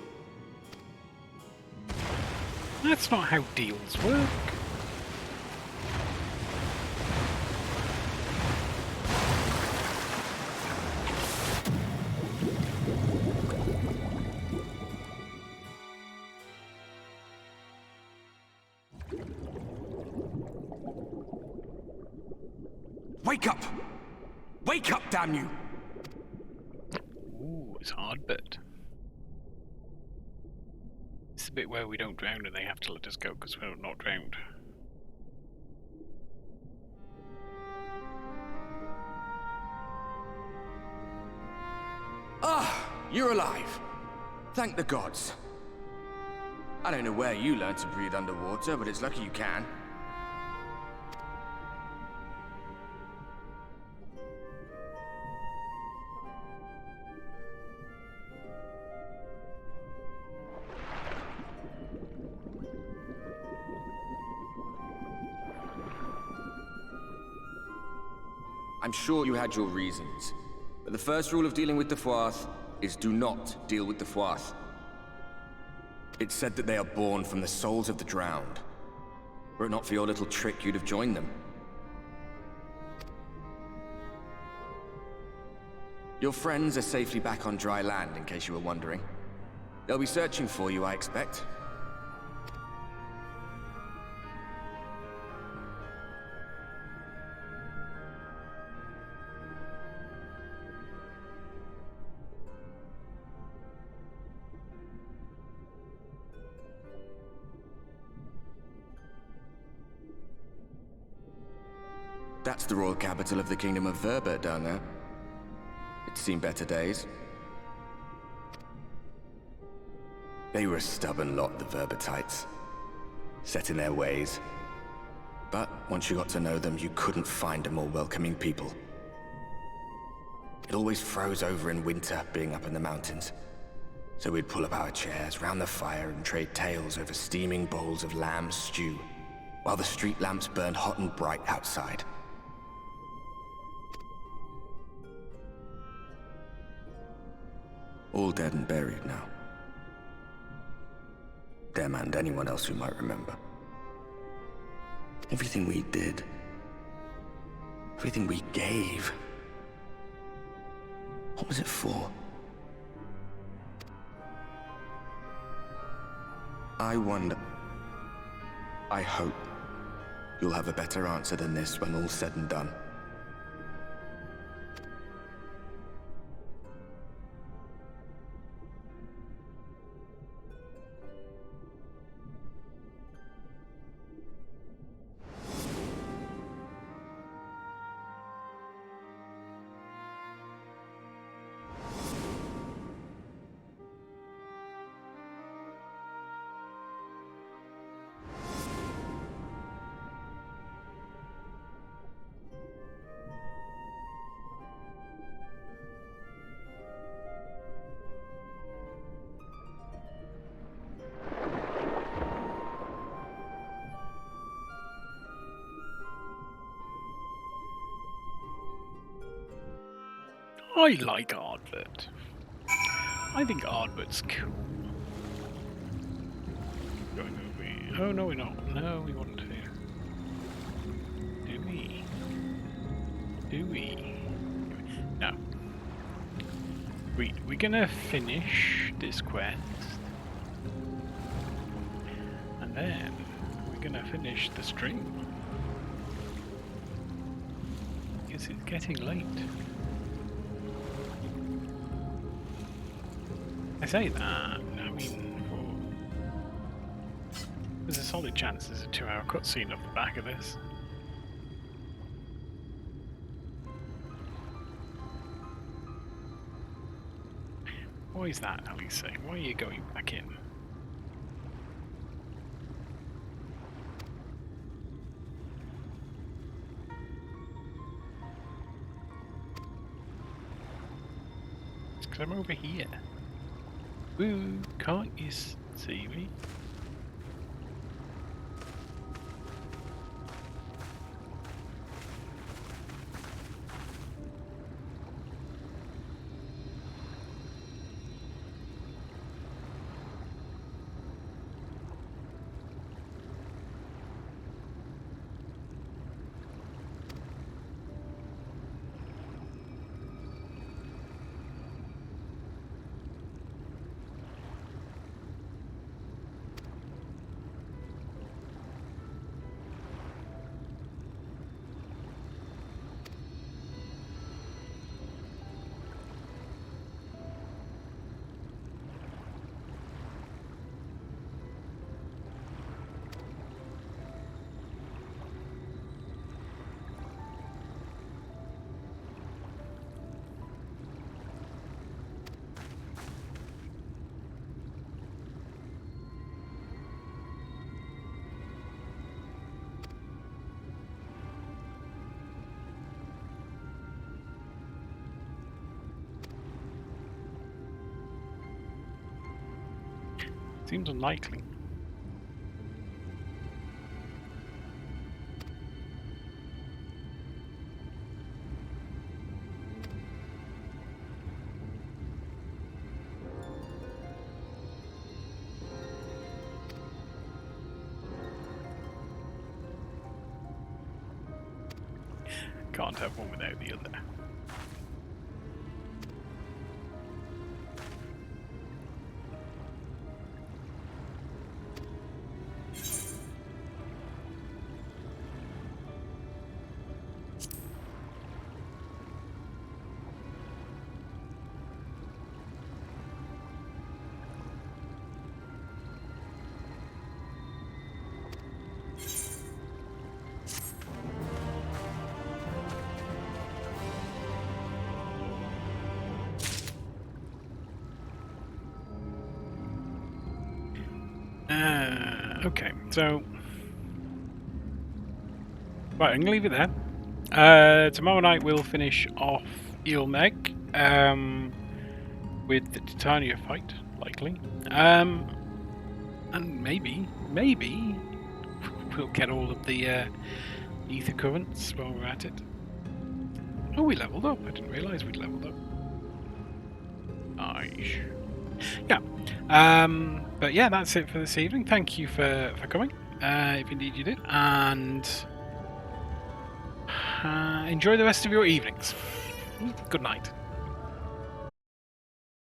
That's not how deals work. Wake up! Wake up, damn you! Ooh, it's a hard bit. It's the bit where we don't drown and they have to let us go because we're not drowned. Ah, you're alive. Thank the gods. I don't know where you learned to breathe underwater, but it's lucky you can. I'm sure you had your reasons, but the first rule of dealing with the Fwaath is do not deal with the Fwaath. It's said that they are born from the souls of the drowned. Were it not for your little trick, you'd have joined them. Your friends are safely back on dry land, in case you were wondering. They'll be searching for you, I expect. That's the royal capital of the Kingdom of Verbert down there. It's seen better days. They were a stubborn lot, the Verbatites. Set in their ways. But once you got to know them, you couldn't find a more welcoming people. It always froze over in winter, being up in the mountains. So we'd pull up our chairs round the fire and trade tales over steaming bowls of lamb stew, while the street lamps burned hot and bright outside. All dead and buried now. Them and anyone else who might remember. Everything we did, everything we gave, what was it for? I wonder. I hope you'll have a better answer than this when all's said and done. I like Ardbert. I think Ardbert's cool. Going over here. Oh, no, we're not. No, we want to. Do we? Do we? No. We're gonna finish this quest. And then we're gonna finish the stream. It's getting late. I say that, I mean, there's a solid chance there's a 2-hour cutscene off the back of this. Why is that, Alice? Why are you going back in? It's because I'm over here. Woo, can't you see me? Seems unlikely. Can't have one without the other. Okay, so... Right, I'm going to leave it there. Tomorrow night we'll finish off Eelmeg with the Titania fight, likely. And maybe we'll get all of the ether currents while we're at it. Oh, we leveled up. I didn't realise we'd leveled up. Nice. Yeah. But yeah, that's it for this evening. Thank you for coming, if indeed you did. And enjoy the rest of your evenings. Good night.